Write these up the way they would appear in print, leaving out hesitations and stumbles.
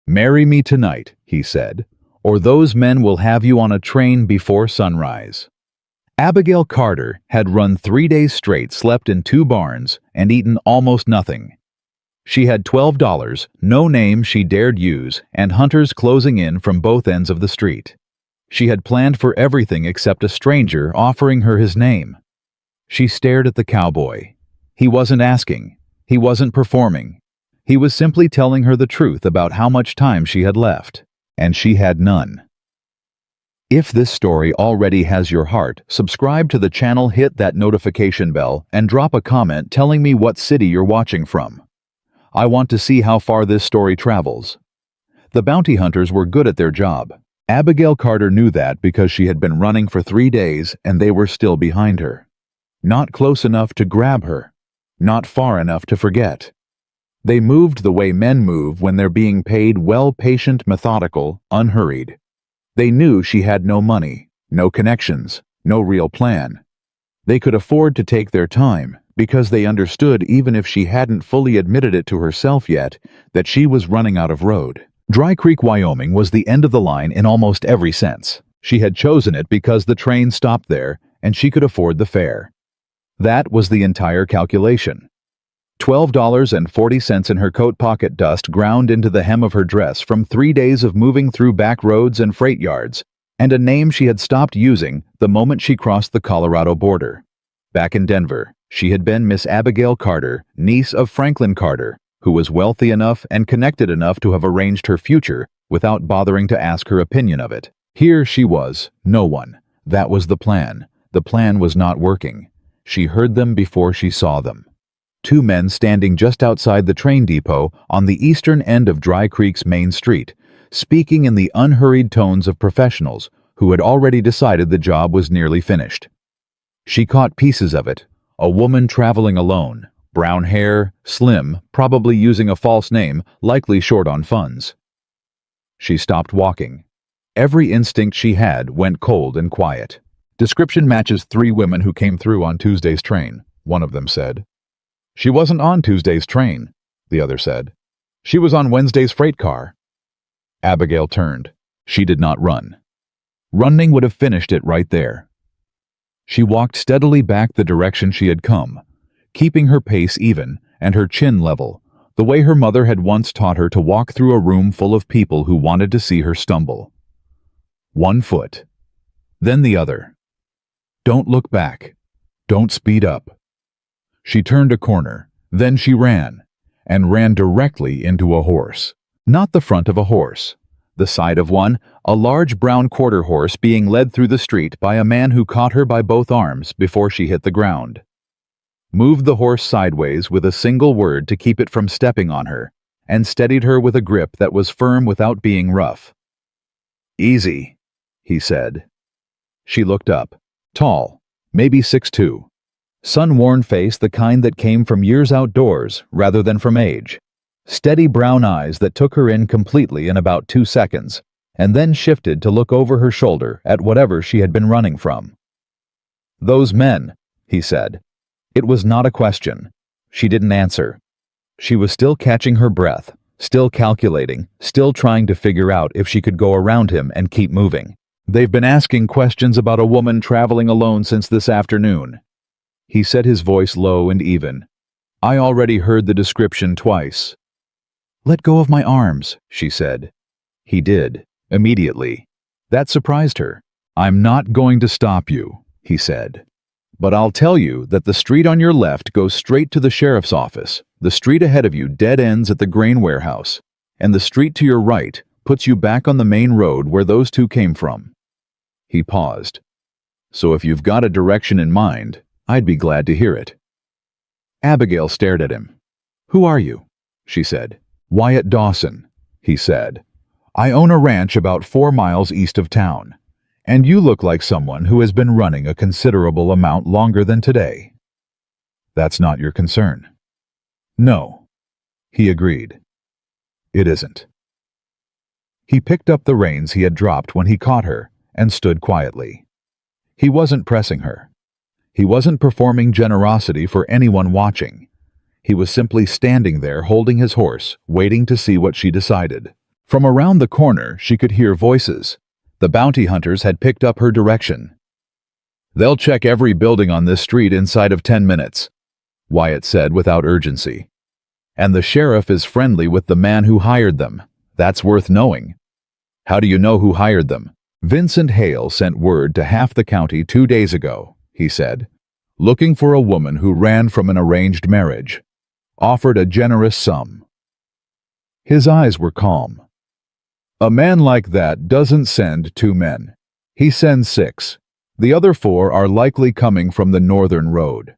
"Marry me tonight," he said, "or those men will have you on a train before sunrise." Abigail Carter had run 3 days straight, slept in 2 barns, and eaten almost nothing. She had $12, no name she dared use, and hunters closing in from both ends of the street. She had planned for everything except a stranger offering her his name. She stared at the cowboy. He wasn't asking. He wasn't performing. He was simply telling her the truth about how much time she had left, and she had none. If this story already has your heart, subscribe to the channel, hit that notification bell, and drop a comment telling me what city you're watching from. I want to see how far this story travels. The bounty hunters were good at their job. Abigail Carter knew that because she had been running for 3 days and they were still behind her. Not close enough to grab her. Not far enough to forget. They moved the way men move when they're being paid well, patient, methodical, unhurried. They knew she had no money, no connections, no real plan. They could afford to take their time because they understood, even if she hadn't fully admitted it to herself yet, that she was running out of road. Dry Creek, Wyoming was the end of the line in almost every sense. She had chosen it because the train stopped there and she could afford the fare. That was the entire calculation. $12.40 in her coat pocket, dust ground into the hem of her dress from 3 days of moving through back roads and freight yards, and a name she had stopped using the moment she crossed the Colorado border. Back in Denver, she had been Miss Abigail Carter, niece of Franklin Carter, who was wealthy enough and connected enough to have arranged her future without bothering to ask her opinion of it. Here she was, no one. That was the plan. The plan was not working. She heard them before she saw them. 2 men standing just outside the train depot on the eastern end of Dry Creek's main street, speaking in the unhurried tones of professionals who had already decided the job was nearly finished. She caught pieces of it. A woman traveling alone, brown hair, slim, probably using a false name, likely short on funds. She stopped walking. Every instinct she had went cold and quiet. "Description matches 3 women who came through on Tuesday's train," one of them said. "She wasn't on Tuesday's train," the other said. "She was on Wednesday's freight car." Abigail turned. She did not run. Running would have finished it right there. She walked steadily back the direction she had come, keeping her pace even and her chin level, the way her mother had once taught her to walk through a room full of people who wanted to see her stumble. 1 foot, then the other. Don't look back. Don't speed up. She turned a corner, then she ran, and ran directly into a horse. Not the front of a horse. The side of one, a large brown quarter horse being led through the street by a man who caught her by both arms before she hit the ground. Moved the horse sideways with a single word to keep it from stepping on her, and steadied her with a grip that was firm without being rough. "Easy," he said. She looked up. Tall, maybe 6'2". Sun-worn face, the kind that came from years outdoors rather than from age. Steady brown eyes that took her in completely in about 2 seconds, and then shifted to look over her shoulder at whatever she had been running from. "Those men," he said. It was not a question. She didn't answer. She was still catching her breath, still calculating, still trying to figure out if she could go around him and keep moving. "They've been asking questions about a woman traveling alone since this afternoon." He said, his voice low and even. "I already heard the description twice." "Let go of my arms," she said. He did, immediately. That surprised her. "I'm not going to stop you," he said. "But I'll tell you that the street on your left goes straight to the sheriff's office. The street ahead of you dead ends at the grain warehouse. And the street to your right puts you back on the main road where those 2 came from." He paused. "So if you've got a direction in mind, I'd be glad to hear it." Abigail stared at him. "Who are you?" she said. "Wyatt Dawson," he said. "I own a ranch about 4 miles east of town. And you look like someone who has been running a considerable amount longer than today." "That's not your concern." "No," he agreed. "It isn't." He picked up the reins he had dropped when he caught her and stood quietly. He wasn't pressing her. He wasn't performing generosity for anyone watching. He was simply standing there holding his horse, waiting to see what she decided. From around the corner, she could hear voices. The bounty hunters had picked up her direction. "They'll check every building on this street inside of 10 minutes, Wyatt said without urgency. "And the sheriff is friendly with the man who hired them. That's worth knowing." "How do you know who hired them?" "Vincent Hale sent word to half the county 2 days ago," he said. "Looking for a woman who ran from an arranged marriage. Offered a generous sum." His eyes were calm. "A man like that doesn't send 2 men. He sends 6. The other 4 are likely coming from the northern road."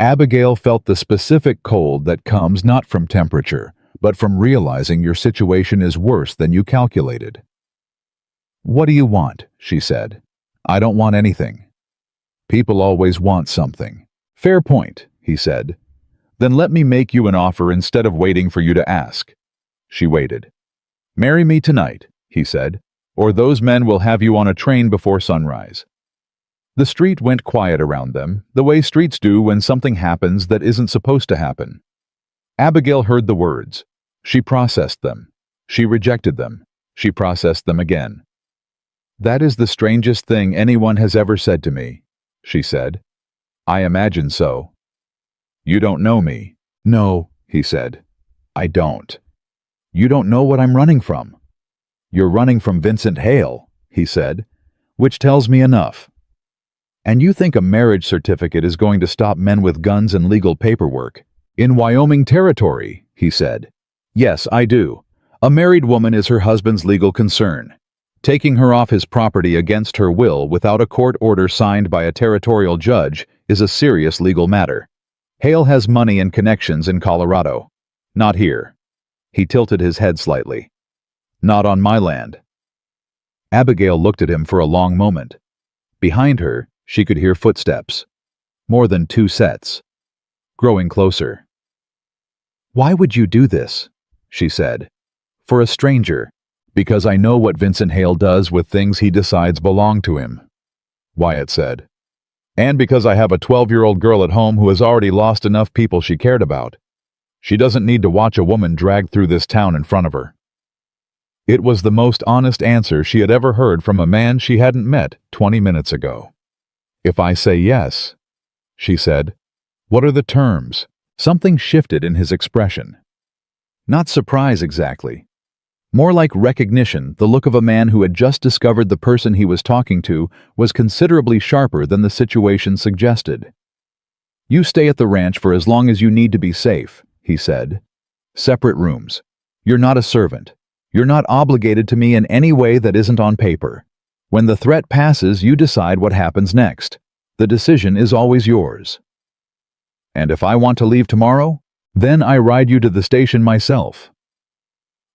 Abigail felt the specific cold that comes not from temperature, but from realizing your situation is worse than you calculated. "What do you want?" she said. "I don't want anything." "People always want something." "Fair point," he said. "Then let me make you an offer instead of waiting for you to ask." She waited. "Marry me tonight," he said, "or those men will have you on a train before sunrise." The street went quiet around them, the way streets do when something happens that isn't supposed to happen. Abigail heard the words. She processed them. She rejected them. She processed them again. "That is the strangest thing anyone has ever said to me," she said. "I imagine so." "You don't know me." "No," he said. "I don't." "You don't know what I'm running from." "You're running from Vincent Hale," he said, "which tells me enough." "And you think a marriage certificate is going to stop men with guns and legal paperwork?" "In Wyoming territory," he said. "Yes, I do. A married woman is her husband's legal concern. Taking her off his property against her will without a court order signed by a territorial judge is a serious legal matter. Hale has money and connections in Colorado. Not here." He tilted his head slightly. "Not on my land." Abigail looked at him for a long moment. Behind her, she could hear footsteps. More than 2 sets. Growing closer. "Why would you do this?" she said. "For a stranger." "Because I know what Vincent Hale does with things he decides belong to him," Wyatt said. "And because I have a 12-year-old girl at home who has already lost enough people she cared about. She doesn't need to watch a woman dragged through this town in front of her." It was the most honest answer she had ever heard from a man she hadn't met 20 minutes ago. "If I say yes," she said, "what are the terms?" Something shifted in his expression. Not surprise exactly. More like recognition, the look of a man who had just discovered the person he was talking to was considerably sharper than the situation suggested. "You stay at the ranch for as long as you need to be safe," he said. "Separate rooms. You're not a servant. You're not obligated to me in any way that isn't on paper. When the threat passes, you decide what happens next. The decision is always yours. And if I want to leave tomorrow, then I ride you to the station myself."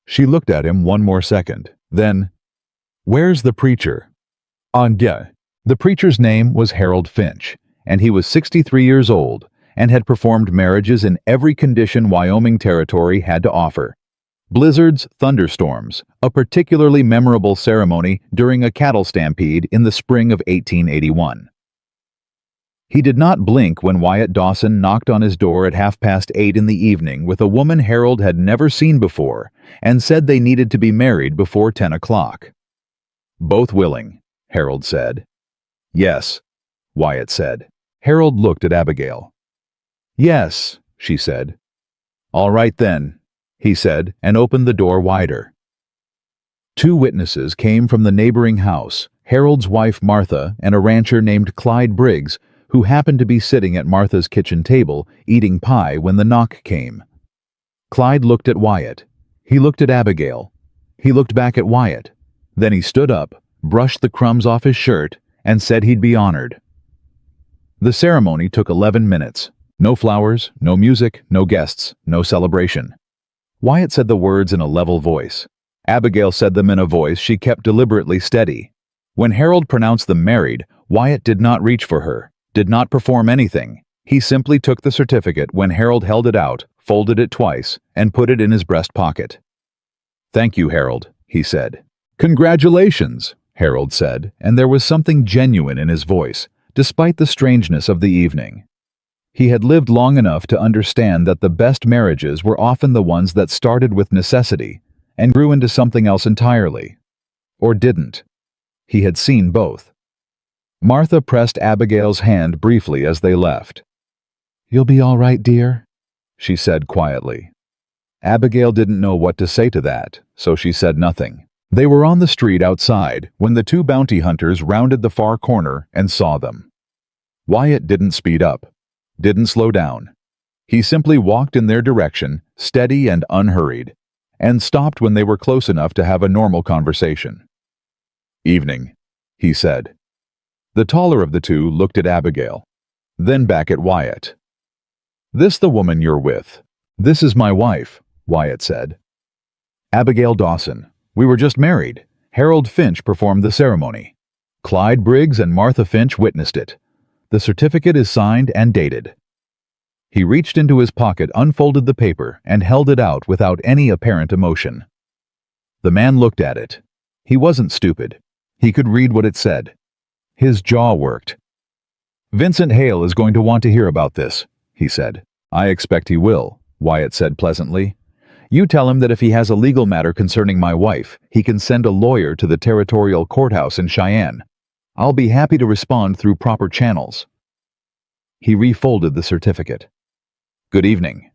She looked at him one more second. Then, "Where's the preacher?" "Dia." The preacher's name was Harold Finch, and he was 63 years old and had performed marriages in every condition Wyoming territory had to offer. Blizzards, thunderstorms, a particularly memorable ceremony during a cattle stampede in the spring of 1881. He did not blink when Wyatt Dawson knocked on his door at 8:30 in the evening with a woman Harold had never seen before and said they needed to be married before 10 o'clock. "Both willing," Harold said. "Yes," Wyatt said. Harold looked at Abigail. "Yes," she said. "All right then," he said, and opened the door wider. 2 witnesses came from the neighboring house, Harold's wife Martha and a rancher named Clyde Briggs, who happened to be sitting at Martha's kitchen table eating pie when the knock came. Clyde looked at Wyatt. He looked at Abigail. He looked back at Wyatt. Then he stood up, brushed the crumbs off his shirt, and said he'd be honored. The ceremony took 11 minutes. No flowers, no music, no guests, no celebration. Wyatt said the words in a level voice. Abigail said them in a voice she kept deliberately steady. When Harold pronounced them married, Wyatt did not reach for her, did not perform anything. He simply took the certificate when Harold held it out, folded it twice, and put it in his breast pocket. "Thank you, Harold," he said. "Congratulations," Harold said, and there was something genuine in his voice, despite the strangeness of the evening. He had lived long enough to understand that the best marriages were often the ones that started with necessity, and grew into something else entirely. Or didn't. He had seen both. Martha pressed Abigail's hand briefly as they left. "You'll be all right, dear," she said quietly. Abigail didn't know what to say to that, so she said nothing. They were on the street outside when the two bounty hunters rounded the far corner and saw them. Wyatt didn't speed up, didn't slow down. He simply walked in their direction, steady and unhurried, and stopped when they were close enough to have a normal conversation. "Evening," he said. The taller of the two looked at Abigail, then back at Wyatt. "This the woman you're with?" "This is my wife," Wyatt said. "Abigail Dawson. We were just married. Harold Finch performed the ceremony. Clyde Briggs and Martha Finch witnessed it. The certificate is signed and dated." He reached into his pocket, unfolded the paper, and held it out without any apparent emotion. The man looked at it. He wasn't stupid. He could read what it said. His jaw worked. "Vincent Hale is going to want to hear about this," he said. "I expect he will," Wyatt said pleasantly. "You tell him that if he has a legal matter concerning my wife, he can send a lawyer to the territorial courthouse in Cheyenne. I'll be happy to respond through proper channels." He refolded the certificate. "Good evening."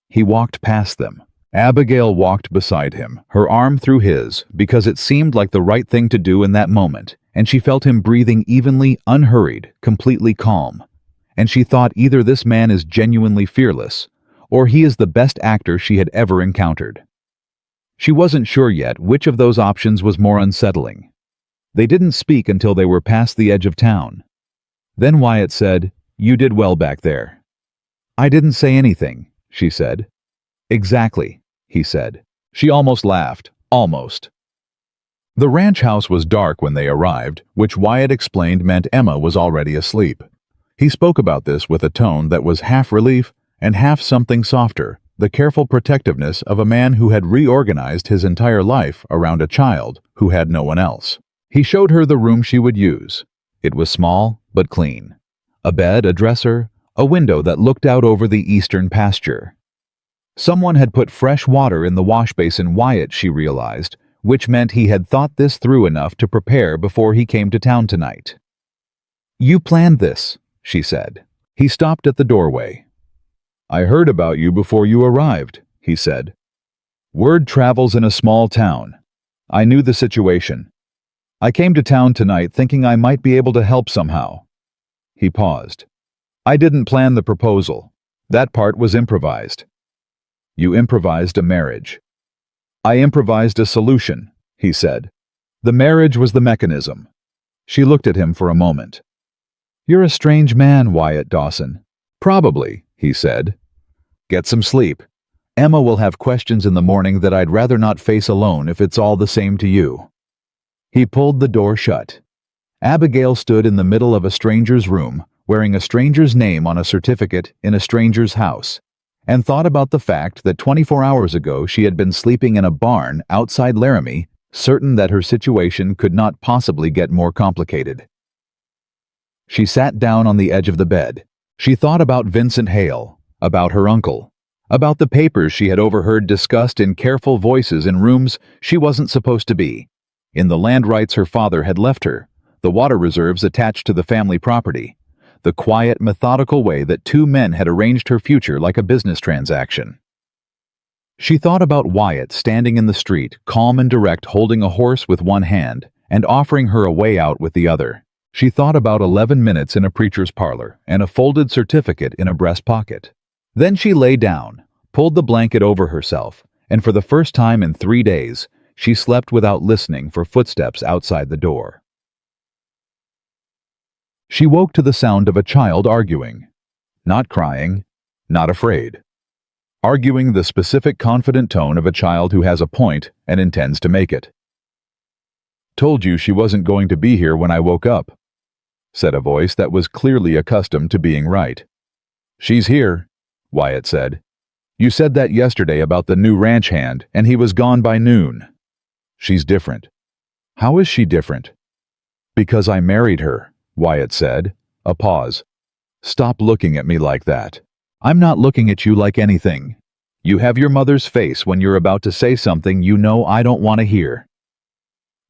He walked past them. Abigail walked beside him, her arm through his, because it seemed like the right thing to do in that moment, and she felt him breathing evenly, unhurried, completely calm. And she thought either this man is genuinely fearless, or he is the best actor she had ever encountered. She wasn't sure yet which of those options was more unsettling. They didn't speak until they were past the edge of town. Then Wyatt said, "You did well back there." "I didn't say anything," she said. "Exactly," he said. She almost laughed. Almost. The ranch house was dark when they arrived, which Wyatt explained meant Emma was already asleep. He spoke about this with a tone that was half relief and half something softer, the careful protectiveness of a man who had reorganized his entire life around a child who had no one else. He showed her the room she would use. It was small, but clean. A bed, a dresser, a window that looked out over the eastern pasture. Someone had put fresh water in the wash basin Wyatt, she realized, which meant he had thought this through enough to prepare before he came to town tonight. "You planned this," she said. He stopped at the doorway. "I heard about you before you arrived," he said. "Word travels in a small town. I knew the situation. I came to town tonight thinking I might be able to help somehow." He paused. "I didn't plan the proposal. That part was improvised." "You improvised a marriage." "I improvised a solution," he said. "The marriage was the mechanism." She looked at him for a moment. "You're a strange man, Wyatt Dawson." "Probably," he said. "Get some sleep. Emma will have questions in the morning that I'd rather not face alone if it's all the same to you." He pulled the door shut. Abigail stood in the middle of a stranger's room, wearing a stranger's name on a certificate in a stranger's house, and thought about the fact that 24 hours ago she had been sleeping in a barn outside Laramie, certain that her situation could not possibly get more complicated. She sat down on the edge of the bed. She thought about Vincent Hale, about her uncle, about the papers she had overheard discussed in careful voices in rooms she wasn't supposed to be, in the land rights her father had left her, the water reserves attached to the family property, the quiet, methodical way that two men had arranged her future like a business transaction. She thought about Wyatt standing in the street, calm and direct, holding a horse with one hand and offering her a way out with the other. She thought about 11 minutes in a preacher's parlor and a folded certificate in a breast pocket. Then she lay down, pulled the blanket over herself, and for the first time in 3 days, she slept without listening for footsteps outside the door. She woke to the sound of a child arguing. Not crying, not afraid. Arguing the specific confident tone of a child who has a point and intends to make it. "Told you she wasn't going to be here when I woke up," said a voice that was clearly accustomed to being right. "She's here," Wyatt said. "You said that yesterday about the new ranch hand, and he was gone by noon. She's different." "How is she different?" "Because I married her," Wyatt said. A pause. "Stop looking at me like that. I'm not looking at you like anything. You have your mother's face when you're about to say something you know I don't want to hear."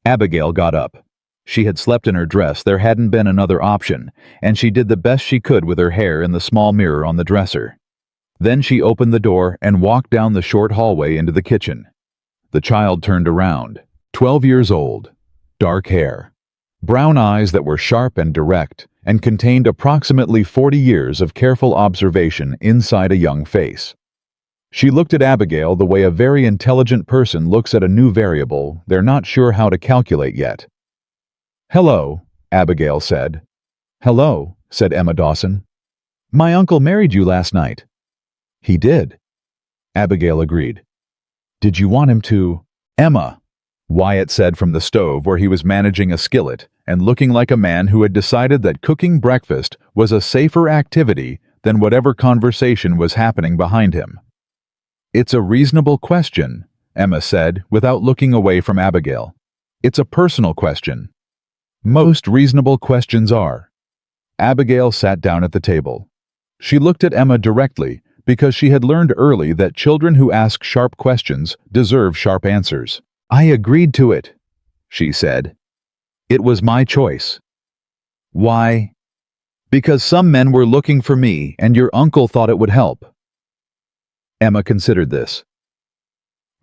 Abigail got up. She had slept in her dress, there hadn't been another option, and she did the best she could with her hair in the small mirror on the dresser. Then she opened the door and walked down the short hallway into the kitchen. The child turned around, 12 years old, dark hair, brown eyes that were sharp and direct, and contained approximately 40 years of careful observation inside a young face. She looked at Abigail the way a very intelligent person looks at a new variable they're not sure how to calculate yet. "Hello," Abigail said. "Hello," said Emma Dawson. "My uncle married you last night." "He did," Abigail agreed. "Did you want him to—" "Emma," Wyatt said from the stove where he was managing a skillet and looking like a man who had decided that cooking breakfast was a safer activity than whatever conversation was happening behind him. "It's a reasonable question," Emma said without looking away from Abigail. "It's a personal question. Most reasonable questions are." Abigail sat down at the table. She looked at Emma directly because she had learned early that children who ask sharp questions deserve sharp answers. "I agreed to it," she said. "It was my choice." "Why?" "Because some men were looking for me and your uncle thought it would help." Emma considered this.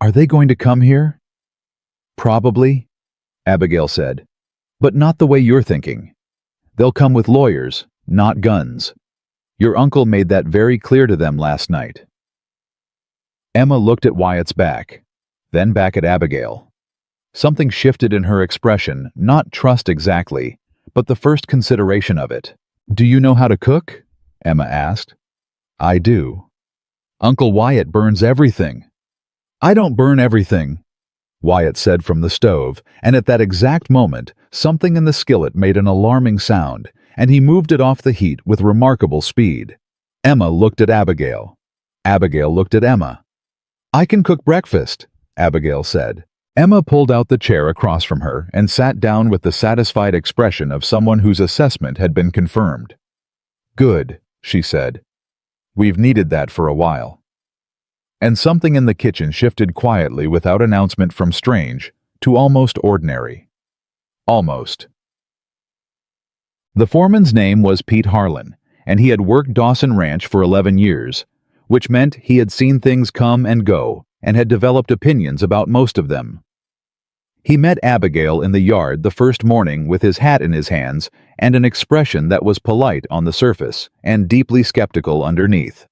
"Are they going to come here?" "Probably," Abigail said. "But not the way you're thinking. They'll come with lawyers, not guns. Your uncle made that very clear to them last night." Emma looked at Wyatt's back, then back at Abigail. Something shifted in her expression, not trust exactly, but the first consideration of it. "Do you know how to cook?" Emma asked. "I do." "Uncle Wyatt burns everything." "I don't burn everything," Wyatt said from the stove, and at that exact moment, something in the skillet made an alarming sound, and he moved it off the heat with remarkable speed. Emma looked at Abigail. Abigail looked at Emma. "I can cook breakfast," Abigail said. Emma pulled out the chair across from her and sat down with the satisfied expression of someone whose assessment had been confirmed. "Good," she said. "We've needed that for a while." And something in the kitchen shifted quietly without announcement from strange to almost ordinary. Almost. The foreman's name was Pete Harlan, and he had worked Dawson Ranch for 11 years, which meant he had seen things come and go and had developed opinions about most of them. He met Abigail in the yard the first morning with his hat in his hands and an expression that was polite on the surface and deeply skeptical underneath.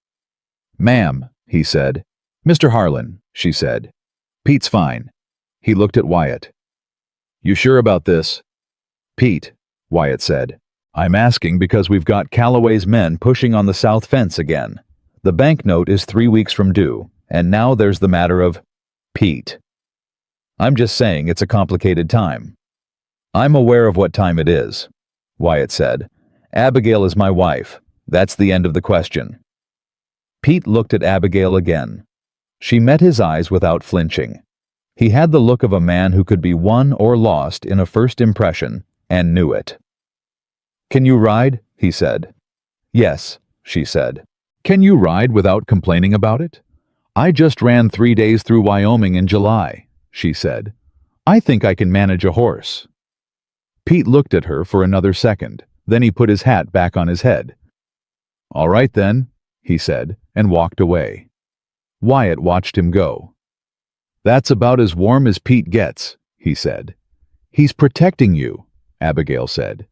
"Ma'am," he said. "Mr. Harlan," she said. "Pete's fine." He looked at Wyatt. "You sure about this?" "Pete," Wyatt said. "I'm asking because we've got Calloway's men pushing on the south fence again. The banknote is 3 weeks from due, and now there's the matter of—" "Pete. I'm just saying it's a complicated time." "I'm aware of what time it is," Wyatt said. "Abigail is my wife. That's the end of the question." Pete looked at Abigail again. She met his eyes without flinching. He had the look of a man who could be won or lost in a first impression, and knew it. "Can you ride?" he said. "Yes," she said. "Can you ride without complaining about it?" "I just ran 3 days through Wyoming in July," she said. "I think I can manage a horse." Pete looked at her for another second, then he put his hat back on his head. "All right then," he said, and walked away. Wyatt watched him go. "That's about as warm as Pete gets," he said. "He's protecting you," Abigail said.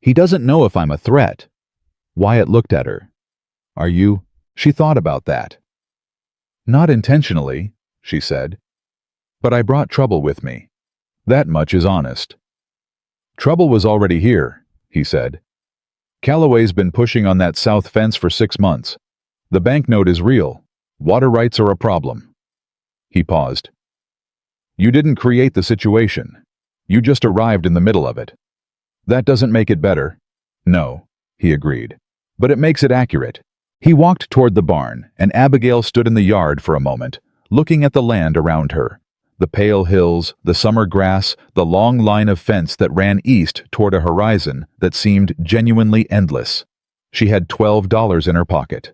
"He doesn't know if I'm a threat." Wyatt looked at her. "Are you?" She thought about that. "Not intentionally," she said. "But I brought trouble with me. That much is honest." "Trouble was already here," he said. "Calloway's been pushing on that south fence for 6 months. The banknote is real. Water rights are a problem." He paused. "You didn't create the situation. You just arrived in the middle of it. That doesn't make it better." "No," he agreed. "But it makes it accurate." He walked toward the barn, and Abigail stood in the yard for a moment, looking at the land around her. The pale hills, the summer grass, the long line of fence that ran east toward a horizon that seemed genuinely endless. She had $12 in her pocket.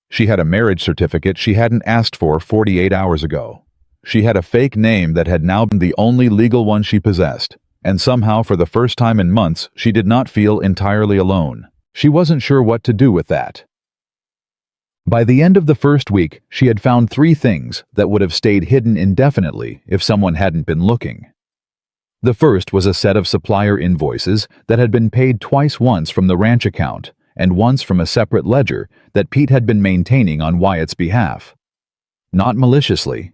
She had a marriage certificate she hadn't asked for 48 hours ago. She had a fake name that had now been the only legal one she possessed, and somehow for the first time in months she did not feel entirely alone. She wasn't sure what to do with that. By the end of the first week, she had found 3 things that would have stayed hidden indefinitely if someone hadn't been looking. The first was a set of supplier invoices that had been paid twice, once from the ranch account and once from a separate ledger that Pete had been maintaining on Wyatt's behalf. Not maliciously.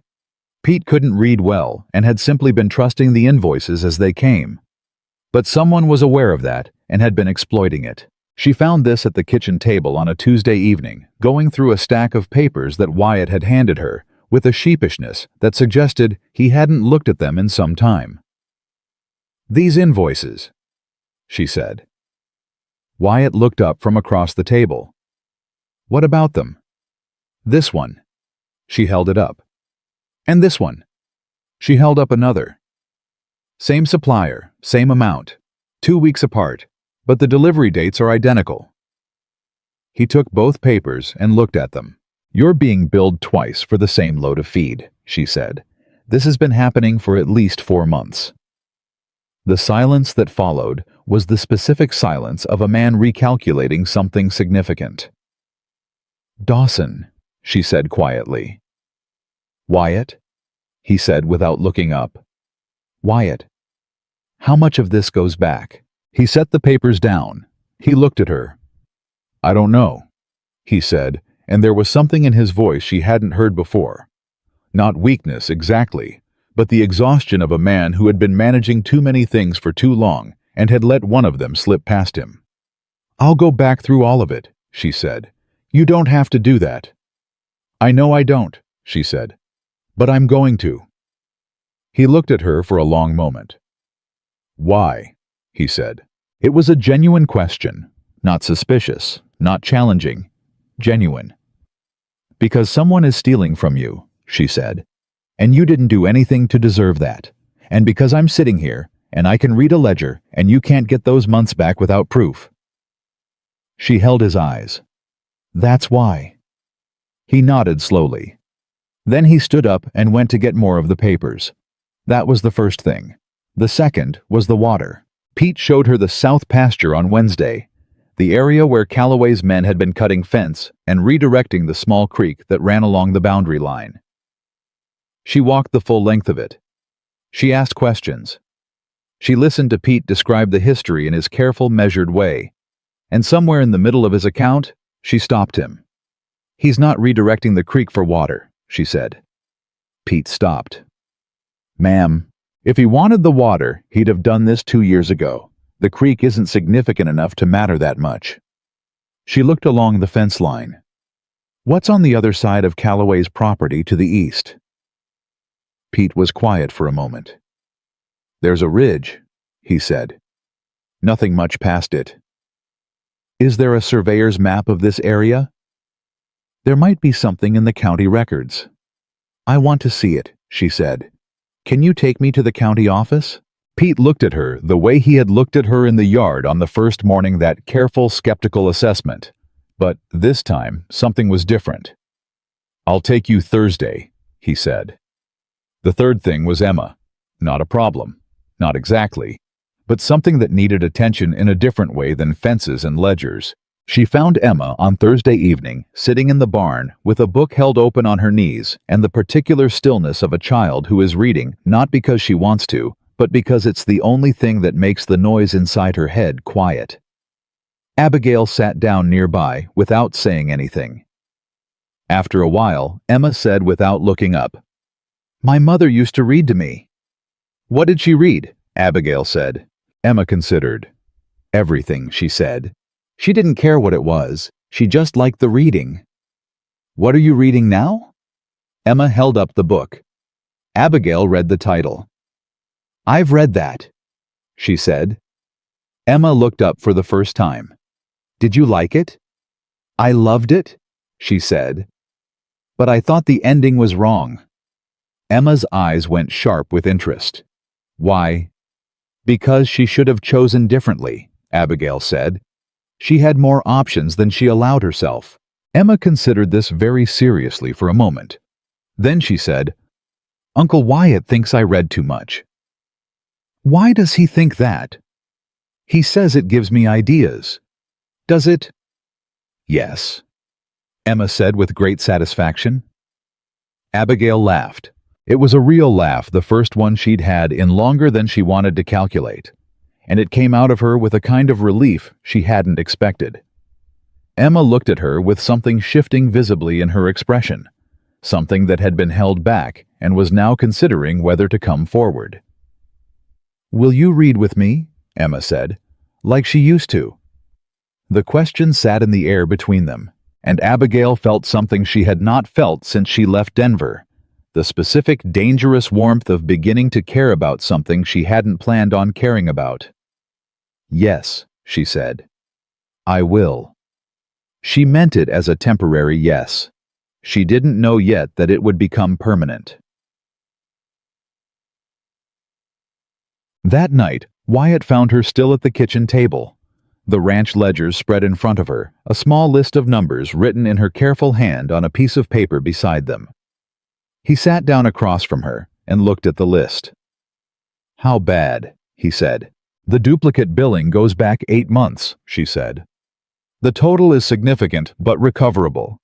Pete couldn't read well and had simply been trusting the invoices as they came. But someone was aware of that and had been exploiting it. She found this at the kitchen table on a Tuesday evening, going through a stack of papers that Wyatt had handed her, with a sheepishness that suggested he hadn't looked at them in some time. "These invoices," she said. Wyatt looked up from across the table. "What about them?" "This one." She held it up. "And this one." She held up another. "Same supplier, same amount, 2 weeks apart, but the delivery dates are identical." He took both papers and looked at them. "You're being billed twice for the same load of feed," she said. "This has been happening for at least 4 months." The silence that followed was the specific silence of a man recalculating something significant. "Dawson," she said quietly. "Wyatt?" he said without looking up. "Wyatt, how much of this goes back?" He set the papers down. He looked at her. "I don't know," he said, and there was something in his voice she hadn't heard before. Not weakness exactly, but the exhaustion of a man who had been managing too many things for too long and had let one of them slip past him. "I'll go back through all of it," she said. "You don't have to do that." "I know I don't," she said, "but I'm going to." He looked at her for a long moment. "Why?" he said. It was a genuine question, not suspicious, not challenging, genuine. "Because someone is stealing from you," she said. "And you didn't do anything to deserve that. And because I'm sitting here, and I can read a ledger, and you can't get those months back without proof." She held his eyes. "That's why." He nodded slowly. Then he stood up and went to get more of the papers. That was the first thing. The second was the water. Pete showed her the south pasture on Wednesday, the area where Calloway's men had been cutting fence and redirecting the small creek that ran along the boundary line. She walked the full length of it. She asked questions. She listened to Pete describe the history in his careful, measured way, and somewhere in the middle of his account, she stopped him. "He's not redirecting the creek for water," she said. Pete stopped. "Ma'am, if he wanted the water, he'd have done this 2 years ago. The creek isn't significant enough to matter that much." She looked along the fence line. "What's on the other side of Calloway's property to the east?" Pete was quiet for a moment. "There's a ridge," he said. "Nothing much past it." "Is there a surveyor's map of this area?" "There might be something in the county records." "I want to see it," she said. "Can you take me to the county office?" Pete looked at her the way he had looked at her in the yard on the first morning, that careful, skeptical assessment. But this time, something was different. "I'll take you Thursday," he said. The third thing was Emma. Not a problem. Not exactly. But something that needed attention in a different way than fences and ledgers. She found Emma on Thursday evening, sitting in the barn, with a book held open on her knees and the particular stillness of a child who is reading not because she wants to, but because it's the only thing that makes the noise inside her head quiet. Abigail sat down nearby without saying anything. After a while, Emma said without looking up, "My mother used to read to me." "What did she read?" Abigail said. Emma considered. "Everything," she said. She didn't care what it was. She just liked the reading. "What are you reading now?" Emma held up the book. Abigail read the title. "I've read that," she said. Emma looked up for the first time. "Did you like it?" "I loved it," she said. "But I thought the ending was wrong." Emma's eyes went sharp with interest. "Why?" "Because she should have chosen differently," Abigail said. "She had more options than she allowed herself. Emma considered this very seriously for a moment. Then she said, "Uncle Wyatt thinks I read too much." "Why does he think that?" "He says it gives me ideas." "Does it?" "Yes," Emma said with great satisfaction. Abigail laughed. It was a real laugh, the first one she'd had in longer than she wanted to calculate, and it came out of her with a kind of relief she hadn't expected. Emma looked at her with something shifting visibly in her expression, something that had been held back and was now considering whether to come forward. "Will you read with me?" Emma said, like she used to. The question sat in the air between them, and Abigail felt something she had not felt since she left Denver, the specific dangerous warmth of beginning to care about something she hadn't planned on caring about. "Yes," she said. "I will." She meant it as a temporary yes. She didn't know yet that it would become permanent. That night, Wyatt found her still at the kitchen table. The ranch ledgers spread in front of her, a small list of numbers written in her careful hand on a piece of paper beside them. He sat down across from her and looked at the list. "How bad?" he said. "The duplicate billing goes back 8 months," she said. "The total is significant but recoverable.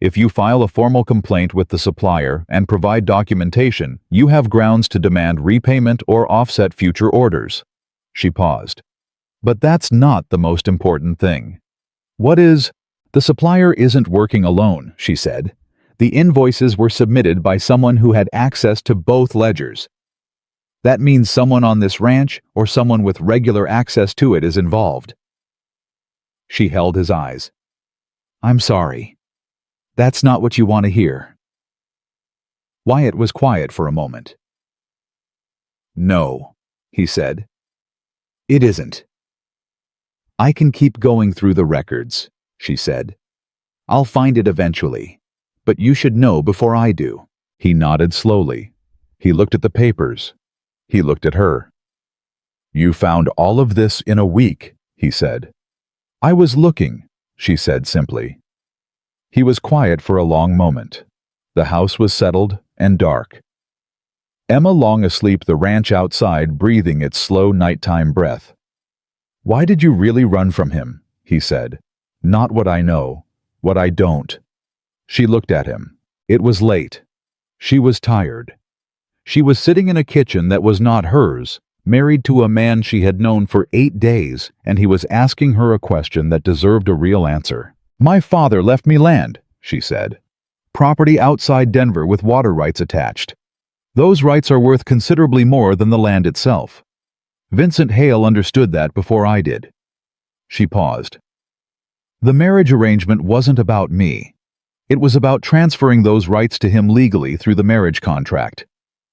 If you file a formal complaint with the supplier and provide documentation, you have grounds to demand repayment or offset future orders." She paused. "But that's not the most important thing." "What is?" "The supplier isn't working alone," she said. "The invoices were submitted by someone who had access to both ledgers. That means someone on this ranch or someone with regular access to it is involved." She held his eyes. "I'm sorry. That's not what you want to hear." Wyatt was quiet for a moment. "No," he said. "It isn't." "I can keep going through the records," she said. "I'll find it eventually. But you should know before I do." He nodded slowly. He looked at the papers. He looked at her. "You found all of this in a week," he said. "I was looking," she said simply. He was quiet for a long moment. The house was settled and dark. Emma long asleep, the ranch outside, breathing its slow nighttime breath. "Why did you really run from him?" he said. "Not what I know, what I don't." She looked at him. It was late. She was tired. She was sitting in a kitchen that was not hers, married to a man she had known for 8 days, and he was asking her a question that deserved a real answer. "My father left me land," she said. "Property outside Denver with water rights attached. Those rights are worth considerably more than the land itself. Vincent Hale understood that before I did." She paused. "The marriage arrangement wasn't about me. It was about transferring those rights to him legally through the marriage contract.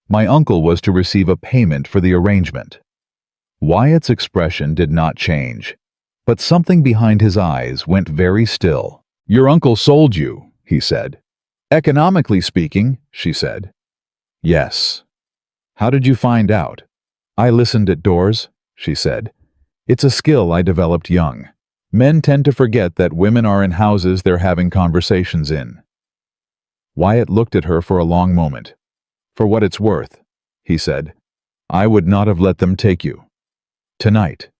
My uncle was to receive a payment for the arrangement." Wyatt's expression did not change, but something behind his eyes went very still. "Your uncle sold you," he said. "Economically speaking," she said. "Yes." "How did you find out?" "I listened at doors," she said. "It's a skill I developed young. Men tend to forget that women are in houses they're having conversations in." Wyatt looked at her for a long moment. "For what it's worth," he said, "I would not have let them take you. Tonight.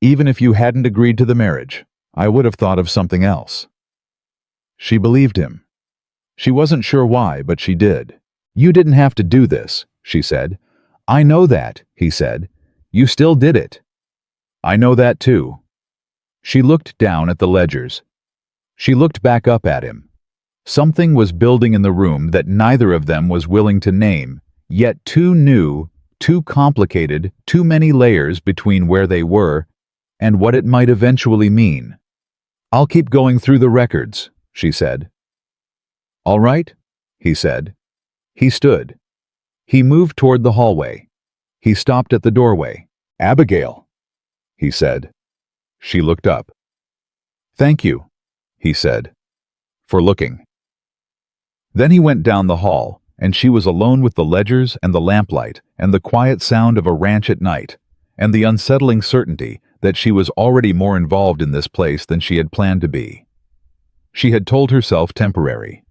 Even if you hadn't agreed to the marriage, I would have thought of something else." She believed him. She wasn't sure why, but she did. "You didn't have to do this," she said. "I know that," he said. "You still did it." "I know that too." She looked down at the ledgers. She looked back up at him. Something was building in the room that neither of them was willing to name, yet too new, too complicated, too many layers between where they were and what it might eventually mean. "I'll keep going through the records," she said. "All right," he said. He stood. He moved toward the hallway. He stopped at the doorway. "Abigail," he said. She looked up. "Thank you," he said, "for looking." Then he went down the hall, and she was alone with the ledgers and the lamplight and the quiet sound of a ranch at night, and the unsettling certainty that she was already more involved in this place than she had planned to be. She had told herself temporary.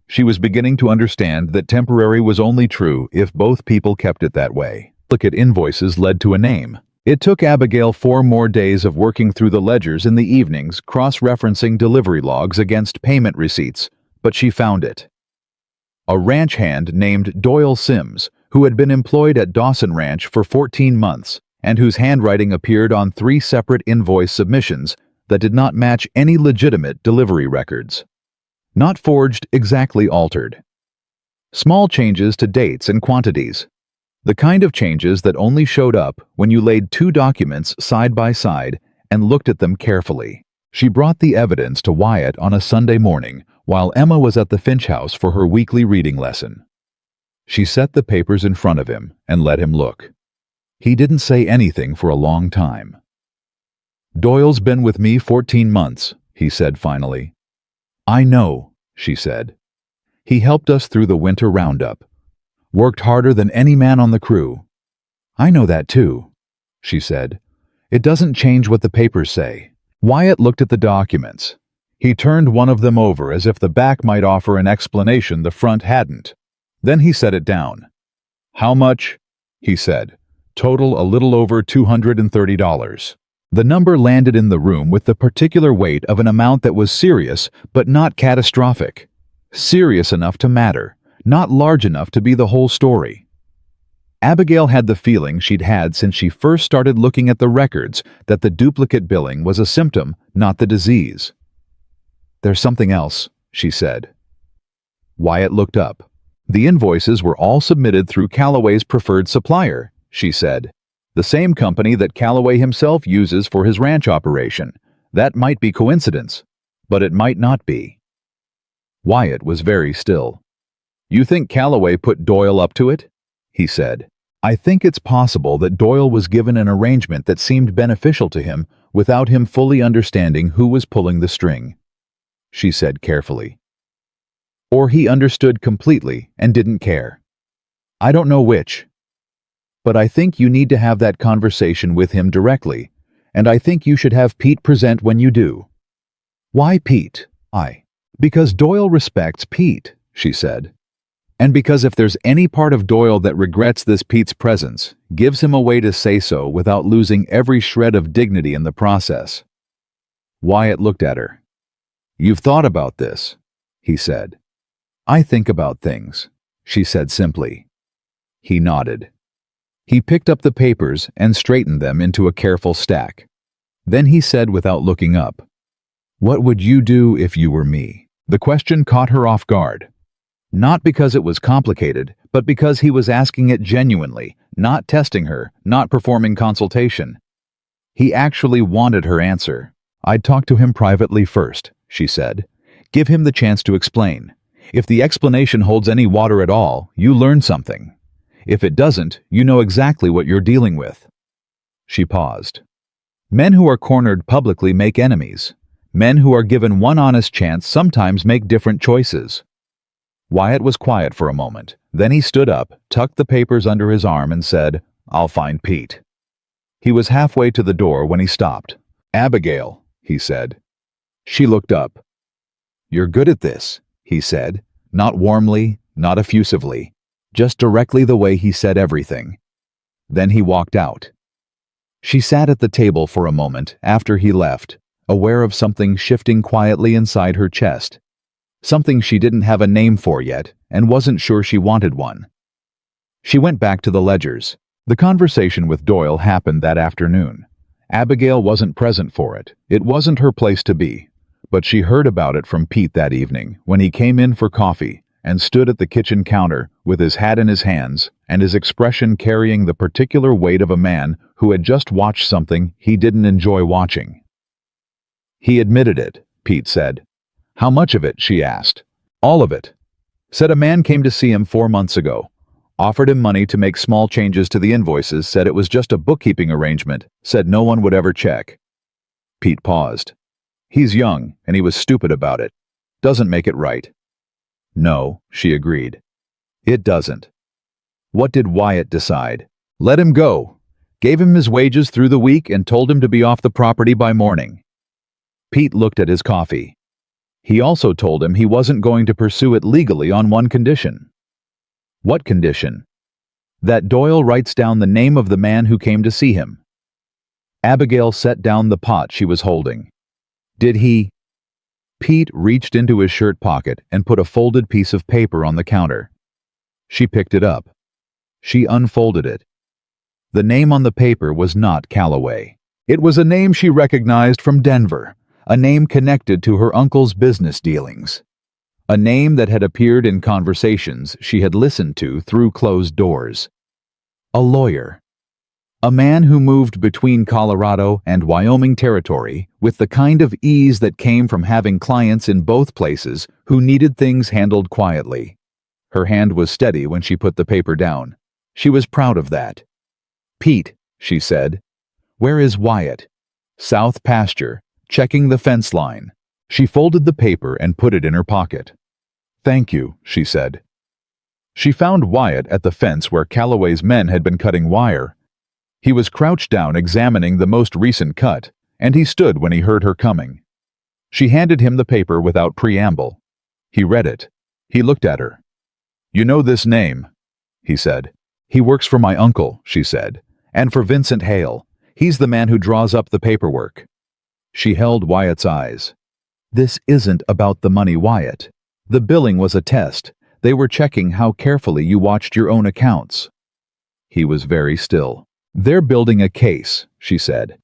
She was beginning to understand that temporary was only true if both people kept it that way. Duplicate invoices led to a name. It took Abigail 4 more days of working through the ledgers in the evenings, cross-referencing delivery logs against payment receipts, but she found it. A ranch hand named Doyle Sims, who had been employed at Dawson Ranch for 14 months, and whose handwriting appeared on 3 separate invoice submissions that did not match any legitimate delivery records. Not forged, exactly altered. Small changes to dates and quantities. The kind of changes that only showed up when you laid 2 documents side by side and looked at them carefully. She brought the evidence to Wyatt on a Sunday morning while Emma was at the Finch house for her weekly reading lesson. She set the papers in front of him and let him look. He didn't say anything for a long time. "Doyle's been with me 14 months, he said finally. "I know," she said. "He helped us through the winter roundup. Worked harder than any man on the crew." "I know that too," she said. "It doesn't change what the papers say." Wyatt looked at the documents. He turned one of them over as if the back might offer an explanation the front hadn't. Then he set it down. "How much?" he said. "Total a little over $230. The number landed in the room with the particular weight of an amount that was serious but not catastrophic. Serious enough to matter, not large enough to be the whole story. Abigail had the feeling she'd had since she first started looking at the records that the duplicate billing was a symptom, not the disease. "There's something else," she said. Wyatt looked up. "The invoices were all submitted through Calloway's preferred supplier," she said. "The same company that Calloway himself uses for his ranch operation. That might be coincidence, but it might not be." Wyatt was very still. "You think Calloway put Doyle up to it?" he said. "I think it's possible that Doyle was given an arrangement that seemed beneficial to him without him fully understanding who was pulling the string," she said carefully. "Or he understood completely and didn't care. I don't know which. But I think you need to have that conversation with him directly, and I think you should have Pete present when you do." "Why Pete?" "Because Doyle respects Pete," she said. "And because if there's any part of Doyle that regrets this Pete's presence, gives him a way to say so without losing every shred of dignity in the process." Wyatt looked at her. "You've thought about this," he said. "I think about things," she said simply. He nodded. He picked up the papers and straightened them into a careful stack. Then he said without looking up, "What would you do if you were me?" The question caught her off guard. Not because it was complicated, but because he was asking it genuinely, not testing her, not performing consultation. He actually wanted her answer. "I'd talk to him privately first," she said. "Give him the chance to explain. If the explanation holds any water at all, you learn something. If it doesn't, you know exactly what you're dealing with." She paused. Men who are cornered publicly make enemies. Men who are given one honest chance sometimes make different choices. Wyatt was quiet for a moment. Then he stood up, tucked the papers under his arm and said, "I'll find Pete." He was halfway to the door when he stopped. "Abigail," he said. She looked up. "You're good at this," he said, not warmly, not effusively, just directly the way he said everything. Then he walked out. She sat at the table for a moment after he left, aware of something shifting quietly inside her chest. Something she didn't have a name for yet and wasn't sure she wanted one. She went back to the ledgers. The conversation with Doyle happened that afternoon. Abigail wasn't present for it. It wasn't her place to be. But she heard about it from Pete that evening when he came in for coffee and stood at the kitchen counter with his hat in his hands and his expression carrying the particular weight of a man who had just watched something he didn't enjoy watching. "He admitted it," Pete said. "How much of it?" she asked. "All of it. Said a man came to see him 4 months ago. Offered him money to make small changes to the invoices, said it was just a bookkeeping arrangement, said no one would ever check." Pete paused. "He's young, and he was stupid about it. Doesn't make it right." "No," she agreed. "It doesn't." What did Wyatt decide? Let him go. Gave him his wages through the week and told him to be off the property by morning. Pete looked at his coffee. He also told him he wasn't going to pursue it legally on one condition. What condition? That Doyle writes down the name of the man who came to see him. Abigail set down the pot she was holding. Did he? Pete reached into his shirt pocket and put a folded piece of paper on the counter. She picked it up. She unfolded it. The name on the paper was not Calloway. It was a name she recognized from Denver, a name connected to her uncle's business dealings. A name that had appeared in conversations she had listened to through closed doors. A lawyer. A man who moved between Colorado and Wyoming territory with the kind of ease that came from having clients in both places who needed things handled quietly. Her hand was steady when she put the paper down. She was proud of that. "Pete," she said. "Where is Wyatt?" "South pasture, checking the fence line." She folded the paper and put it in her pocket. "Thank you," she said. She found Wyatt at the fence where Calloway's men had been cutting wire. He was crouched down examining the most recent cut, and he stood when he heard her coming. She handed him the paper without preamble. He read it. He looked at her. "You know this name," he said. "He works for my uncle," she said, "and for Vincent Hale. He's the man who draws up the paperwork." She held Wyatt's eyes. "This isn't about the money, Wyatt. The billing was a test. They were checking how carefully you watched your own accounts." He was very still. "They're building a case," she said.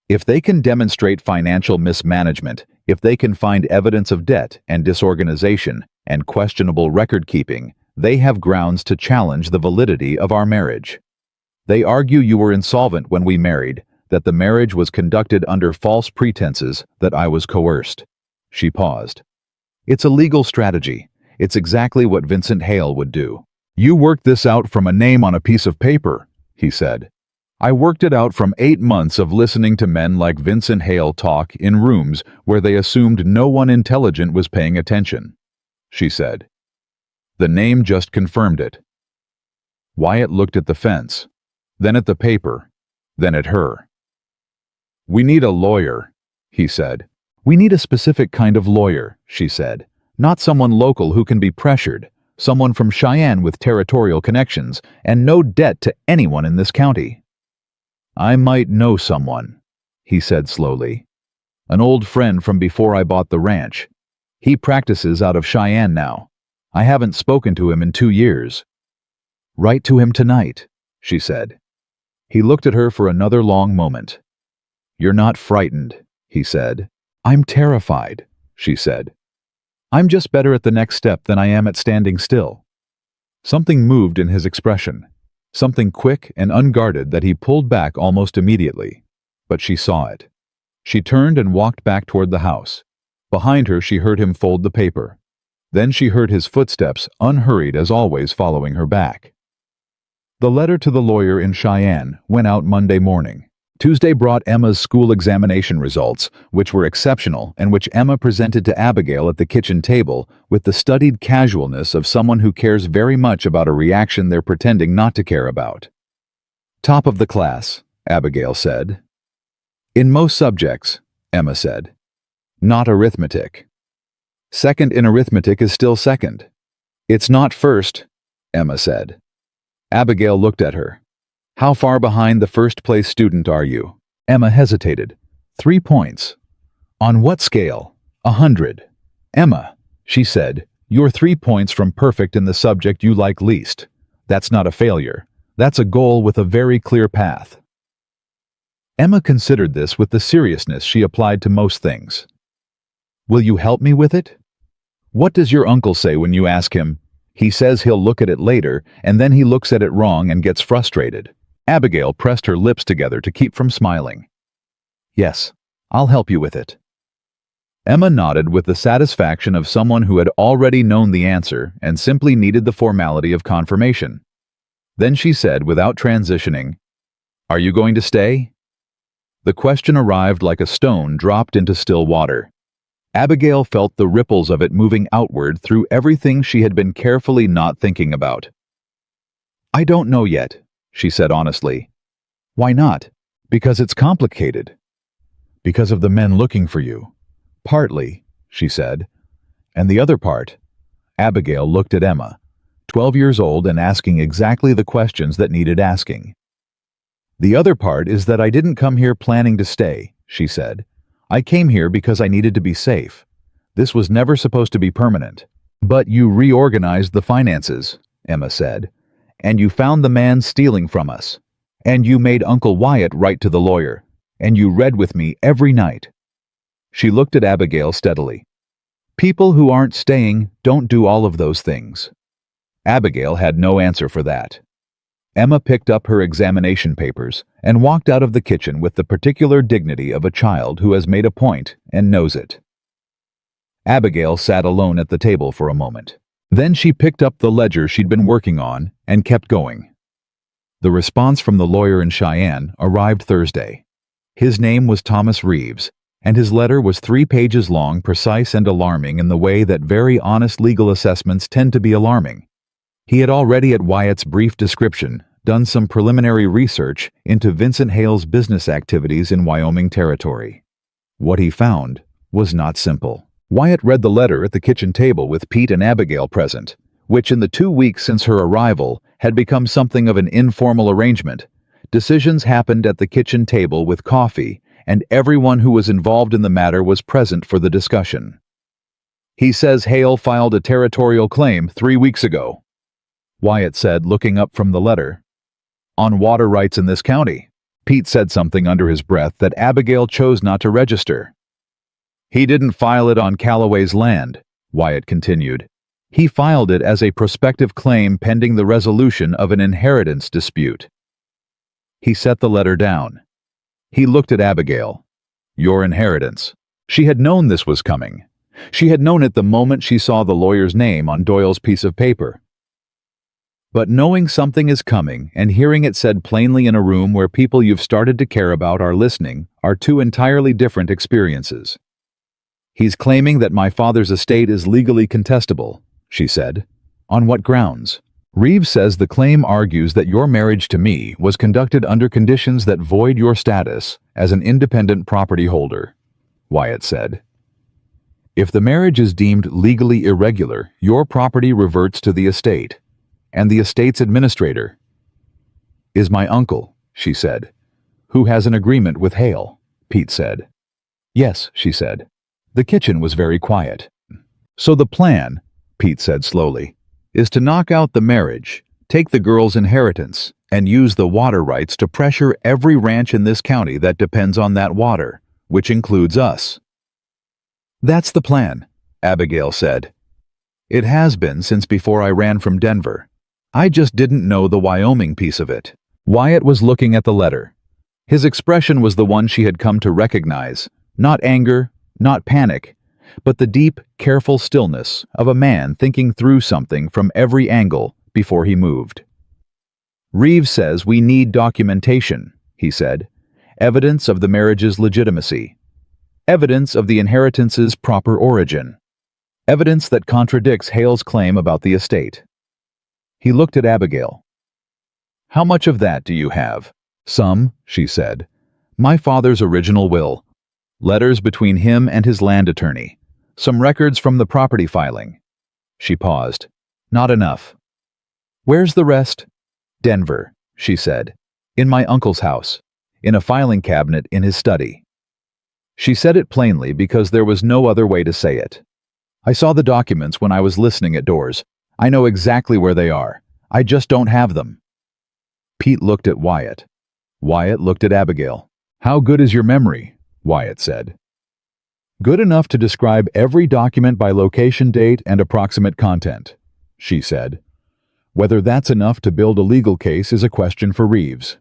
"If they can demonstrate financial mismanagement, if they can find evidence of debt and disorganization and questionable record-keeping, they have grounds to challenge the validity of our marriage. They argue you were insolvent when we married, that the marriage was conducted under false pretenses, that I was coerced." She paused. "It's a legal strategy. It's exactly what Vincent Hale would do." "You worked this out from a name on a piece of paper," he said. "I worked it out from 8 months of listening to men like Vincent Hale talk in rooms where they assumed no one intelligent was paying attention," she said. The name just confirmed it. Wyatt looked at the fence, then at the paper, then at her. "We need a lawyer," he said. "We need a specific kind of lawyer," she said. "Not someone local who can be pressured, someone from Cheyenne with territorial connections and no debt to anyone in this county." "I might know someone," he said slowly. "An old friend from before I bought the ranch. He practices out of Cheyenne now. I haven't spoken to him in 2 years." "Write to him tonight," she said. He looked at her for another long moment. "You're not frightened," he said. "I'm terrified," she said. "I'm just better at the next step than I am at standing still." Something moved in his expression. Something quick and unguarded that he pulled back almost immediately. But she saw it. She turned and walked back toward the house. Behind her she heard him fold the paper. Then she heard his footsteps, unhurried as always, following her back. The letter to the lawyer in Cheyenne went out Monday morning. Tuesday brought Emma's school examination results, which were exceptional and which Emma presented to Abigail at the kitchen table with the studied casualness of someone who cares very much about a reaction they're pretending not to care about. "Top of the class," Abigail said. "In most subjects," Emma said. "Not arithmetic." "Second in arithmetic is still second." "It's not first," Emma said. Abigail looked at her. "How far behind the first-place student are you?" Emma hesitated. 3 points. "On what scale?" 100. "Emma," she said, "you're 3 points from perfect in the subject you like least. That's not a failure. That's a goal with a very clear path." Emma considered this with the seriousness she applied to most things. "Will you help me with it?" "What does your uncle say when you ask him?" "He says he'll look at it later, and then he looks at it wrong and gets frustrated." Abigail pressed her lips together to keep from smiling. "Yes, I'll help you with it." Emma nodded with the satisfaction of someone who had already known the answer and simply needed the formality of confirmation. Then she said, without transitioning, "Are you going to stay?" The question arrived like a stone dropped into still water. Abigail felt the ripples of it moving outward through everything she had been carefully not thinking about. "I don't know yet," she said honestly. "Why not?" "Because it's complicated." "Because of the men looking for you." "Partly," she said. And the other part? Abigail looked at Emma, 12 years old and asking exactly the questions that needed asking. The other part is that I didn't come here planning to stay, she said. I came here because I needed to be safe. This was never supposed to be permanent. But you reorganized the finances, Emma said. And you found the man stealing from us. And you made Uncle Wyatt write to the lawyer. And you read with me every night. She looked at Abigail steadily. People who aren't staying don't do all of those things. Abigail had no answer for that. Emma picked up her examination papers and walked out of the kitchen with the particular dignity of a child who has made a point and knows it. Abigail sat alone at the table for a moment. Then she picked up the ledger she'd been working on and kept going. The response from the lawyer in Cheyenne arrived Thursday. His name was Thomas Reeves, and his letter was 3 pages long, precise and alarming in the way that very honest legal assessments tend to be alarming. He had already, at Wyatt's brief description, done some preliminary research into Vincent Hale's business activities in Wyoming Territory. What he found was not simple. Wyatt read the letter at the kitchen table with Pete and Abigail present, which in the 2 weeks since her arrival had become something of an informal arrangement. Decisions happened at the kitchen table with coffee, and everyone who was involved in the matter was present for the discussion. He says Hale filed a territorial claim 3 weeks ago, Wyatt said, looking up from the letter. On water rights in this county. Pete said something under his breath that Abigail chose not to register. He didn't file it on Calloway's land, Wyatt continued. He filed it as a prospective claim pending the resolution of an inheritance dispute. He set the letter down. He looked at Abigail. Your inheritance. She had known this was coming. She had known it the moment she saw the lawyer's name on Doyle's piece of paper. But knowing something is coming and hearing it said plainly in a room where people you've started to care about are listening are 2 entirely different experiences. He's claiming that my father's estate is legally contestable, she said. On what grounds? Reeves says the claim argues that your marriage to me was conducted under conditions that void your status as an independent property holder, Wyatt said. If the marriage is deemed legally irregular, your property reverts to the estate, and the estate's administrator is my uncle, she said, who has an agreement with Hale, Pete said. Yes, she said. The kitchen was very quiet. So the plan, Pete said slowly, is to knock out the marriage, take the girl's inheritance, and use the water rights to pressure every ranch in this county that depends on that water, which includes us. That's the plan, Abigail said. It has been since before I ran from Denver. I just didn't know the Wyoming piece of it. Wyatt was looking at the letter. His expression was the one she had come to recognize, not anger, not panic, but the deep, careful stillness of a man thinking through something from every angle before he moved. Reeves says we need documentation, he said, evidence of the marriage's legitimacy, evidence of the inheritance's proper origin, evidence that contradicts Hale's claim about the estate. He looked at Abigail. How much of that do you have? Some, she said. My father's original will, letters between him and his land attorney, some records from the property filing. She paused. Not enough. Where's the rest? Denver, she said. In my uncle's house, in a filing cabinet in his study. She said it plainly because there was no other way to say it. I saw the documents when I was listening at doors. I know exactly where they are. I just don't have them. Pete looked at Wyatt. Wyatt looked at Abigail. How good is your memory? Wyatt said. Good enough to describe every document by location, date, and approximate content, she said. Whether that's enough to build a legal case is a question for Reeves.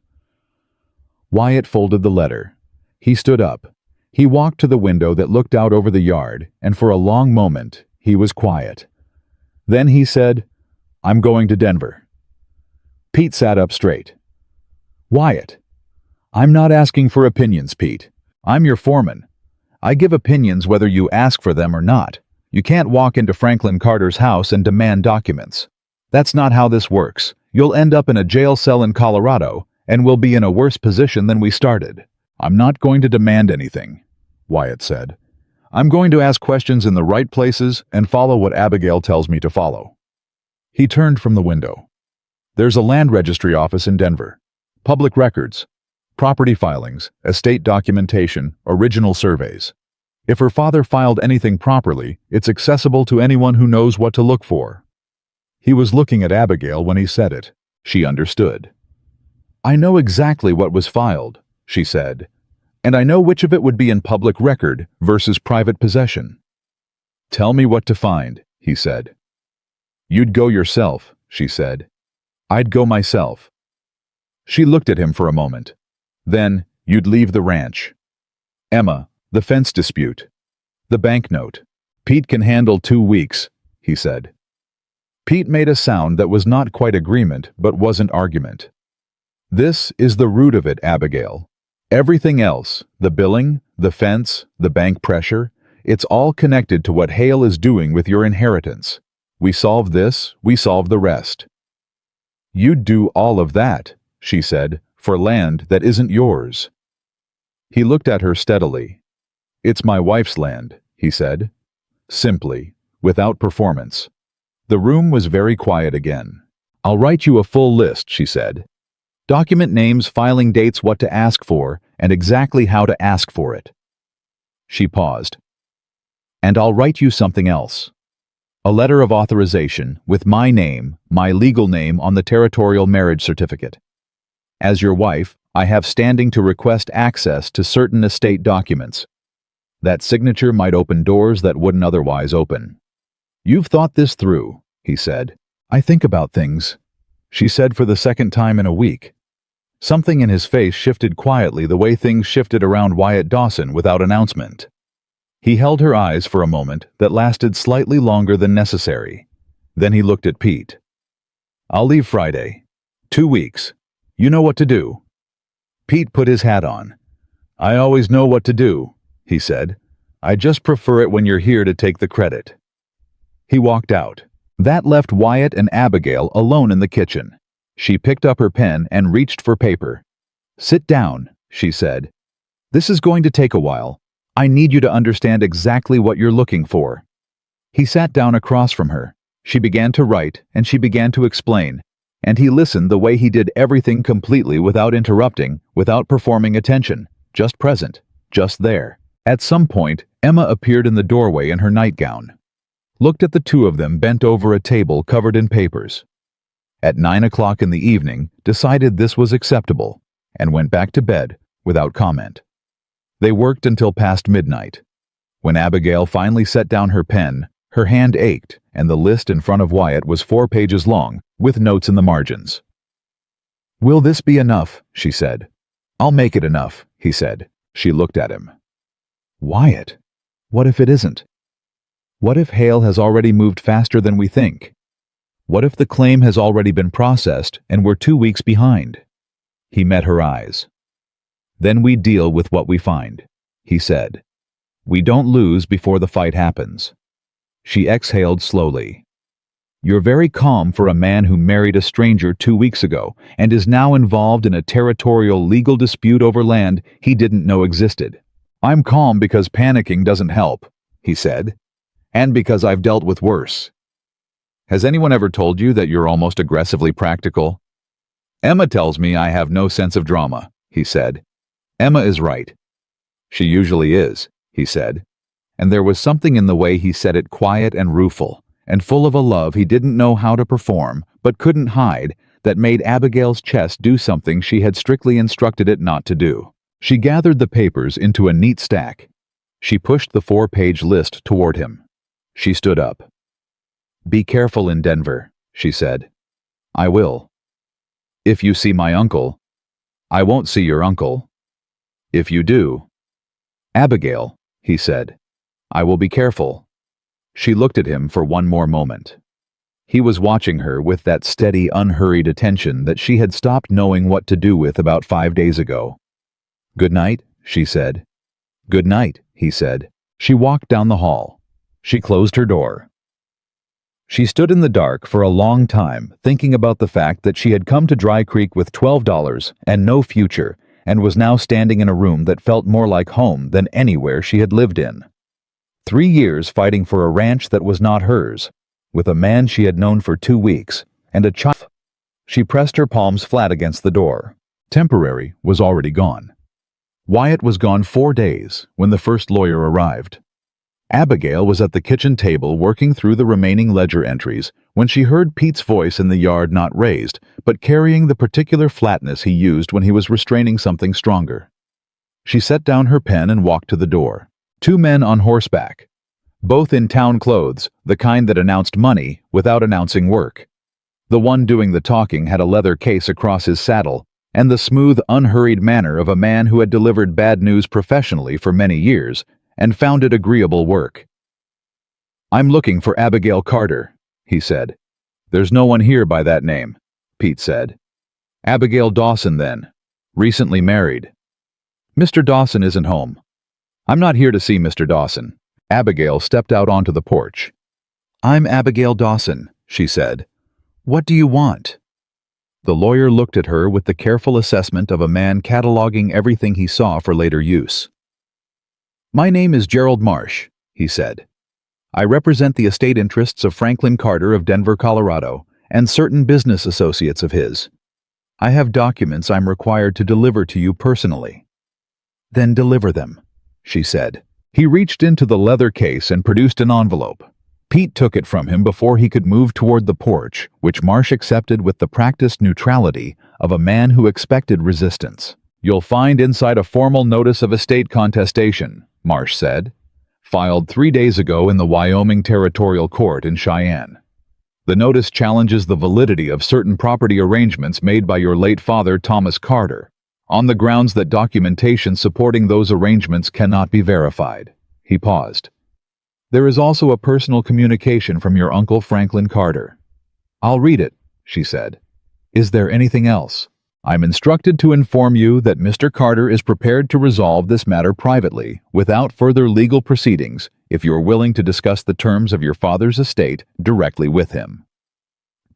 Wyatt folded the letter. He stood up. He walked to the window that looked out over the yard, and for a long moment he was quiet. Then he said, I'm going to Denver. Pete sat up straight. Wyatt, I'm not asking for opinions, Pete. I'm your foreman. I give opinions whether you ask for them or not. You can't walk into Franklin Carter's house and demand documents. That's not how this works. You'll end up in a jail cell in Colorado, and we'll be in a worse position than we started. I'm not going to demand anything, Wyatt said. I'm going to ask questions in the right places and follow what Abigail tells me to follow." He turned from the window. "There's a land registry office in Denver. Public records, property filings, estate documentation, original surveys. If her father filed anything properly, it's accessible to anyone who knows what to look for." He was looking at Abigail when he said it. She understood. "I know exactly what was filed," she said, "and I know which of it would be in public record versus private possession." "Tell me what to find," he said. "You'd go yourself," she said. "I'd go myself." She looked at him for a moment. "Then, you'd leave the ranch." "Emma, the fence dispute. The banknote. Pete can handle 2 weeks," he said. Pete made a sound that was not quite agreement but wasn't argument. "This is the root of it, Abigail. Everything else, the billing, the fence, the bank pressure, it's all connected to what Hale is doing with your inheritance. We solve this, we solve the rest." "You'd do all of that," she said, "for land that isn't yours." He looked at her steadily. "It's my wife's land," he said. Simply, without performance. The room was very quiet again. "I'll write you a full list," she said. "Document names, filing dates, what to ask for, and exactly how to ask for it." She paused. "And I'll write you something else. A letter of authorization with my name, my legal name on the territorial marriage certificate. As your wife, I have standing to request access to certain estate documents. That signature might open doors that wouldn't otherwise open." "You've thought this through," he said. "I think about things," she said for the second time in a week. Something in his face shifted quietly the way things shifted around Wyatt Dawson without announcement. He held her eyes for a moment that lasted slightly longer than necessary. Then he looked at Pete. "I'll leave Friday. 2 weeks. You know what to do." Pete put his hat on. "I always know what to do," he said. "I just prefer it when you're here to take the credit." He walked out. That left Wyatt and Abigail alone in the kitchen. She picked up her pen and reached for paper. "Sit down," she said. "This is going to take a while. I need you to understand exactly what you're looking for." He sat down across from her. She began to write, and she began to explain, and he listened the way he did everything completely without interrupting, without performing attention, just present, just there. At some point, Emma appeared in the doorway in her nightgown. Looked at the two of them bent over a table covered in papers. At 9 o'clock in the evening, decided this was acceptable, and went back to bed without comment. They worked until past midnight. When Abigail finally set down her pen, her hand ached, and the list in front of Wyatt was 4 pages long, with notes in the margins. "Will this be enough?" she said. "I'll make it enough," he said. She looked at him. "Wyatt, what if it isn't? What if Hale has already moved faster than we think? What if the claim has already been processed and we're 2 weeks behind?" He met her eyes. "Then we deal with what we find," he said. "We don't lose before the fight happens." She exhaled slowly. "You're very calm for a man who married a stranger 2 weeks ago and is now involved in a territorial legal dispute over land he didn't know existed." "I'm calm because panicking doesn't help," he said. "And because I've dealt with worse." "Has anyone ever told you that you're almost aggressively practical?" "Emma tells me I have no sense of drama," he said. "Emma is right." "She usually is," he said. And there was something in the way he said it quiet and rueful, and full of a love he didn't know how to perform, but couldn't hide, that made Abigail's chest do something she had strictly instructed it not to do. She gathered the papers into a neat stack. She pushed the 4-page list toward him. She stood up. "Be careful in Denver," she said. "I will. If you see my uncle." "I won't see your uncle." "If you do." "Abigail," he said. "I will be careful." She looked at him for one more moment. He was watching her with that steady, unhurried attention that she had stopped knowing what to do with about 5 days ago. "Good night," she said. "Good night," he said. She walked down the hall. She closed her door. She stood in the dark for a long time, thinking about the fact that she had come to Dry Creek with $12 and no future, and was now standing in a room that felt more like home than anywhere she had lived in. 3 years fighting for a ranch that was not hers, with a man she had known for 2 weeks, and a child. She pressed her palms flat against the door. Temporary was already gone. Wyatt was gone 4 days when the first lawyer arrived. Abigail was at the kitchen table working through the remaining ledger entries when she heard Pete's voice in the yard, not raised, but carrying the particular flatness he used when he was restraining something stronger. She set down her pen and walked to the door. 2 men on horseback, both in town clothes, the kind that announced money without announcing work. The one doing the talking had a leather case across his saddle and the smooth, unhurried manner of a man who had delivered bad news professionally for many years and found it agreeable work. "I'm looking for Abigail Carter," he said. "There's no one here by that name," Pete said. "Abigail Dawson, then. Recently married." "Mr. Dawson isn't home." "I'm not here to see Mr. Dawson." Abigail stepped out onto the porch. "I'm Abigail Dawson," she said. "What do you want?" The lawyer looked at her with the careful assessment of a man cataloging everything he saw for later use. "My name is Gerald Marsh," he said. "I represent the estate interests of Franklin Carter of Denver, Colorado, and certain business associates of his. I have documents I'm required to deliver to you personally." "Then deliver them," she said. He reached into the leather case and produced an envelope. Pete took it from him before he could move toward the porch, which Marsh accepted with the practiced neutrality of a man who expected resistance. "You'll find inside a formal notice of estate contestation," Marsh said, "filed 3 days ago in the Wyoming Territorial Court in Cheyenne. The notice challenges the validity of certain property arrangements made by your late father, Thomas Carter, on the grounds that documentation supporting those arrangements cannot be verified." He paused. "There is also a personal communication from your uncle Franklin Carter." "I'll read it," she said. "Is there anything else?" "I'm instructed to inform you that Mr. Carter is prepared to resolve this matter privately, without further legal proceedings, if you're willing to discuss the terms of your father's estate directly with him.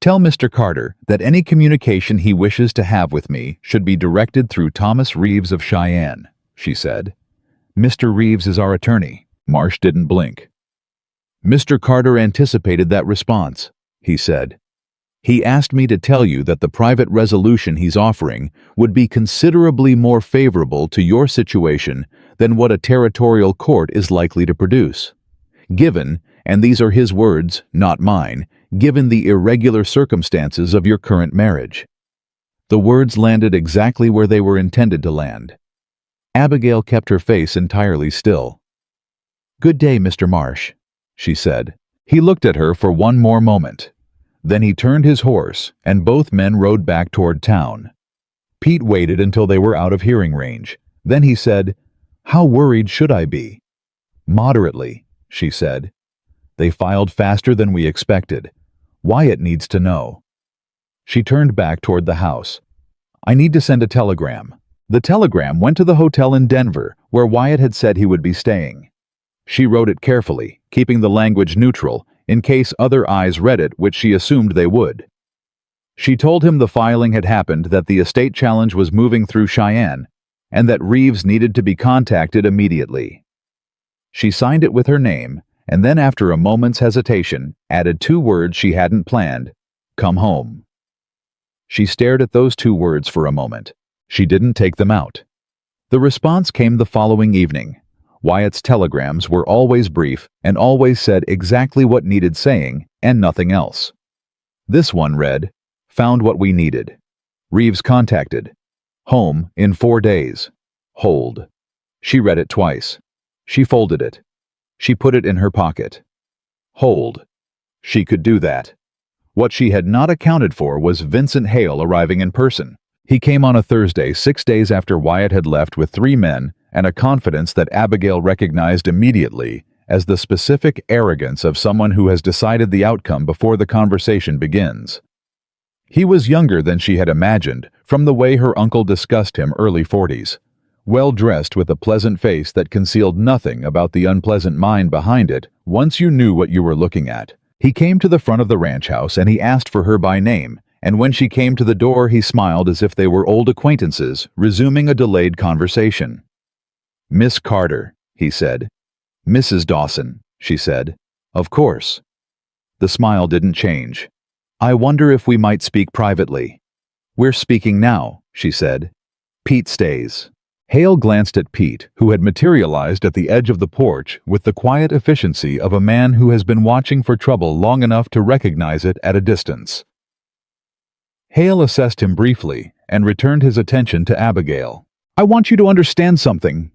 Tell Mr. Carter that any communication he wishes to have with me should be directed through Thomas Reeves of Cheyenne," she said. "Mr. Reeves is our attorney." Marsh didn't blink. "Mr. Carter anticipated that response," he said. "He asked me to tell you that the private resolution he's offering would be considerably more favorable to your situation than what a territorial court is likely to produce. Given, and these are his words, not mine, given the irregular circumstances of your current marriage." The words landed exactly where they were intended to land. Abigail kept her face entirely still. "Good day, Mr. Marsh," she said. He looked at her for one more moment. Then he turned his horse, and both men rode back toward town. Pete waited until they were out of hearing range. Then he said, "How worried should I be?" "Moderately," she said. "They filed faster than we expected. Wyatt needs to know." She turned back toward the house. "I need to send a telegram." The telegram went to the hotel in Denver, where Wyatt had said he would be staying. She wrote it carefully, keeping the language neutral, in case other eyes read it, which she assumed they would. She told him the filing had happened, that the estate challenge was moving through Cheyenne, and that Reeves needed to be contacted immediately. She signed it with her name, and then after a moment's hesitation, added 2 words she hadn't planned: "Come home." She stared at those 2 words for a moment. She didn't take them out. The response came the following evening. Wyatt's telegrams were always brief and always said exactly what needed saying and nothing else. This one read, "Found what we needed. Reeves contacted. Home in 4 days. Hold." She read it twice. She folded it. She put it in her pocket. Hold. She could do that. What she had not accounted for was Vincent Hale arriving in person. He came on a Thursday, 6 days after Wyatt had left with 3 men, and a confidence that Abigail recognized immediately as the specific arrogance of someone who has decided the outcome before the conversation begins. He was younger than she had imagined, from the way her uncle discussed him, early 40s. Well-dressed with a pleasant face that concealed nothing about the unpleasant mind behind it once you knew what you were looking at. He came to the front of the ranch house and he asked for her by name, and when she came to the door he smiled as if they were old acquaintances, resuming a delayed conversation. "Miss Carter," he said. "Mrs. Dawson," she said. "Of course." The smile didn't change. "I wonder if we might speak privately." "We're speaking now," she said. "Pete stays." Hale glanced at Pete, who had materialized at the edge of the porch with the quiet efficiency of a man who has been watching for trouble long enough to recognize it at a distance. Hale assessed him briefly and returned his attention to Abigail. "I want you to understand something,"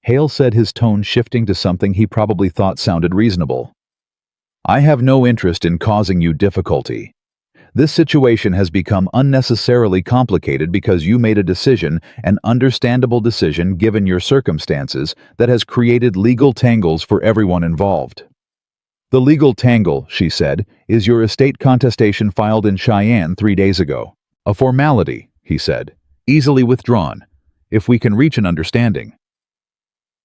Hale said, his tone shifting to something he probably thought sounded reasonable. "I have no interest in causing you difficulty. This situation has become unnecessarily complicated because you made a decision, an understandable decision given your circumstances, that has created legal tangles for everyone involved." "The legal tangle," she said, "is your estate contestation filed in Cheyenne 3 days ago. A formality," he said, "easily withdrawn, if we can reach an understanding."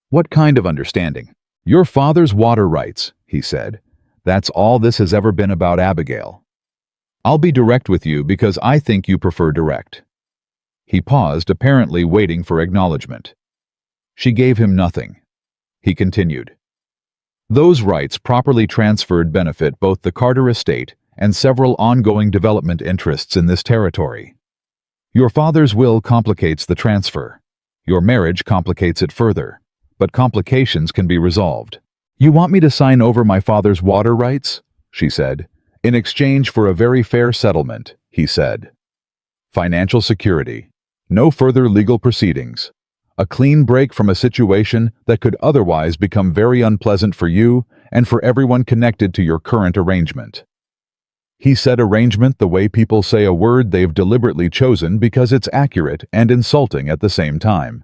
"What kind of understanding?" "Your father's water rights," he said. "That's all this has ever been about, Abigail. I'll be direct with you because I think you prefer direct." He paused, apparently waiting for acknowledgement. She gave him nothing. He continued. "Those rights properly transferred benefit both the Carter estate and several ongoing development interests in this territory. Your father's will complicates the transfer. Your marriage complicates it further, but complications can be resolved." "You want me to sign over my father's water rights?" she said. "In exchange for a very fair settlement," he said. "Financial security. No further legal proceedings. A clean break from a situation that could otherwise become very unpleasant for you and for everyone connected to your current arrangement." He said arrangement the way people say a word they've deliberately chosen because it's accurate and insulting at the same time.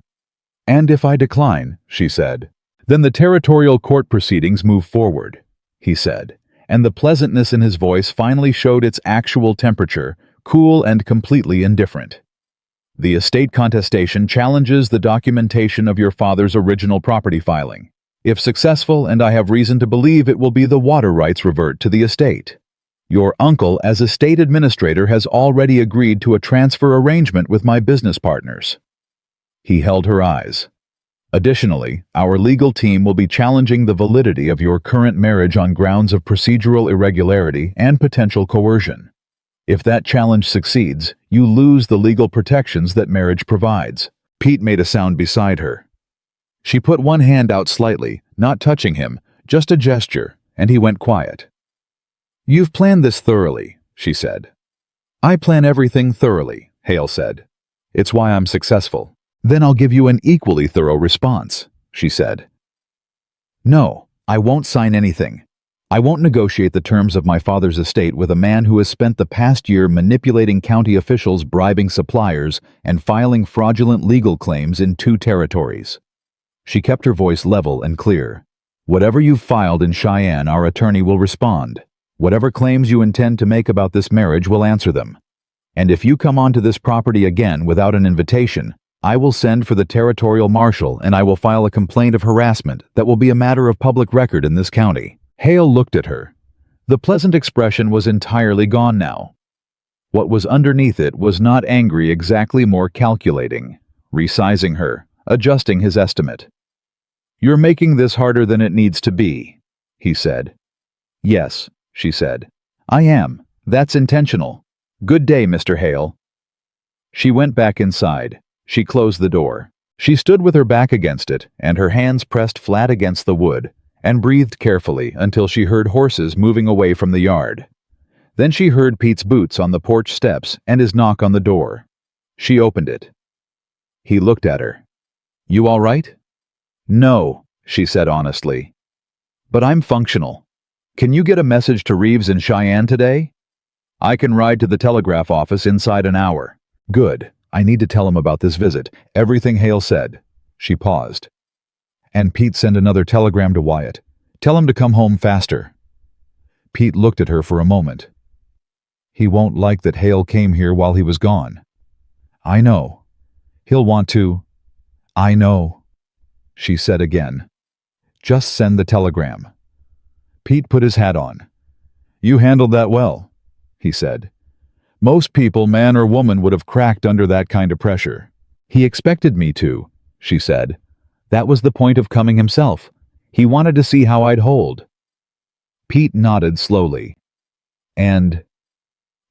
"And if I decline," she said, "then the territorial court proceedings move forward," he said, and the pleasantness in his voice finally showed its actual temperature, cool and completely indifferent. "The estate contestation challenges the documentation of your father's original property filing. If successful, and I have reason to believe it will be, the water rights revert to the estate. Your uncle, as estate administrator, has already agreed to a transfer arrangement with my business partners." He held her eyes. "Additionally, our legal team will be challenging the validity of your current marriage on grounds of procedural irregularity and potential coercion. If that challenge succeeds, you lose the legal protections that marriage provides." Pete made a sound beside her. She put one hand out slightly, not touching him, just a gesture, and he went quiet. "You've planned this thoroughly," she said. "I plan everything thoroughly," Hale said. "It's why I'm successful." "Then I'll give you an equally thorough response," she said. "No, I won't sign anything. I won't negotiate the terms of my father's estate with a man who has spent the past year manipulating county officials, bribing suppliers, and filing fraudulent legal claims in 2 territories. She kept her voice level and clear. "Whatever you've filed in Cheyenne, our attorney will respond. Whatever claims you intend to make about this marriage will answer them. And if you come onto this property again without an invitation, I will send for the territorial marshal and I will file a complaint of harassment that will be a matter of public record in this county." Hale looked at her. The pleasant expression was entirely gone now. What was underneath it was not angry, exactly, more calculating, resizing her, adjusting his estimate. "You're making this harder than it needs to be," he said. "Yes," she said. "I am. That's intentional. Good day, Mr. Hale." She went back inside. She closed the door. She stood with her back against it and her hands pressed flat against the wood, and breathed carefully until she heard horses moving away from the yard. Then she heard Pete's boots on the porch steps and his knock on the door. She opened it. He looked at her. "You all right?" "No," she said honestly. "But I'm functional. Can you get a message to Reeves in Cheyenne today?" "I can ride to the telegraph office inside an hour." "Good. I need to tell him about this visit." Everything Hale said. She paused. "And Pete, send another telegram to Wyatt. Tell him to come home faster." Pete looked at her for a moment. "He won't like that Hale came here while he was gone." "I know. He'll want to." "I know," she said again. "Just send the telegram." Pete put his hat on. "You handled that well," he said. "Most people, man or woman, would have cracked under that kind of pressure." "He expected me to," she said. "That was the point of coming himself. He wanted to see how I'd hold. Pete nodded slowly. And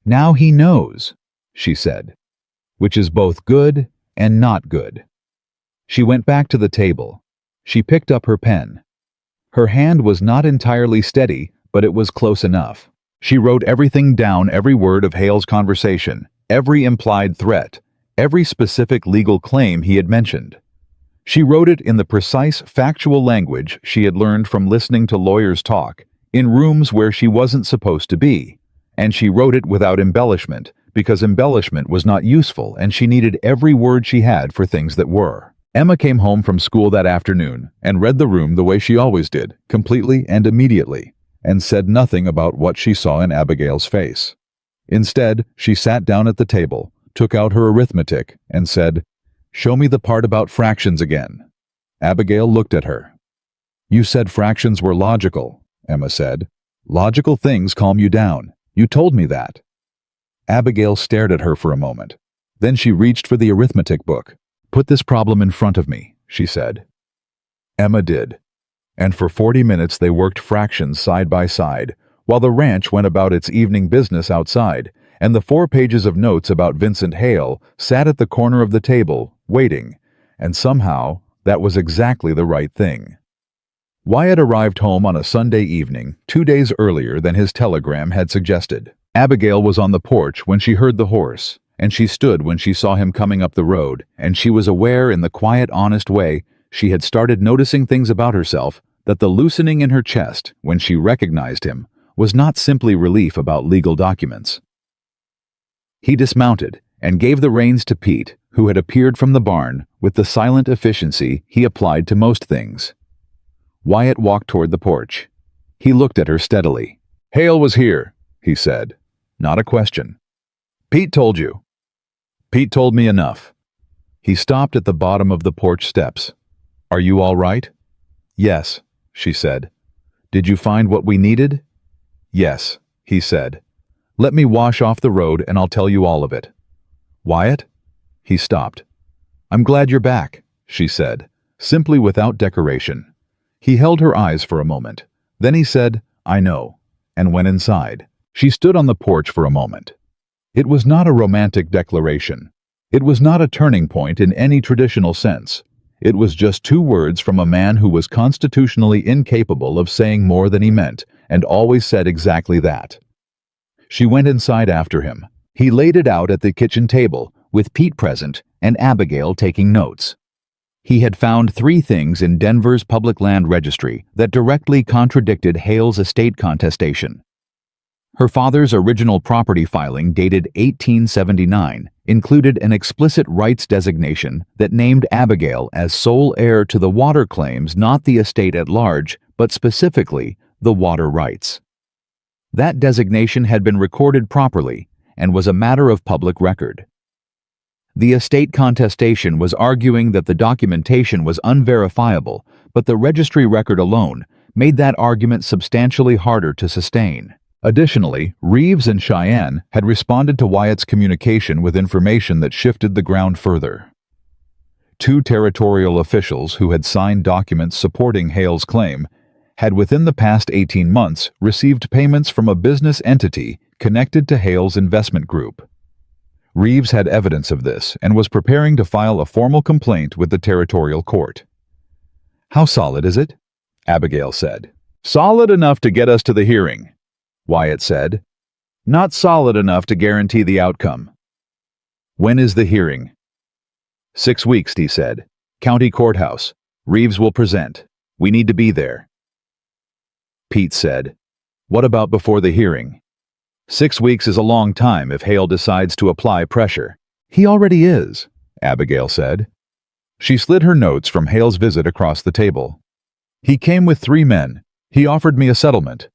now he knows, she said, which is both good and not good. She went back to the table. She picked up her pen. Her hand was not entirely steady, but it was close enough. She wrote everything down, every word of Hale's conversation, every implied threat, every specific legal claim he had mentioned. She wrote it in the precise, factual language she had learned from listening to lawyers talk, in rooms where she wasn't supposed to be. And she wrote it without embellishment, because embellishment was not useful and she needed every word she had for things that were. Emma came home from school that afternoon and read the room the way she always did, completely and immediately, and said nothing about what she saw in Abigail's face. Instead, she sat down at the table, took out her arithmetic, and said, "Show me the part about fractions again." Abigail looked at her. "You said fractions were logical," Emma said. "Logical things calm you down. You told me that." Abigail stared at her for a moment. Then she reached for the arithmetic book. "Put this problem in front of me," she said. Emma did. And for 40 minutes they worked fractions side by side, while the ranch went about its evening business outside, and the 4 pages of notes about Vincent Hale sat at the corner of the table, waiting, and somehow that was exactly the right thing. Wyatt arrived home on a Sunday evening, 2 days earlier than his telegram had suggested. Abigail was on the porch when she heard the horse, and she stood when she saw him coming up the road, and she was aware in the quiet, honest way she had started noticing things about herself, that the loosening in her chest when she recognized him was not simply relief about legal documents. He dismounted and gave the reins to Pete, who had appeared from the barn with the silent efficiency he applied to most things. Wyatt walked toward the porch. He looked at her steadily. "Hale was here," he said. Not a question. "Pete told you." "Pete told me enough." He stopped at the bottom of the porch steps. "Are you all right?" "Yes," she said. "Did you find what we needed?" "Yes," he said. "Let me wash off the road and I'll tell you all of it." "Wyatt?" He stopped. "I'm glad you're back," she said, simply without decoration. He held her eyes for a moment. Then he said, "I know," and went inside. She stood on the porch for a moment. It was not a romantic declaration. It was not a turning point in any traditional sense. It was just 2 words from a man who was constitutionally incapable of saying more than he meant, and always said exactly that. She went inside after him. He laid it out at the kitchen table, with Pete present and Abigail taking notes. He had found 3 things in Denver's public land registry that directly contradicted Hale's estate contestation. Her father's original property filing, dated 1879, included an explicit rights designation that named Abigail as sole heir to the water claims, not the estate at large, but specifically the water rights. That designation had been recorded properly and was a matter of public record. The estate contestation was arguing that the documentation was unverifiable, but the registry record alone made that argument substantially harder to sustain. Additionally, Reeves and Cheyenne had responded to Wyatt's communication with information that shifted the ground further. 2 territorial officials who had signed documents supporting Hale's claim had within the past 18 months received payments from a business entity connected to Hale's investment group. Reeves had evidence of this and was preparing to file a formal complaint with the territorial court. "How solid is it?" Abigail said. "Solid enough to get us to the hearing," Wyatt said. "Not solid enough to guarantee the outcome." "When is the hearing?" 6 weeks, he said. "County courthouse. Reeves will present. We need to be there." Pete said, "What about before the hearing?" 6 weeks is a long time if Hale decides to apply pressure. "He already is," Abigail said. She slid her notes from Hale's visit across the table. "He came with 3 men. He offered me a settlement.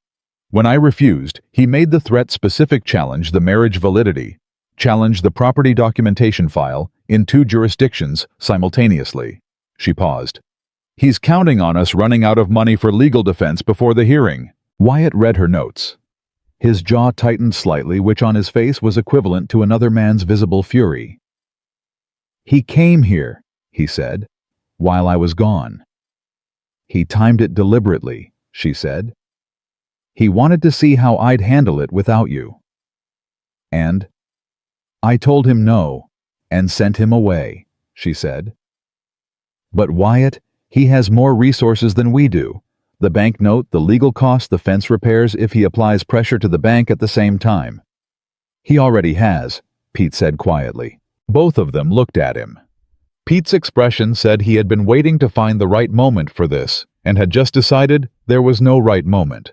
When I refused, he made the threat-specific challenge the marriage validity, challenge the property documentation file in 2 jurisdictions simultaneously." She paused. "He's counting on us running out of money for legal defense before the hearing." Wyatt read her notes. His jaw tightened slightly, which on his face was equivalent to another man's visible fury. "He came here," he said, "while I was gone. He timed it deliberately, she said. He wanted to see how I'd handle it without you. And I told him no, and sent him away, she said. But Wyatt, he has more resources than we do. The bank note, the legal costs, the fence repairs if he applies pressure to the bank at the same time. He already has, Pete said quietly. Both of them looked at him. Pete's expression said he had been waiting to find the right moment for this, and had just decided there was no right moment.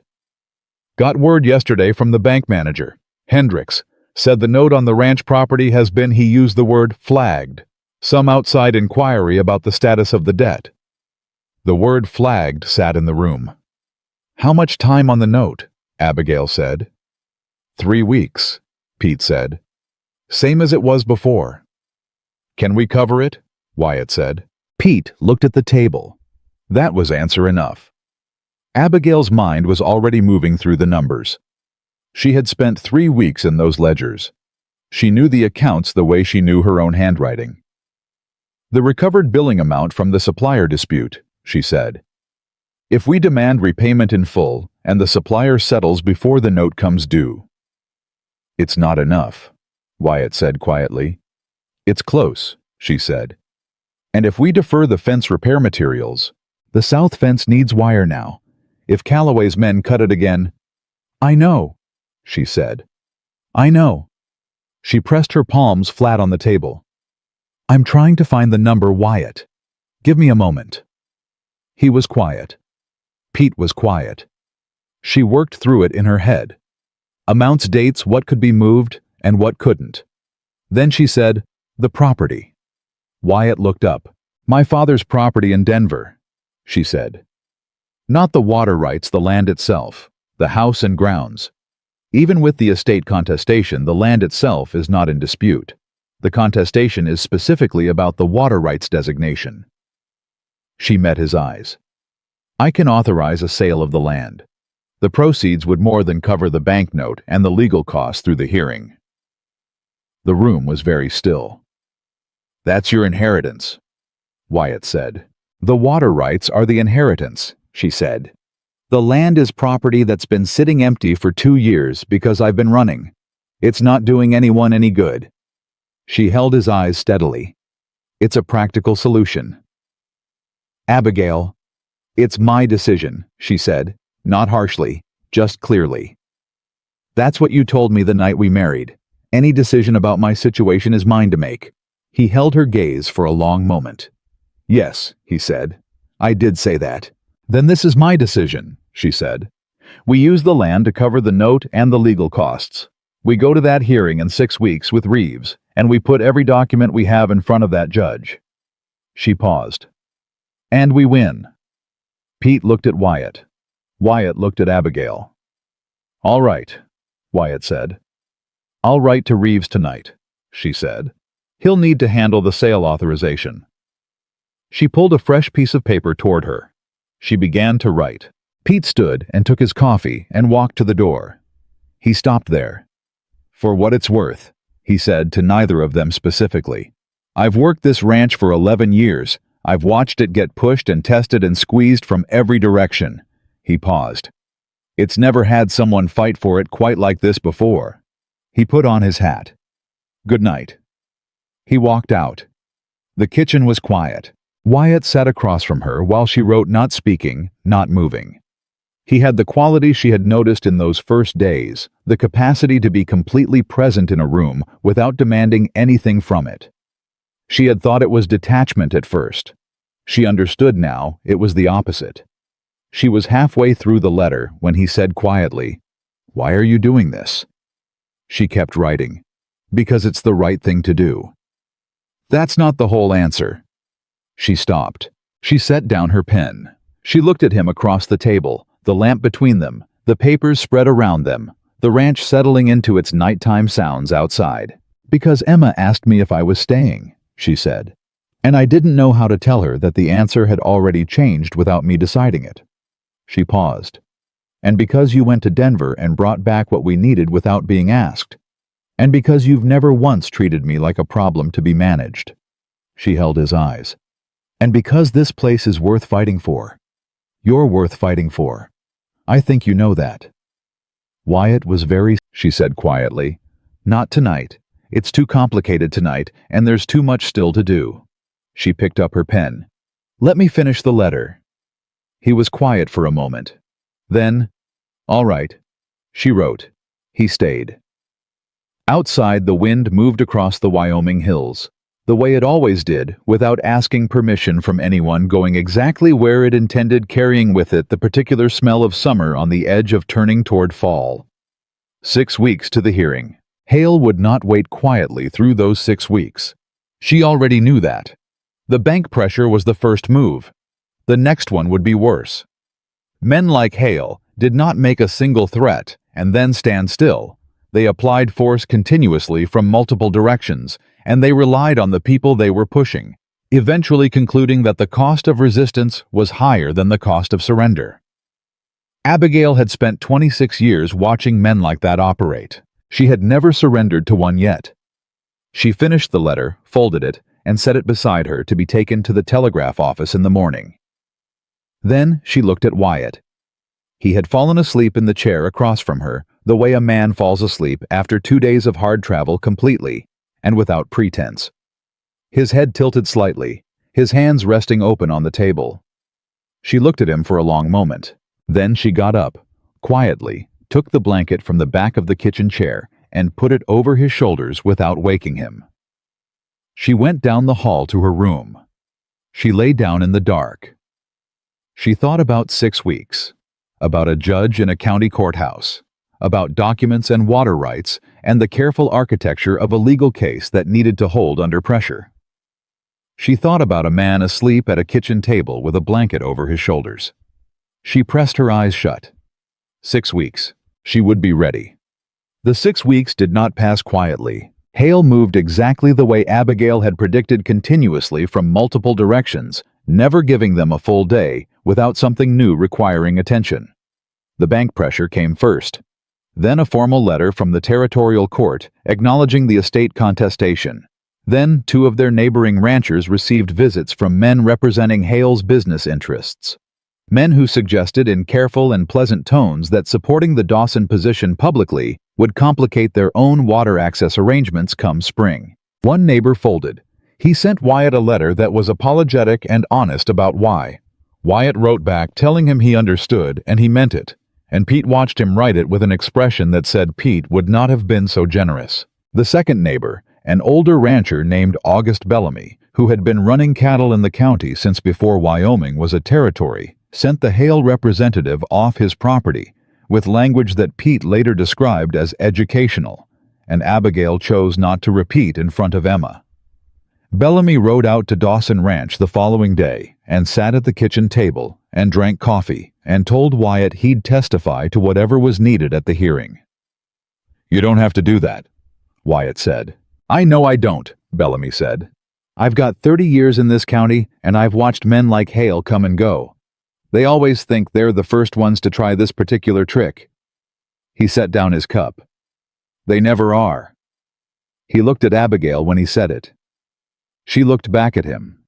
Got word yesterday from the bank manager, Hendricks, said the note on the ranch property has been, he used the word flagged, some outside inquiry about the status of the debt. The word flagged sat in the room. How much time on the note? Abigail said. 3 weeks, Pete said. Same as it was before. Can we cover it? Wyatt said. Pete looked at the table. That was answer enough. Abigail's mind was already moving through the numbers. She had spent 3 weeks in those ledgers. She knew the accounts the way she knew her own handwriting. The recovered billing amount from the supplier dispute, she said. If we demand repayment in full and the supplier settles before the note comes due. It's not enough, Wyatt said quietly. It's close, she said. And if we defer the fence repair materials, the south fence needs wire now. If Calloway's men cut it again. I know, she said. I know. She pressed her palms flat on the table. I'm trying to find the number, Wyatt. Give me a moment. He was quiet. Pete was quiet. She worked through it in her head. Amounts, dates, what could be moved and what couldn't. Then she said, the property. Wyatt looked up. My father's property in Denver, she said. Not the water rights, the land itself, the house and grounds. Even with the estate contestation, the land itself is not in dispute. The contestation is specifically about the water rights designation. She met his eyes. I can authorize a sale of the land. The proceeds would more than cover the bank note and the legal costs through the hearing. The room was very still. That's your inheritance, Wyatt said. The water rights are the inheritance, she said. The land is property that's been sitting empty for 2 years because I've been running. It's not doing anyone any good. She held his eyes steadily. It's a practical solution. Abigail, it's my decision, she said, not harshly, just clearly. That's what you told me the night we married. Any decision about my situation is mine to make. He held her gaze for a long moment. Yes, he said. I did say that. Then this is my decision, she said. We use the land to cover the note and the legal costs. We go to that hearing in 6 weeks with Reeves, and we put every document we have in front of that judge. She paused. And we win. Pete looked at Wyatt. Wyatt looked at Abigail. All right, Wyatt said. I'll write to Reeves tonight, she said. He'll need to handle the sale authorization. She pulled a fresh piece of paper toward her. She began to write. Pete stood and took his coffee and walked to the door. He stopped there. For what it's worth, he said to neither of them specifically. I've worked this ranch for 11 years. I've watched it get pushed and tested and squeezed from every direction. He paused. It's never had someone fight for it quite like this before. He put on his hat. Good night. He walked out. The kitchen was quiet. Wyatt sat across from her while she wrote, not speaking, not moving. He had the quality she had noticed in those first days, the capacity to be completely present in a room without demanding anything from it. She had thought it was detachment at first. She understood now it was the opposite. She was halfway through the letter when he said quietly, "Why are you doing this?" She kept writing, "Because it's the right thing to do." That's not the whole answer. She stopped. She set down her pen. She looked at him across the table, the lamp between them, the papers spread around them, the ranch settling into its nighttime sounds outside. "Because Emma asked me if I was staying," she said. "And I didn't know how to tell her that the answer had already changed without me deciding it." She paused. "And because you went to Denver and brought back what we needed without being asked. And because you've never once treated me like a problem to be managed." She held his eyes. "And because this place is worth fighting for." You're worth fighting for. I think you know that." Wyatt was she said quietly. "Not tonight. It's too complicated tonight, and there's too much still to do." She picked up her pen. "Let me finish the letter." He was quiet for a moment. Then, "All right," she wrote. He stayed. Outside, the wind moved across the Wyoming hills, the way it always did, without asking permission from anyone, going exactly where it intended, carrying with it the particular smell of summer on the edge of turning toward fall. 6 weeks to the hearing. Hale would not wait quietly through those 6 weeks. She already knew that. The bank pressure was the first move. The next one would be worse. Men like Hale did not make a single threat and then stand still. They applied force continuously from multiple directions, and they relied on the people they were pushing, eventually concluding that the cost of resistance was higher than the cost of surrender. Abigail had spent 26 years watching men like that operate. She had never surrendered to one yet. She finished the letter, folded it, and set it beside her to be taken to the telegraph office in the morning. Then she looked at Wyatt. He had fallen asleep in the chair across from her, the way a man falls asleep after 2 days of hard travel, completely and without pretense. His head tilted slightly, his hands resting open on the table. She looked at him for a long moment. Then she got up, quietly, took the blanket from the back of the kitchen chair, and put it over his shoulders without waking him. She went down the hall to her room. She lay down in the dark. She thought about 6 weeks, about a judge in a county courthouse, about documents and water rights, and the careful architecture of a legal case that needed to hold under pressure. She thought about a man asleep at a kitchen table with a blanket over his shoulders. She pressed her eyes shut. 6 weeks. She would be ready. The 6 weeks did not pass quietly. Hale moved exactly the way Abigail had predicted, continuously from multiple directions, never giving them a full day without something new requiring attention. The bank pressure came first. Then a formal letter from the territorial court acknowledging the estate contestation. Then 2 of their neighboring ranchers received visits from men representing Hale's business interests. Men who suggested in careful and pleasant tones that supporting the Dawson position publicly would complicate their own water access arrangements come spring. One neighbor folded. He sent Wyatt a letter that was apologetic and honest about why. Wyatt wrote back telling him he understood and he meant it, and Pete watched him write it with an expression that said Pete would not have been so generous. The second neighbor, an older rancher named August Bellamy, who had been running cattle in the county since before Wyoming was a territory, sent the Hale representative off his property with language that Pete later described as educational, and Abigail chose not to repeat in front of Emma. Bellamy rode out to Dawson Ranch the following day and sat at the kitchen table and drank coffee and told Wyatt he'd testify to whatever was needed at the hearing. "You don't have to do that," Wyatt said. "I know I don't," Bellamy said. "I've got 30 years in this county, and I've watched men like Hale come and go. They always think they're the first ones to try this particular trick." He set down his cup. "They never are." He looked at Abigail when he said it. She looked back at him.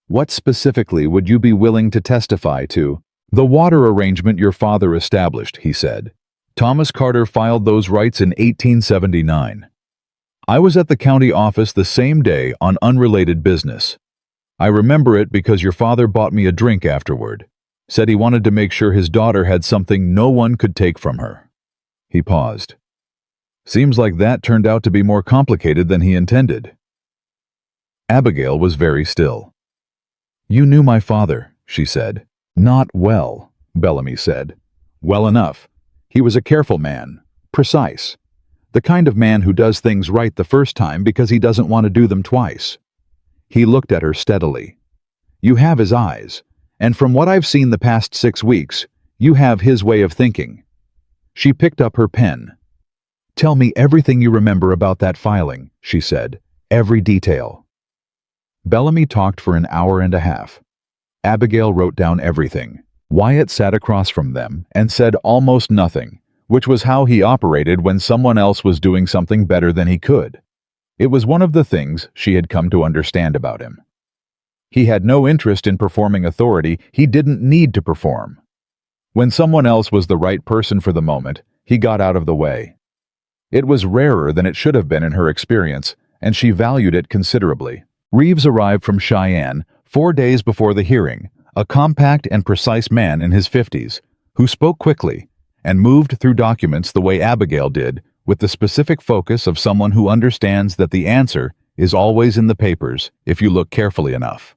"What specifically would you be willing to testify to?" "The water arrangement your father established," he said. "Thomas Carter filed those rights in 1879. I was at the county office the same day on unrelated business. I remember it because your father bought me a drink afterward. Said he wanted to make sure his daughter had something no one could take from her." He paused. "Seems like that turned out to be more complicated than he intended." Abigail was very still. "You knew my father," she said. "Not well," Bellamy said. "Well enough. He was a careful man, precise. The kind of man who does things right the first time because he doesn't want to do them twice." He looked at her steadily. "You have his eyes, and from what I've seen the past 6 weeks, you have his way of thinking." She picked up her pen. "Tell me everything you remember about that filing," she said. "Every detail." Bellamy talked for an hour and a half. Abigail wrote down everything. Wyatt sat across from them and said almost nothing, which was how he operated when someone else was doing something better than he could. It was one of the things she had come to understand about him. He had no interest in performing authority he didn't need to perform. When someone else was the right person for the moment, he got out of the way. It was rarer than it should have been in her experience, and she valued it considerably. Reeves arrived from Cheyenne 4 days before the hearing, a compact and precise man in his 50s, who spoke quickly and moved through documents the way Abigail did, with the specific focus of someone who understands that the answer is always in the papers if you look carefully enough.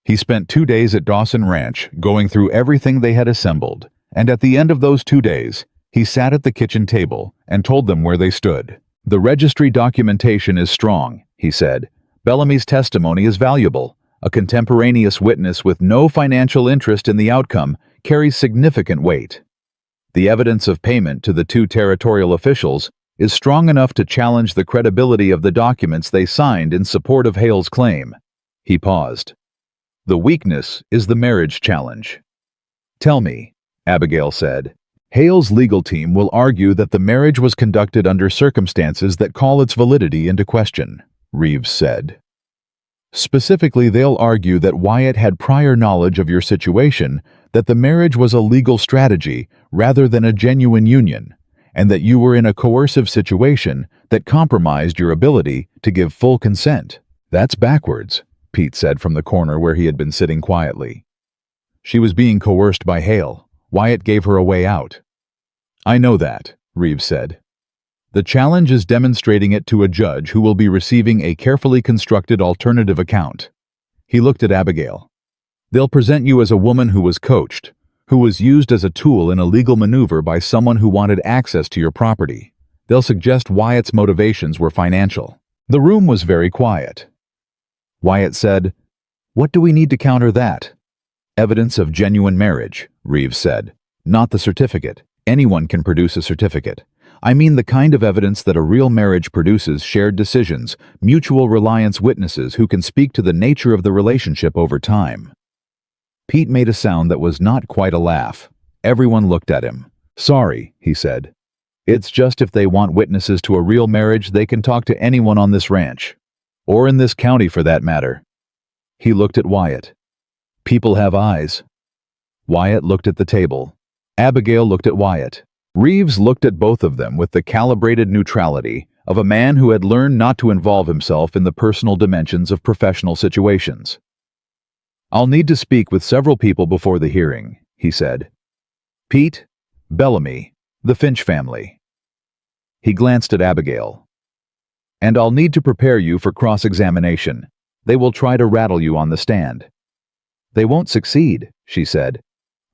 He spent 2 days at Dawson Ranch, going through everything they had assembled, and at the end of those 2 days, he sat at the kitchen table and told them where they stood. "The registry documentation is strong," he said. "Bellamy's testimony is valuable. A contemporaneous witness with no financial interest in the outcome carries significant weight. The evidence of payment to the 2 territorial officials is strong enough to challenge the credibility of the documents they signed in support of Hale's claim." He paused. "The weakness is the marriage challenge." "Tell me," Abigail said. "Hale's legal team will argue that the marriage was conducted under circumstances that call its validity into question," Reeves said. "Specifically, they'll argue that Wyatt had prior knowledge of your situation, that the marriage was a legal strategy rather than a genuine union, and that you were in a coercive situation that compromised your ability to give full consent." "That's backwards," Pete said from the corner where he had been sitting quietly. "She was being coerced by Hale. Wyatt gave her a way out." "I know that," Reeves said. "The challenge is demonstrating it to a judge who will be receiving a carefully constructed alternative account." He looked at Abigail. "They'll present you as a woman who was coached, who was used as a tool in a legal maneuver by someone who wanted access to your property. They'll suggest Wyatt's motivations were financial." The room was very quiet. Wyatt said, "What do we need to counter that?" "Evidence of genuine marriage," Reeves said. "Not the certificate. Anyone can produce a certificate. I mean the kind of evidence that a real marriage produces: shared decisions, mutual reliance witnesses who can speak to the nature of the relationship over time." Pete made a sound that was not quite a laugh. Everyone looked at him. "Sorry," he said. "It's just if they want witnesses to a real marriage, they can talk to anyone on this ranch. Or in this county, for that matter." He looked at Wyatt. "People have eyes." Wyatt looked at the table. Abigail looked at Wyatt. Reeves looked at both of them with the calibrated neutrality of a man who had learned not to involve himself in the personal dimensions of professional situations. "I'll need to speak with several people before the hearing," he said. "Pete, Bellamy, the Finch family." He glanced at Abigail. "And I'll need to prepare you for cross-examination. They will try to rattle you on the stand." "They won't succeed," she said.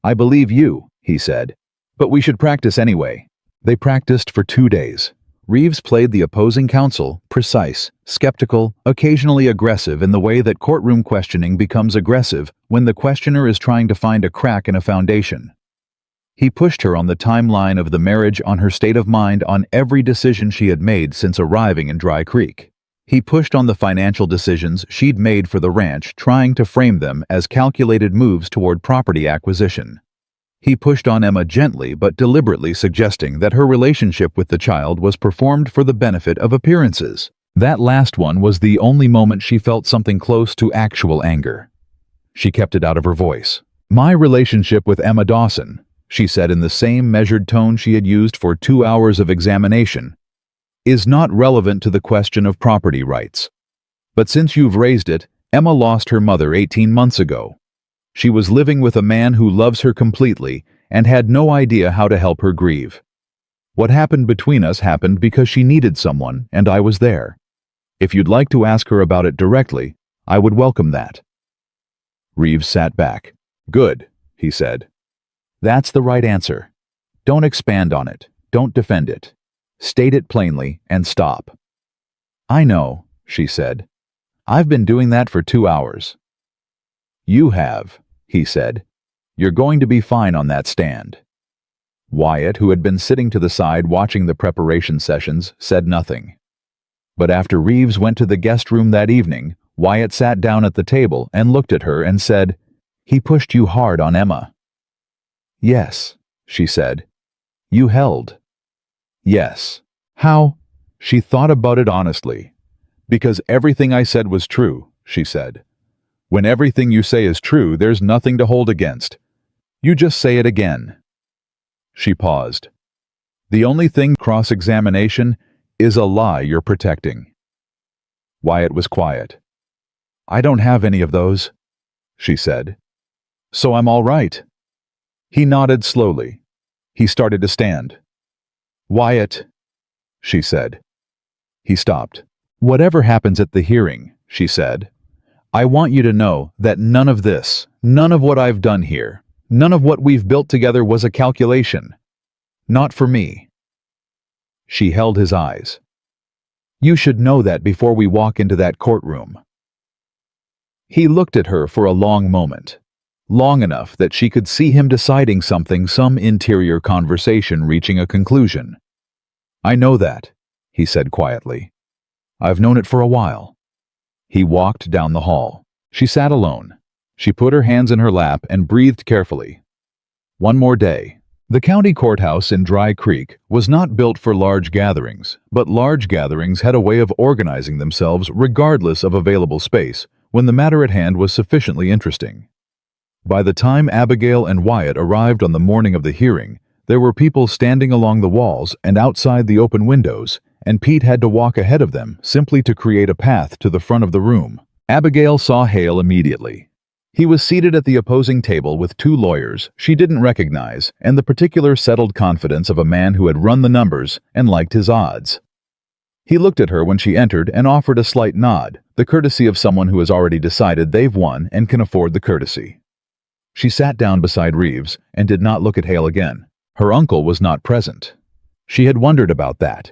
"I believe you," he said. "But we should practice anyway." They practiced for 2 days. Reeves played the opposing counsel, precise, skeptical, occasionally aggressive in the way that courtroom questioning becomes aggressive when the questioner is trying to find a crack in a foundation. He pushed her on the timeline of the marriage, on her state of mind, on every decision she had made since arriving in Dry Creek. He pushed on the financial decisions she'd made for the ranch, trying to frame them as calculated moves toward property acquisition. He pushed on Emma gently but deliberately, suggesting that her relationship with the child was performed for the benefit of appearances. That last one was the only moment she felt something close to actual anger. She kept it out of her voice. "My relationship with Emma Dawson," she said in the same measured tone she had used for 2 hours of examination, "is not relevant to the question of property rights. But since you've raised it, Emma lost her mother 18 months ago. She was living with a man who loves her completely and had no idea how to help her grieve. What happened between us happened because she needed someone, and I was there. If you'd like to ask her about it directly, I would welcome that." Reeves sat back. "Good," he said. "That's the right answer. Don't expand on it. Don't defend it. State it plainly and stop." "I know," she said. "I've been doing that for 2 hours." "You have," he said. "You're going to be fine on that stand." Wyatt, who had been sitting to the side watching the preparation sessions, said nothing. But after Reeves went to the guest room that evening, Wyatt sat down at the table and looked at her and said, "He pushed you hard on Emma." "Yes," she said. "You held." "Yes." "How?" She thought about it honestly. "Because everything I said was true," she said. When everything you say is true, there's nothing to hold against. You just say it again." She paused. "The only thing cross-examination is a lie you're protecting." Wyatt was quiet. "I don't have any of those," she said. "So I'm all right." He nodded slowly. He started to stand. "Wyatt," she said. He stopped. "Whatever happens at the hearing," she said, "I want you to know that none of this, none of what I've done here, none of what we've built together was a calculation. Not for me." She held his eyes. "You should know that before we walk into that courtroom." He looked at her for a long moment, long enough that she could see him deciding something, some interior conversation reaching a conclusion. "I know that," he said quietly. "I've known it for a while." He walked down the hall. She sat alone. She put her hands in her lap and breathed carefully. One more day. The county courthouse in Dry Creek was not built for large gatherings, but large gatherings had a way of organizing themselves regardless of available space when the matter at hand was sufficiently interesting. By the time Abigail and Wyatt arrived on the morning of the hearing, there were people standing along the walls and outside the open windows, and Pete had to walk ahead of them simply to create a path to the front of the room. Abigail saw Hale immediately. He was seated at the opposing table with two lawyers she didn't recognize and the particular settled confidence of a man who had run the numbers and liked his odds. He looked at her when she entered and offered a slight nod, the courtesy of someone who has already decided they've won and can afford the courtesy. She sat down beside Reeves and did not look at Hale again. Her uncle was not present. She had wondered about that.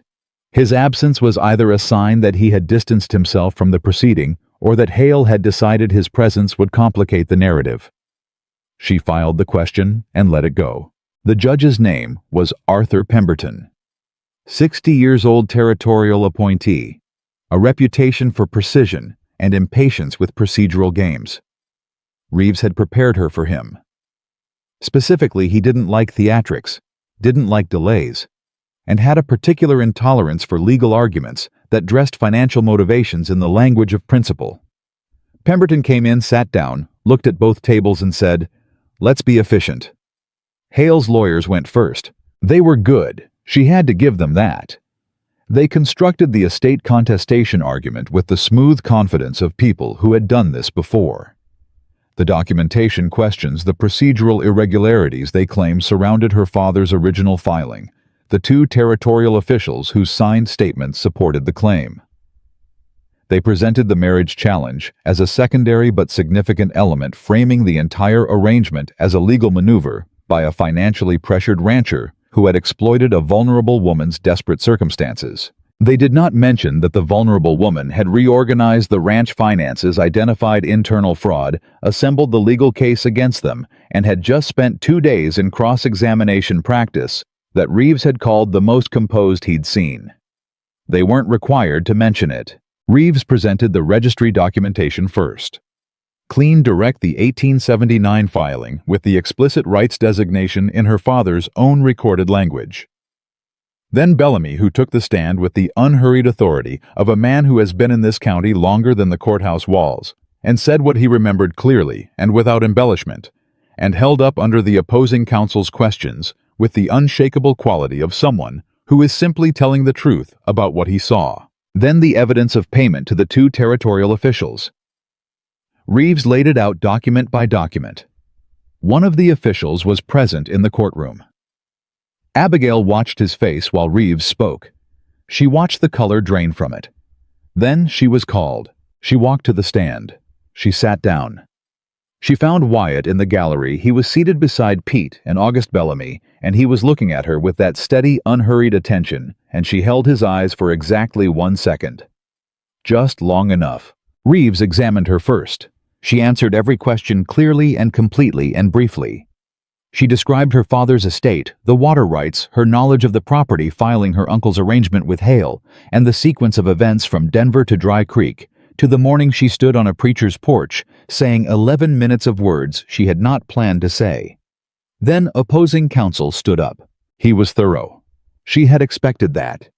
His absence was either a sign that he had distanced himself from the proceeding or that Hale had decided his presence would complicate the narrative. She filed the question and let it go. The judge's name was Arthur Pemberton. 60-years-old territorial appointee, a reputation for precision and impatience with procedural games. Reeves had prepared her for him. Specifically, he didn't like theatrics, didn't like delays, and had a particular intolerance for legal arguments that dressed financial motivations in the language of principle. Pemberton came in, sat down, looked at both tables and said, "Let's be efficient." Hale's lawyers went first. They were good. She had to give them that. They constructed the estate contestation argument with the smooth confidence of people who had done this before. The documentation questions the procedural irregularities they claim surrounded her father's original filing, the two territorial officials whose signed statements supported the claim. They presented the marriage challenge as a secondary but significant element, framing the entire arrangement as a legal maneuver by a financially pressured rancher who had exploited a vulnerable woman's desperate circumstances. They did not mention that the vulnerable woman had reorganized the ranch finances, identified internal fraud, assembled the legal case against them, and had just spent 2 days in cross-examination practice that Reeves had called the most composed he'd seen. They weren't required to mention it. Reeves presented the registry documentation first. Clean direct the 1879 filing with the explicit rights designation in her father's own recorded language. Then Bellamy, who took the stand with the unhurried authority of a man who has been in this county longer than the courthouse walls, and said what he remembered clearly and without embellishment, and held up under the opposing counsel's questions with the unshakable quality of someone who is simply telling the truth about what he saw. Then the evidence of payment to the two territorial officials. Reeves laid it out document by document. One of the officials was present in the courtroom. Abigail watched his face while Reeves spoke. She watched the color drain from it. Then she was called. She walked to the stand. She sat down. She found Wyatt in the gallery. He was seated beside Pete and August Bellamy, and he was looking at her with that steady, unhurried attention, and she held his eyes for exactly 1 second. Just long enough. Reeves examined her first. She answered every question clearly and completely and briefly. She described her father's estate, the water rights, her knowledge of the property, filing her uncle's arrangement with Hale, and the sequence of events from Denver to Dry Creek, to the morning she stood on a preacher's porch, saying 11 minutes of words she had not planned to say. Then opposing counsel stood up. He was thorough. She had expected that.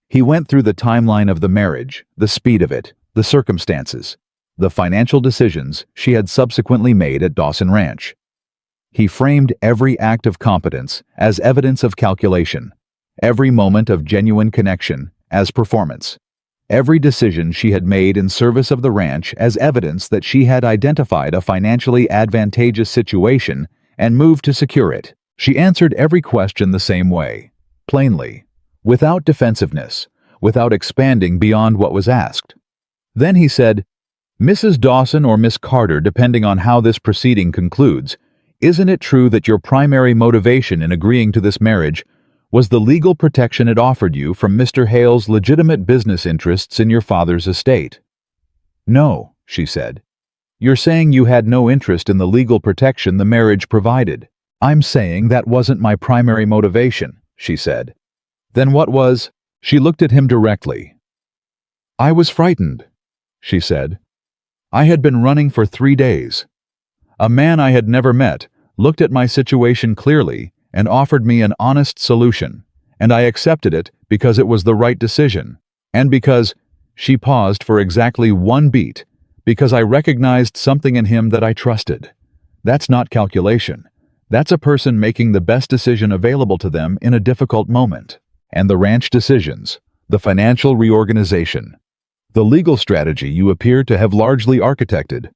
He went through the timeline of the marriage, the speed of it, the circumstances. the financial decisions she had subsequently made at Dawson Ranch. He framed every act of competence as evidence of calculation, every moment of genuine connection as performance, every decision she had made in service of the ranch as evidence that she had identified a financially advantageous situation and moved to secure it. She answered every question the same way, plainly, without defensiveness, without expanding beyond what was asked. Then he said, "Mrs. Dawson or Miss Carter, depending on how this proceeding concludes, isn't it true that your primary motivation in agreeing to this marriage was the legal protection it offered you from Mr. Hale's legitimate business interests in your father's estate?" "No," she said. "You're saying you had no interest in the legal protection the marriage provided." "I'm saying that wasn't my primary motivation," she said. "Then what was?" She looked at him directly. "I was frightened," she said. "I had been running for 3 days. A man I had never met looked at my situation clearly and offered me an honest solution, and I accepted it because it was the right decision, and because," she paused for exactly 1 beat, "because I recognized something in him that I trusted. That's not calculation. That's a person making the best decision available to them in a difficult moment. And the ranch decisions, the financial reorganization, the legal strategy you appear to have largely architected.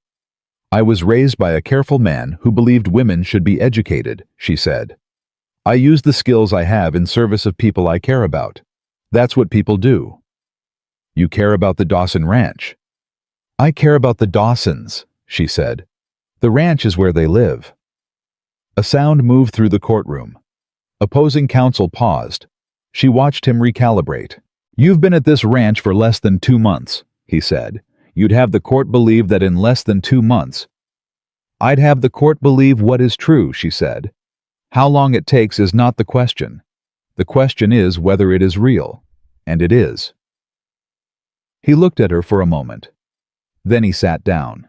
I was raised by a careful man who believed women should be educated," she said. "I use the skills I have in service of people I care about. That's what people do." "You care about the Dawson Ranch?" "I care about the Dawsons," she said. "The ranch is where they live." A sound moved through the courtroom. Opposing counsel paused. She watched him recalibrate. "You've been at this ranch for less than 2 months," he said. "You'd have the court believe that in less than 2 months." "I'd have the court believe what is true," she said. "How long it takes is not the question. The question is whether it is real, and it is." He looked at her for a moment. Then he sat down.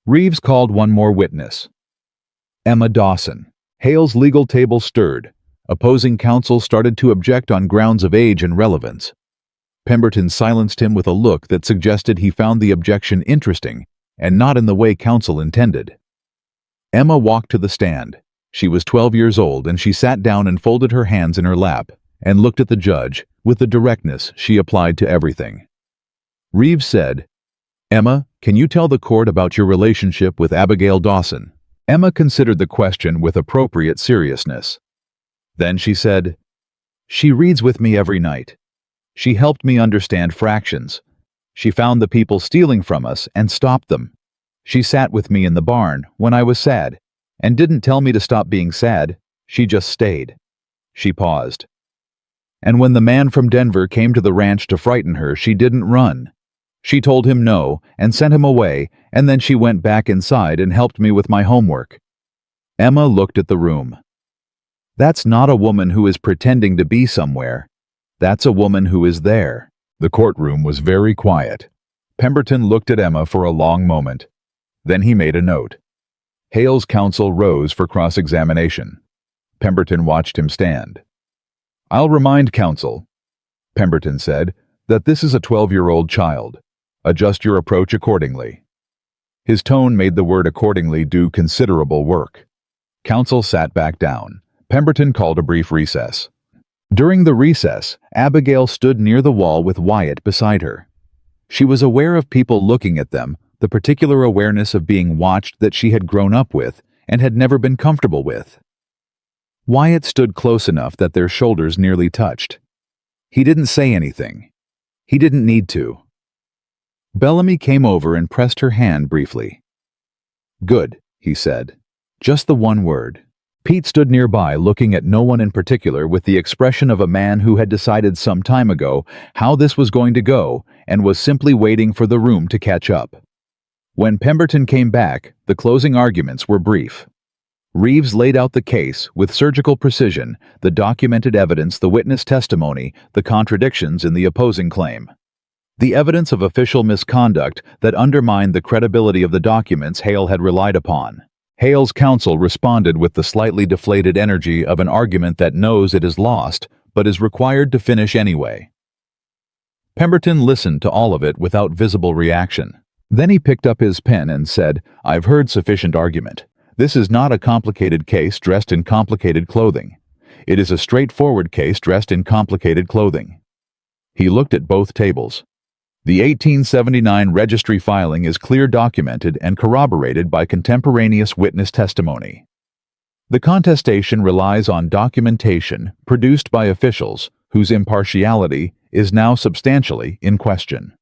Reeves called one more witness. Emma Dawson. Hale's legal table stirred. Opposing counsel started to object on grounds of age and relevance. Pemberton silenced him with a look that suggested he found the objection interesting and not in the way counsel intended. Emma walked to the stand. She was 12 years old, and she sat down and folded her hands in her lap and looked at the judge with the directness she applied to everything. Reeves said, "Emma, can you tell the court about your relationship with Abigail Dawson?" Emma considered the question with appropriate seriousness. Then she said, "She reads with me every night. She helped me understand fractions. She found the people stealing from us and stopped them. She sat with me in the barn when I was sad and didn't tell me to stop being sad. She just stayed." She paused. "And when the man from Denver came to the ranch to frighten her, she didn't run. She told him no and sent him away, and then she went back inside and helped me with my homework." Emma looked at the room. "That's not a woman who is pretending to be somewhere. That's a woman who is there." The courtroom was very quiet. Pemberton looked at Emma for a long moment. Then he made a note. Hale's counsel rose for cross-examination. Pemberton watched him stand. "I'll remind counsel," Pemberton said, "that this is a 12-year-old child. Adjust your approach accordingly." His tone made the word accordingly do considerable work. Counsel sat back down. Pemberton called a brief recess. During the recess, Abigail stood near the wall with Wyatt beside her. She was aware of people looking at them, the particular awareness of being watched that she had grown up with and had never been comfortable with. Wyatt stood close enough that their shoulders nearly touched. He didn't say anything. He didn't need to. Bellamy came over and pressed her hand briefly. "Good," he said. "Just the one word." Pete stood nearby, looking at no one in particular, with the expression of a man who had decided some time ago how this was going to go and was simply waiting for the room to catch up. When Pemberton came back, the closing arguments were brief. Reeves laid out the case with surgical precision, the documented evidence, the witness testimony, the contradictions in the opposing claim. The evidence of official misconduct that undermined the credibility of the documents Hale had relied upon. Hale's counsel responded with the slightly deflated energy of an argument that knows it is lost, but is required to finish anyway. Pemberton listened to all of it without visible reaction. Then he picked up his pen and said, "I've heard sufficient argument. This is not a complicated case dressed in complicated clothing. It is a straightforward case dressed in complicated clothing." He looked at both tables. The 1879 registry filing is clear documented and corroborated by contemporaneous witness testimony. The contestation relies on documentation produced by officials whose impartiality is now substantially in question.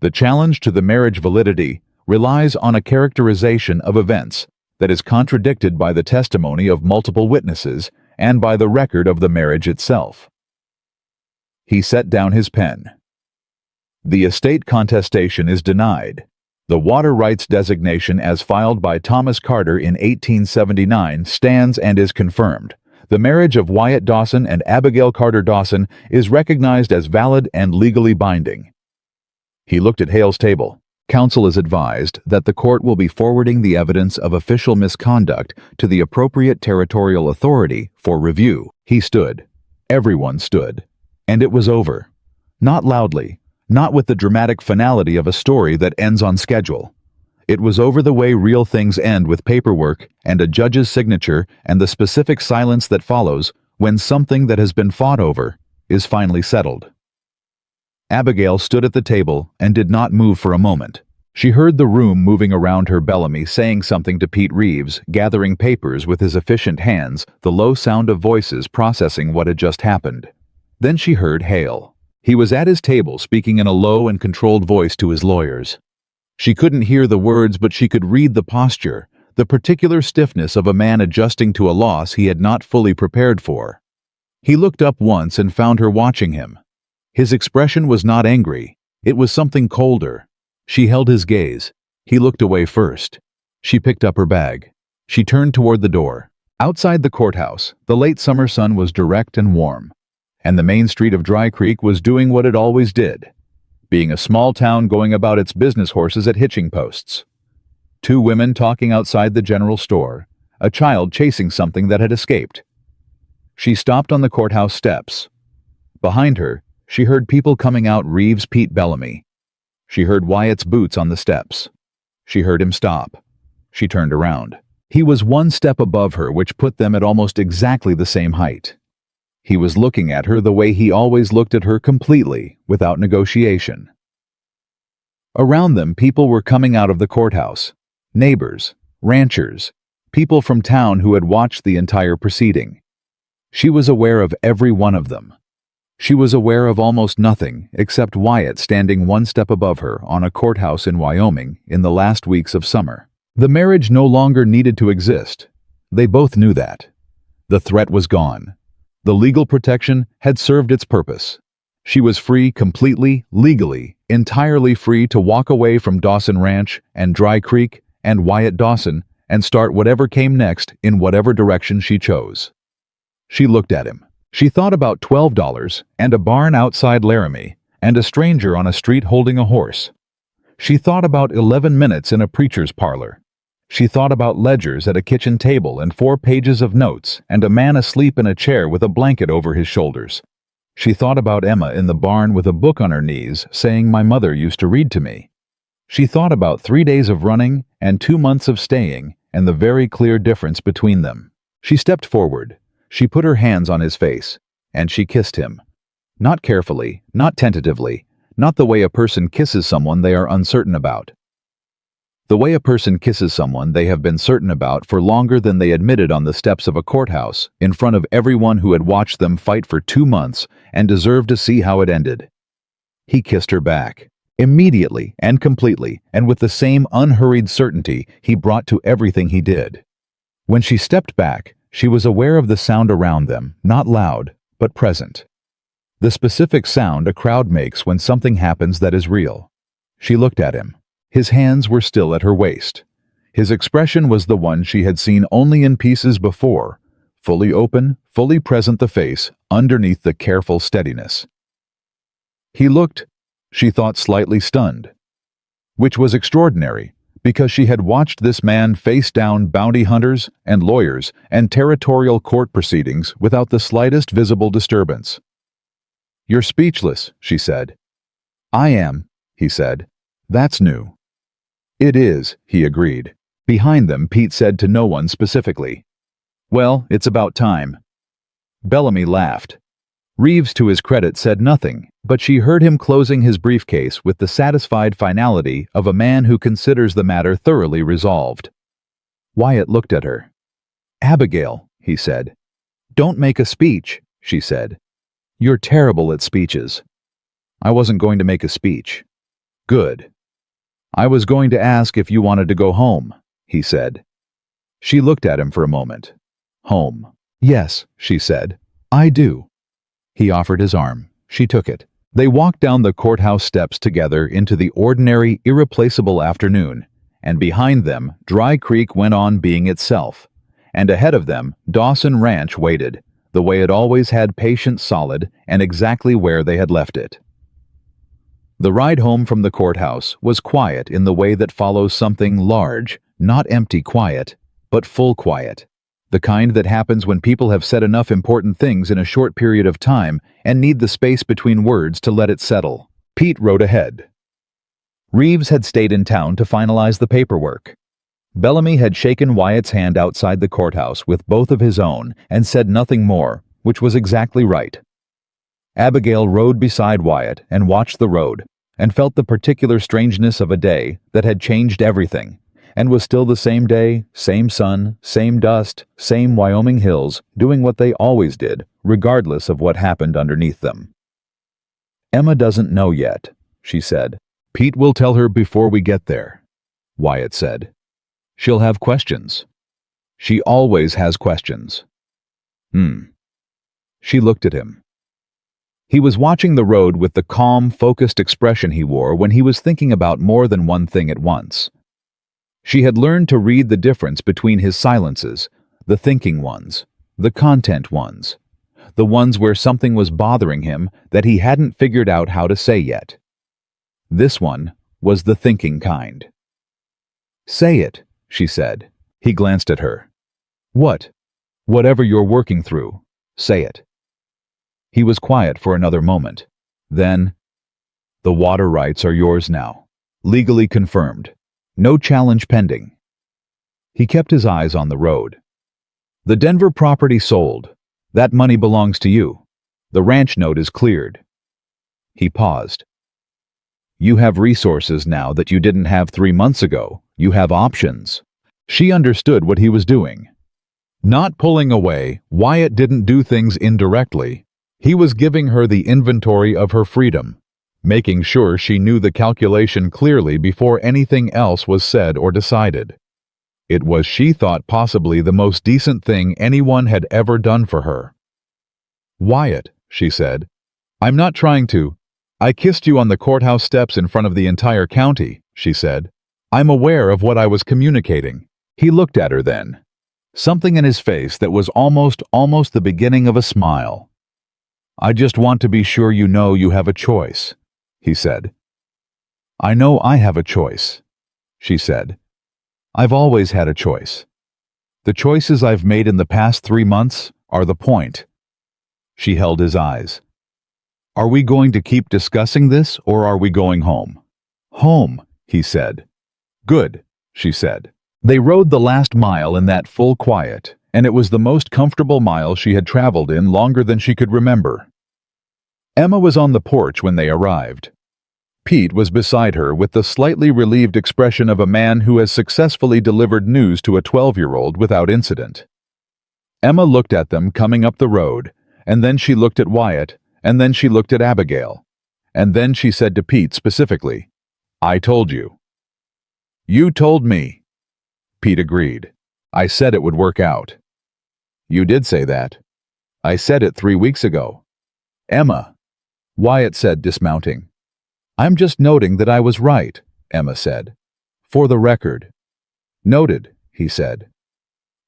The challenge to the marriage validity relies on a characterization of events that is contradicted by the testimony of multiple witnesses and by the record of the marriage itself. He set down his pen. The estate contestation is denied. The water rights designation as filed by Thomas Carter in 1879 stands and is confirmed. The marriage of Wyatt Dawson and Abigail Carter Dawson is recognized as valid and legally binding. He looked at Hale's table. Counsel is advised that the court will be forwarding the evidence of official misconduct to the appropriate territorial authority for review. He stood. Everyone stood. And it was over. Not loudly, not with the dramatic finality of a story that ends on schedule. It was over the way real things end, with paperwork and a judge's signature and the specific silence that follows when something that has been fought over is finally settled. Abigail stood at the table and did not move for a moment. She heard the room moving around her, Bellamy saying something to Pete Reeves, gathering papers with his efficient hands, the low sound of voices processing what had just happened. Then she heard Hale. He was at his table speaking in a low and controlled voice to his lawyers. She couldn't hear the words, but she could read the posture, the particular stiffness of a man adjusting to a loss he had not fully prepared for. He looked up once and found her watching him. His expression was not angry. It was something colder. She held his gaze. He looked away first. She picked up her bag. She turned toward the door. Outside the courthouse, the late summer sun was direct and warm, and the main street of Dry Creek was doing what it always did, being a small town going about its business horses at hitching posts. Two women talking outside the general store, a child chasing something that had escaped. She stopped on the courthouse steps. Behind her, she heard people coming out. Reeves, Pete, Bellamy. She heard Wyatt's boots on the steps. She heard him stop. She turned around. He was one step above her, which put them at almost exactly the same height. He was looking at her the way he always looked at her, completely, without negotiation. Around them, people were coming out of the courthouse. Neighbors, ranchers, people from town who had watched the entire proceeding. She was aware of every one of them. She was aware of almost nothing except Wyatt standing one step above her on a courthouse in Wyoming in the last weeks of summer. The marriage no longer needed to exist. They both knew that. The threat was gone. The legal protection had served its purpose. She was free, completely, legally, entirely free to walk away from Dawson Ranch and Dry Creek and Wyatt Dawson and start whatever came next in whatever direction she chose. She looked at him. She thought about $12 and a barn outside Laramie and a stranger on a street holding a horse. She thought about 11 minutes in a preacher's parlor. She thought about ledgers at a kitchen table and 4 pages of notes and a man asleep in a chair with a blanket over his shoulders. She thought about Emma in the barn with a book on her knees saying, "My mother used to read to me." She thought about 3 days of running and 2 months of staying and the very clear difference between them. She stepped forward. She put her hands on his face, and she kissed him. Not carefully, not tentatively, not the way a person kisses someone they are uncertain about. The way a person kisses someone they have been certain about for longer than they admitted on the steps of a courthouse, in front of everyone who had watched them fight for 2 months and deserved to see how it ended. He kissed her back, immediately and completely, and with the same unhurried certainty he brought to everything he did. When she stepped back, she was aware of the sound around them, not loud, but present. The specific sound a crowd makes when something happens that is real. She looked at him. His hands were still at her waist. His expression was the one she had seen only in pieces before, fully open, fully present, the face underneath the careful steadiness. He looked, she thought, slightly stunned, which was extraordinary, because she had watched this man face down bounty hunters and lawyers and territorial court proceedings without the slightest visible disturbance. "You're speechless," she said. "I am," he said. "That's new." "It is," he agreed. Behind them, Pete said to no one specifically, "Well, it's about time." Bellamy laughed. Reeves, to his credit, said nothing, but she heard him closing his briefcase with the satisfied finality of a man who considers the matter thoroughly resolved. Wyatt looked at her. "Abigail," he said. "Don't make a speech," she said. "You're terrible at speeches." "I wasn't going to make a speech." "Good." "I was going to ask if you wanted to go home," he said. She looked at him for a moment. "Home." "Yes," she said. "I do." He offered his arm. She took it. They walked down the courthouse steps together into the ordinary, irreplaceable afternoon, and behind them, Dry Creek went on being itself, and ahead of them, Dawson Ranch waited, the way it always had, patient, solid, and exactly where they had left it. The ride home from the courthouse was quiet in the way that follows something large, not empty quiet, but full quiet. The kind that happens when people have said enough important things in a short period of time and need the space between words to let it settle. Pete rode ahead. Reeves had stayed in town to finalize the paperwork. Bellamy had shaken Wyatt's hand outside the courthouse with both of his own and said nothing more, which was exactly right. Abigail rode beside Wyatt and watched the road and felt the particular strangeness of a day that had changed everything, and was still the same day, same sun, same dust, same Wyoming hills, doing what they always did, regardless of what happened underneath them. "Emma doesn't know yet," she said. "Pete will tell her before we get there," Wyatt said. "She'll have questions. She always has questions." She looked at him. He was watching the road with the calm, focused expression he wore when he was thinking about more than one thing at once. She had learned to read the difference between his silences, the thinking ones, the content ones, the ones where something was bothering him that he hadn't figured out how to say yet. This one was the thinking kind. "Say it," she said. He glanced at her. "What? Whatever you're working through, say it." He was quiet for another moment. Then, "The water rights are yours now. Legally confirmed. No challenge pending." He kept his eyes on the road. "The Denver property sold. That money belongs to you. The ranch note is cleared." He paused. "You have resources now that you didn't have 3 months ago. You have options." She understood what he was doing. Not pulling away, Wyatt didn't do things indirectly. He was giving her the inventory of her freedom, making sure she knew the calculation clearly before anything else was said or decided. It was, she thought, possibly the most decent thing anyone had ever done for her. "Wyatt," she said, "I'm not trying to. I kissed you on the courthouse steps in front of the entire county," she said. "I'm aware of what I was communicating." He looked at her then. Something in his face that was almost the beginning of a smile. "I just want to be sure you know you have a choice," he said. "I know I have a choice," she said. "I've always had a choice. The choices I've made in the past 3 months are the point." She held his eyes. "Are we going to keep discussing this, or are we going home?" "Home," he said. "Good," she said. They rode the last mile in that full quiet, and it was the most comfortable mile she had traveled in longer than she could remember. Emma was on the porch when they arrived. Pete was beside her with the slightly relieved expression of a man who has successfully delivered news to a 12-year-old without incident. Emma looked at them coming up the road, and then she looked at Wyatt, and then she looked at Abigail, and then she said to Pete specifically, "I told you." "You told me." Pete agreed. "I said it would work out." "You did say that." "I said it 3 weeks ago." "Emma," Wyatt said, dismounting. "I'm just noting that I was right," Emma said. "For the record." "Noted," he said.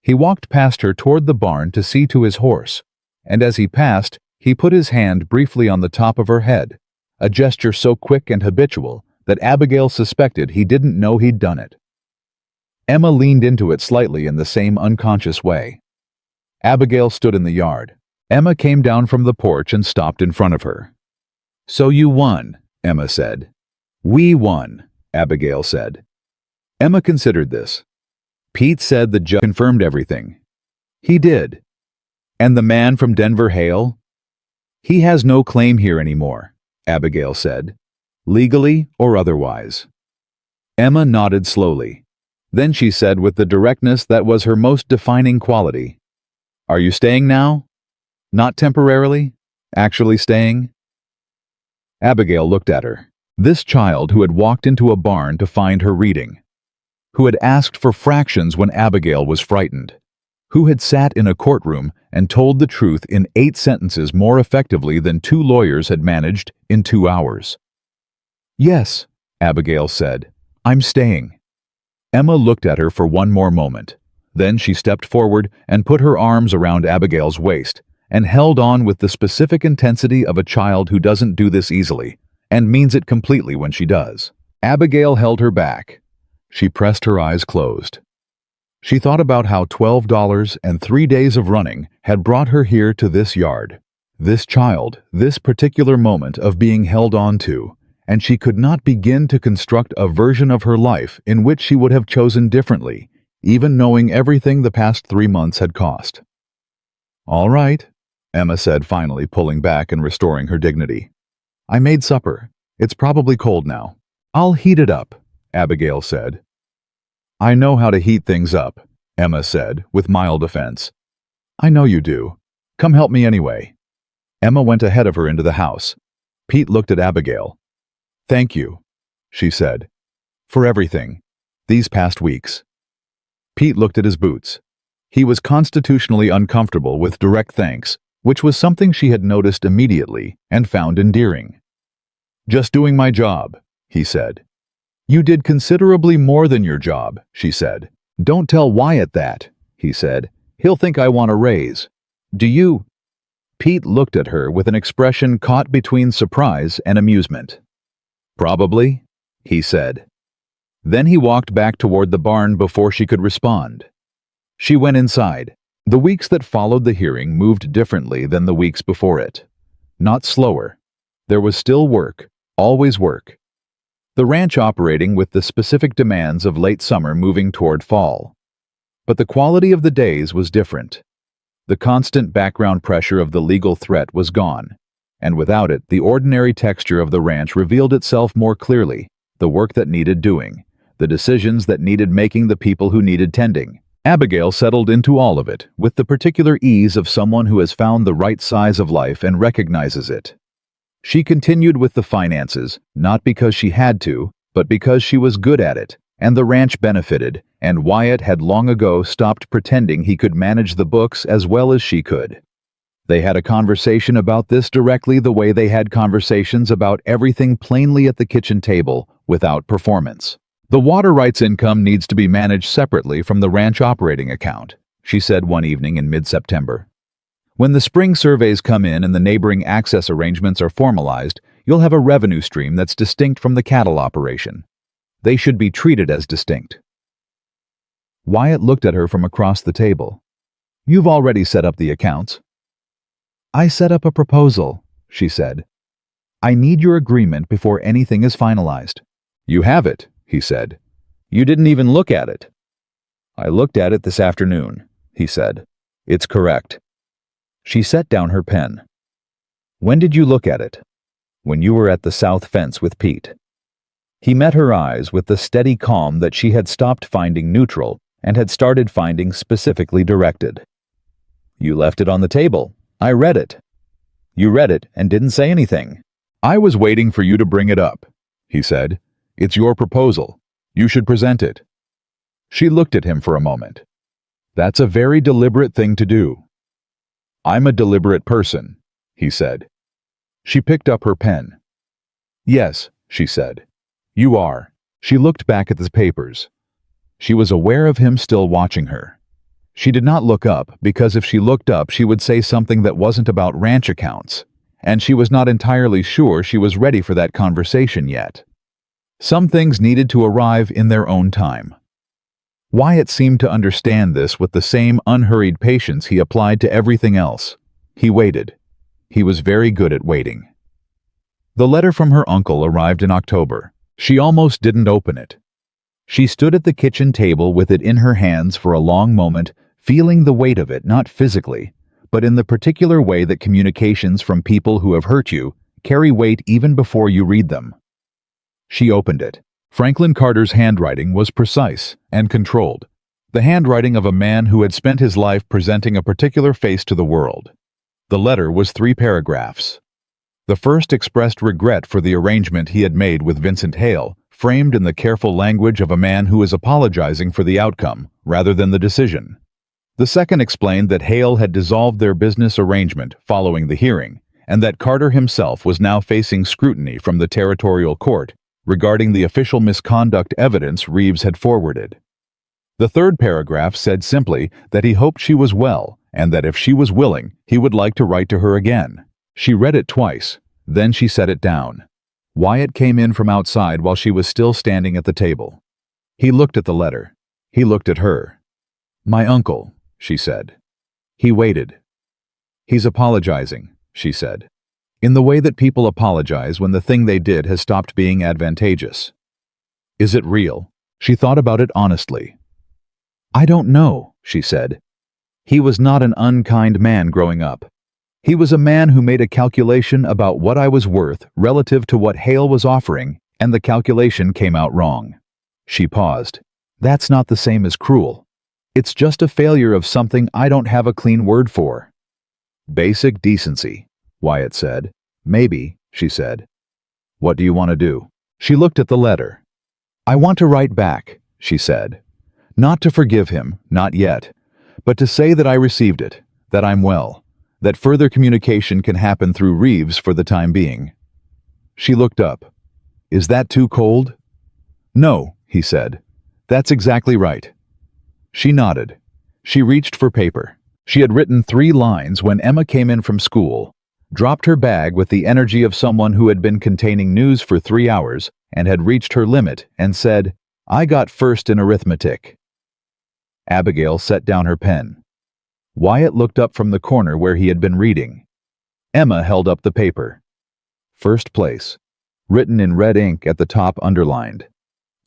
He walked past her toward the barn to see to his horse, and as he passed, he put his hand briefly on the top of her head, a gesture so quick and habitual that Abigail suspected he didn't know he'd done it. Emma leaned into it slightly in the same unconscious way. Abigail stood in the yard. Emma came down from the porch and stopped in front of her. "So you won," Emma said. "We won," Abigail said. Emma considered this. Pete said the judge confirmed everything. He did. And the man from Denver Hale? He has no claim here anymore, Abigail said, legally or otherwise. Emma nodded slowly. Then she said with the directness that was her most defining quality, "Are you staying now? Not temporarily? Actually staying?" Abigail looked at her. This child who had walked into a barn to find her reading, who had asked for fractions when Abigail was frightened, who had sat in a courtroom and told the truth in 8 sentences more effectively than 2 lawyers had managed in 2 hours. "Yes," Abigail said, "I'm staying." Emma looked at her for one more moment. Then she stepped forward and put her arms around Abigail's waist and held on with the specific intensity of a child who doesn't do this easily and means it completely when she does. Abigail held her back. She pressed her eyes closed. She thought about how $12 and 3 days of running had brought her here to this yard, this child, this particular moment of being held on to, and she could not begin to construct a version of her life in which she would have chosen differently, even knowing everything the past 3 months had cost. "All right," Emma said, finally pulling back and restoring her dignity. "I made supper. It's probably cold now. I'll heat it up," Abigail said. "I know how to heat things up," Emma said, with mild offense. "I know you do. Come help me anyway." Emma went ahead of her into the house. Pete looked at Abigail. "Thank you," she said, "for everything, these past weeks." Pete looked at his boots. He was constitutionally uncomfortable with direct thanks, which was something she had noticed immediately and found endearing. "Just doing my job," he said. "You did considerably more than your job," she said. "Don't tell Wyatt that," he said. "He'll think I want a raise. Do you?" Pete looked at her with an expression caught between surprise and amusement. "Probably," he said. Then he walked back toward the barn before she could respond. She went inside. The weeks that followed the hearing moved differently than the weeks before it. Not slower. There was still work, always work. The ranch operating with the specific demands of late summer moving toward fall. But the quality of the days was different. The constant background pressure of the legal threat was gone, and without it, the ordinary texture of the ranch revealed itself more clearly, the work that needed doing, the decisions that needed making, the people who needed tending. Abigail settled into all of it with the particular ease of someone who has found the right size of life and recognizes it. She continued with the finances, not because she had to, but because she was good at it, and the ranch benefited, and Wyatt had long ago stopped pretending he could manage the books as well as she could. They had a conversation about this directly the way they had conversations about everything plainly at the kitchen table, without performance. "The water rights income needs to be managed separately from the ranch operating account," she said one evening in mid-September. "When the spring surveys come in and the neighboring access arrangements are formalized, you'll have a revenue stream that's distinct from the cattle operation. They should be treated as distinct." Wyatt looked at her from across the table. "You've already set up the accounts." "I set up a proposal," she said. "I need your agreement before anything is finalized." "You have it," he said. "You didn't even look at it." "I looked at it this afternoon," he said. "It's correct." She set down her pen. "When did you look at it?" "When you were at the south fence with Pete." He met her eyes with the steady calm that she had stopped finding neutral and had started finding specifically directed. "You left it on the table. I read it." "You read it and didn't say anything." "I was waiting for you to bring it up," he said. "It's your proposal. You should present it." She looked at him for a moment. "That's a very deliberate thing to do." "I'm a deliberate person," he said. She picked up her pen. "Yes," she said. "You are." She looked back at the papers. She was aware of him still watching her. She did not look up because if she looked up she would say something that wasn't about ranch accounts, and she was not entirely sure she was ready for that conversation yet. Some things needed to arrive in their own time. Wyatt seemed to understand this with the same unhurried patience he applied to everything else. He waited. He was very good at waiting. The letter from her uncle arrived in October. She almost didn't open it. She stood at the kitchen table with it in her hands for a long moment, feeling the weight of it not physically, but in the particular way that communications from people who have hurt you carry weight even before you read them. She opened it. Franklin Carter's handwriting was precise and controlled, the handwriting of a man who had spent his life presenting a particular face to the world. The letter was 3 paragraphs. The first expressed regret for the arrangement he had made with Vincent Hale, framed in the careful language of a man who is apologizing for the outcome, rather than the decision. The second explained that Hale had dissolved their business arrangement following the hearing, and that Carter himself was now facing scrutiny from the territorial court regarding the official misconduct evidence Reeves had forwarded. The third paragraph said simply that he hoped she was well, and that if she was willing, he would like to write to her again. She read it twice, then she set it down. Wyatt came in from outside while she was still standing at the table. He looked at the letter. He looked at her. "My uncle," she said. He waited. "He's apologizing," she said, "in the way that people apologize when the thing they did has stopped being advantageous." "Is it real?" She thought about it honestly. "I don't know," she said. "He was not an unkind man growing up. He was a man who made a calculation about what I was worth relative to what Hale was offering, and the calculation came out wrong." She paused. "That's not the same as cruel. It's just a failure of something I don't have a clean word for." "Basic decency," Wyatt said. "Maybe," she said. "What do you want to do?" She looked at the letter. "I want to write back," she said. "Not to forgive him, not yet, but to say that I received it, that I'm well, that further communication can happen through Reeves for the time being." She looked up. "Is that too cold?" "No," he said. "That's exactly right." She nodded. She reached for paper. She had written 3 lines when Emma came in from school, dropped her bag with the energy of someone who had been containing news for 3 hours and had reached her limit, and said, "I got first in arithmetic." Abigail set down her pen. Wyatt looked up from the corner where he had been reading. Emma held up the paper. "First place," written in red ink at the top, underlined.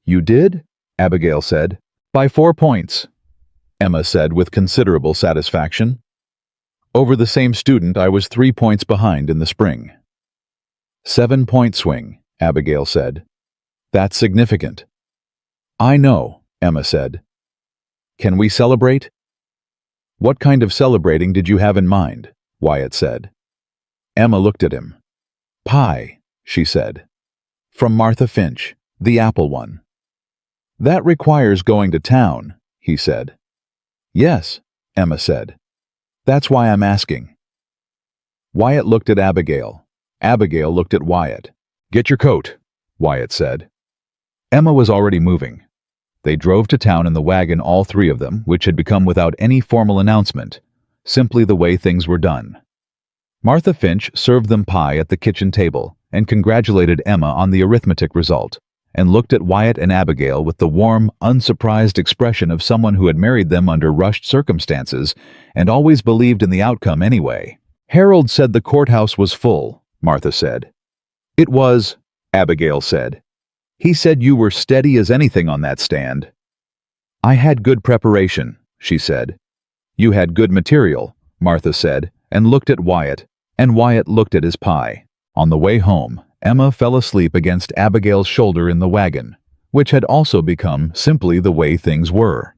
"You did?" Abigail said. "By 4 points," Emma said with considerable satisfaction. "Over the same student I was 3 points behind in the spring." 7-point swing, Abigail said. "That's significant." "I know," Emma said. "Can we celebrate?" "What kind of celebrating did you have in mind?" Wyatt said. Emma looked at him. "Pie," she said. "From Martha Finch, the apple one." "That requires going to town," he said. "Yes," Emma said. "That's why I'm asking." Wyatt looked at Abigail. Abigail looked at Wyatt. "Get your coat," Wyatt said. Emma was already moving. They drove to town in the wagon, all 3 of them, which had become without any formal announcement, simply the way things were done. Martha Finch served them pie at the kitchen table and congratulated Emma on the arithmetic result, and looked at Wyatt and Abigail with the warm, unsurprised expression of someone who had married them under rushed circumstances and always believed in the outcome anyway. "Harold said the courthouse was full," Martha said. "It was," Abigail said. "He said you were steady as anything on that stand." "I had good preparation," she said. "You had good material," Martha said, and looked at Wyatt, and Wyatt looked at his pie. On the way home, Emma fell asleep against Abigail's shoulder in the wagon, which had also become simply the way things were.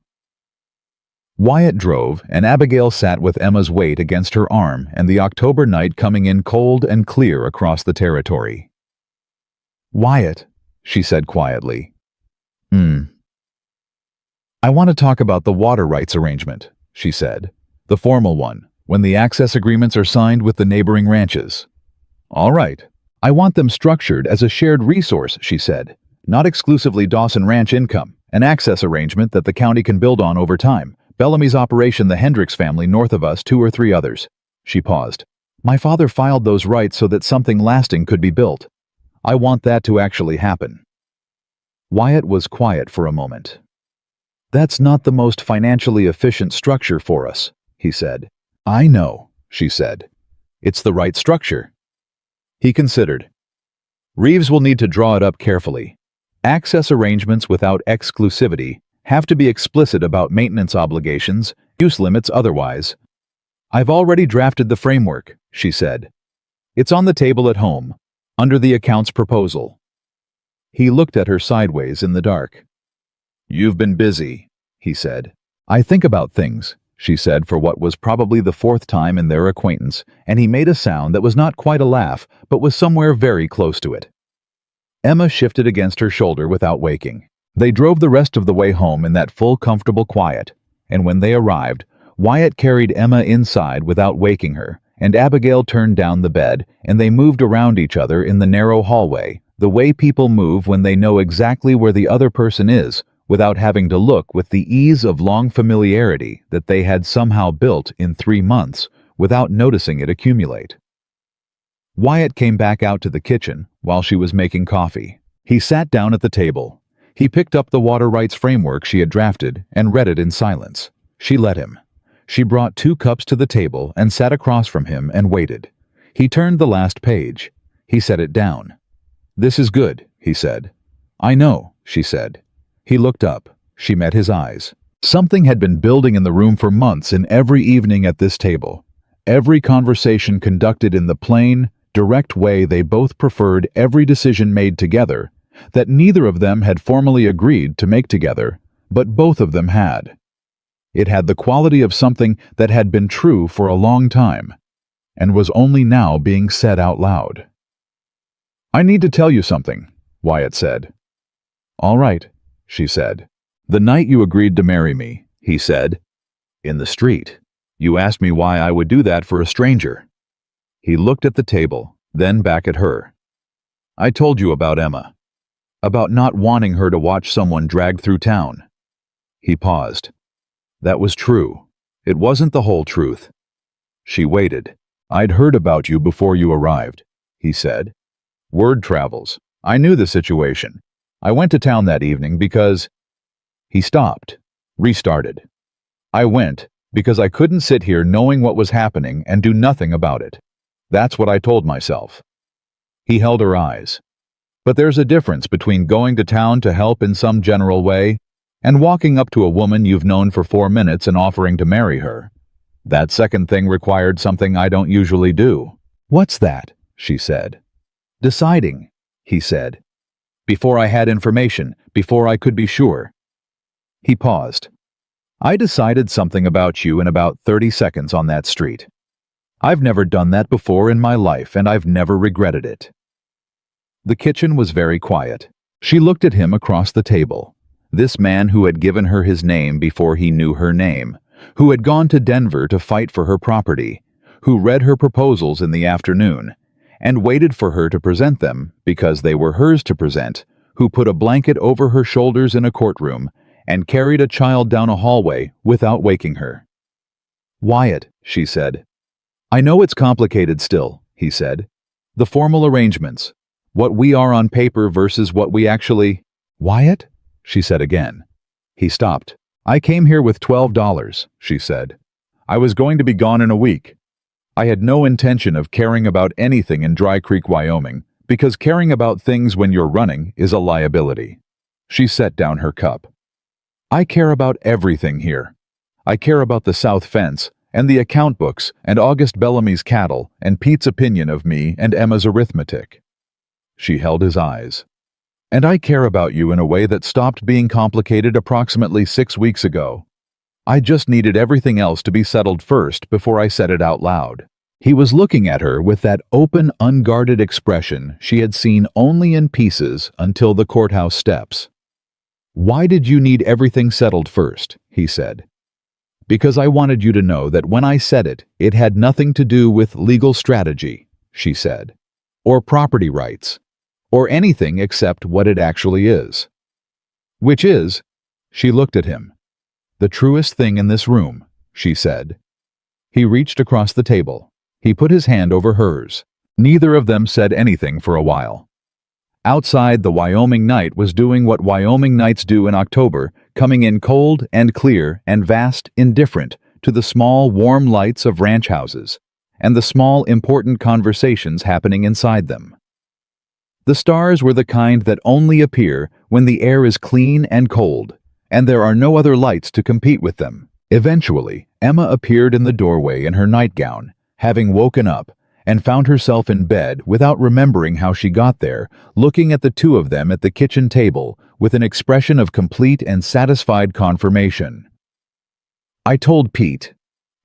Wyatt drove, and Abigail sat with Emma's weight against her arm and the October night coming in cold and clear across the territory. "Wyatt," she said quietly. "I want to talk about the water rights arrangement," she said. "The formal one, when the access agreements are signed with the neighboring ranches." "All right. I want them structured as a shared resource," she said. "Not exclusively Dawson Ranch income, an access arrangement that the county can build on over time. Bellamy's operation, the Hendricks family, north of us, 2 or 3 others." She paused. "My father filed those rights so that something lasting could be built. I want that to actually happen." Wyatt was quiet for a moment. "That's not the most financially efficient structure for us," he said. "I know," she said. "It's the right structure." He considered. "Reeves will need to draw it up carefully. Access arrangements without exclusivity have to be explicit about maintenance obligations, use limits otherwise. I've already drafted the framework, she said. It's on the table at home, under the accounts proposal. He looked at her sideways in the dark. You've been busy, he said. I think about things, she said for what was probably the fourth time in their acquaintance, and he made a sound that was not quite a laugh, but was somewhere very close to it. Emma shifted against her shoulder without waking. They drove the rest of the way home in that full, comfortable quiet, and when they arrived, Wyatt carried Emma inside without waking her, and Abigail turned down the bed, and they moved around each other in the narrow hallway, the way people move when they know exactly where the other person is, without having to look, with the ease of long familiarity that they had somehow built in 3 months, without noticing it accumulate. Wyatt came back out to the kitchen while she was making coffee. He sat down at the table. He picked up the water rights framework she had drafted and read it in silence. She let him. She brought 2 cups to the table and sat across from him and waited. He turned the last page. He set it down. This is good, he said. I know, she said. He looked up. She met his eyes. Something had been building in the room for months in every evening at this table. Every conversation conducted in the plain, direct way they both preferred, every decision made together, that neither of them had formally agreed to make together, but both of them had. It had the quality of something that had been true for a long time, and was only now being said out loud. I need to tell you something, Wyatt said. All right, she said. The night you agreed to marry me, he said. In the street. You asked me why I would do that for a stranger. He looked at the table, then back at her. I told you about Emma. About not wanting her to watch someone dragged through town. He paused. That was true. It wasn't the whole truth. She waited. I'd heard about you before you arrived, he said. Word travels. I knew the situation. I went to town that evening because... He stopped, restarted. I went because I couldn't sit here knowing what was happening and do nothing about it. That's what I told myself. He held her eyes. But there's a difference between going to town to help in some general way and walking up to a woman you've known for 4 minutes and offering to marry her. That second thing required something I don't usually do. What's that? She said. Deciding, he said. Before I had information, before I could be sure. He paused. I decided something about you in about 30 seconds on that street. I've never done that before in my life, and I've never regretted it. The kitchen was very quiet. She looked at him across the table. This man who had given her his name before he knew her name, who had gone to Denver to fight for her property, who read her proposals in the afternoon, and waited for her to present them because they were hers to present, who put a blanket over her shoulders in a courtroom and carried a child down a hallway without waking her. Wyatt, she said. I know it's complicated still, he said. The formal arrangements, what we are on paper versus what we actually... Wyatt? She said again. He stopped. I came here with $12, she said. I was going to be gone in a week. I had no intention of caring about anything in Dry Creek, Wyoming, because caring about things when you're running is a liability. She set down her cup. I care about everything here. I care about the south fence, and the account books, and August Bellamy's cattle, and Pete's opinion of me and Emma's arithmetic. She held his eyes. And I care about you in a way that stopped being complicated approximately 6 weeks ago. I just needed everything else to be settled first before I said it out loud. He was looking at her with that open, unguarded expression she had seen only in pieces until the courthouse steps. Why did you need everything settled first? He said. Because I wanted you to know that when I said it, it had nothing to do with legal strategy, she said, or property rights, or anything except what it actually is. Which is, she looked at him, the truest thing in this room, she said. He reached across the table. He put his hand over hers. Neither of them said anything for a while. Outside, the Wyoming night was doing what Wyoming nights do in October, coming in cold and clear and vast, indifferent to the small, warm lights of ranch houses and the small, important conversations happening inside them. The stars were the kind that only appear when the air is clean and cold, and there are no other lights to compete with them. Eventually, Emma appeared in the doorway in her nightgown, having woken up, and found herself in bed without remembering how she got there, looking at the two of them at the kitchen table with an expression of complete and satisfied confirmation. "I told Pete,"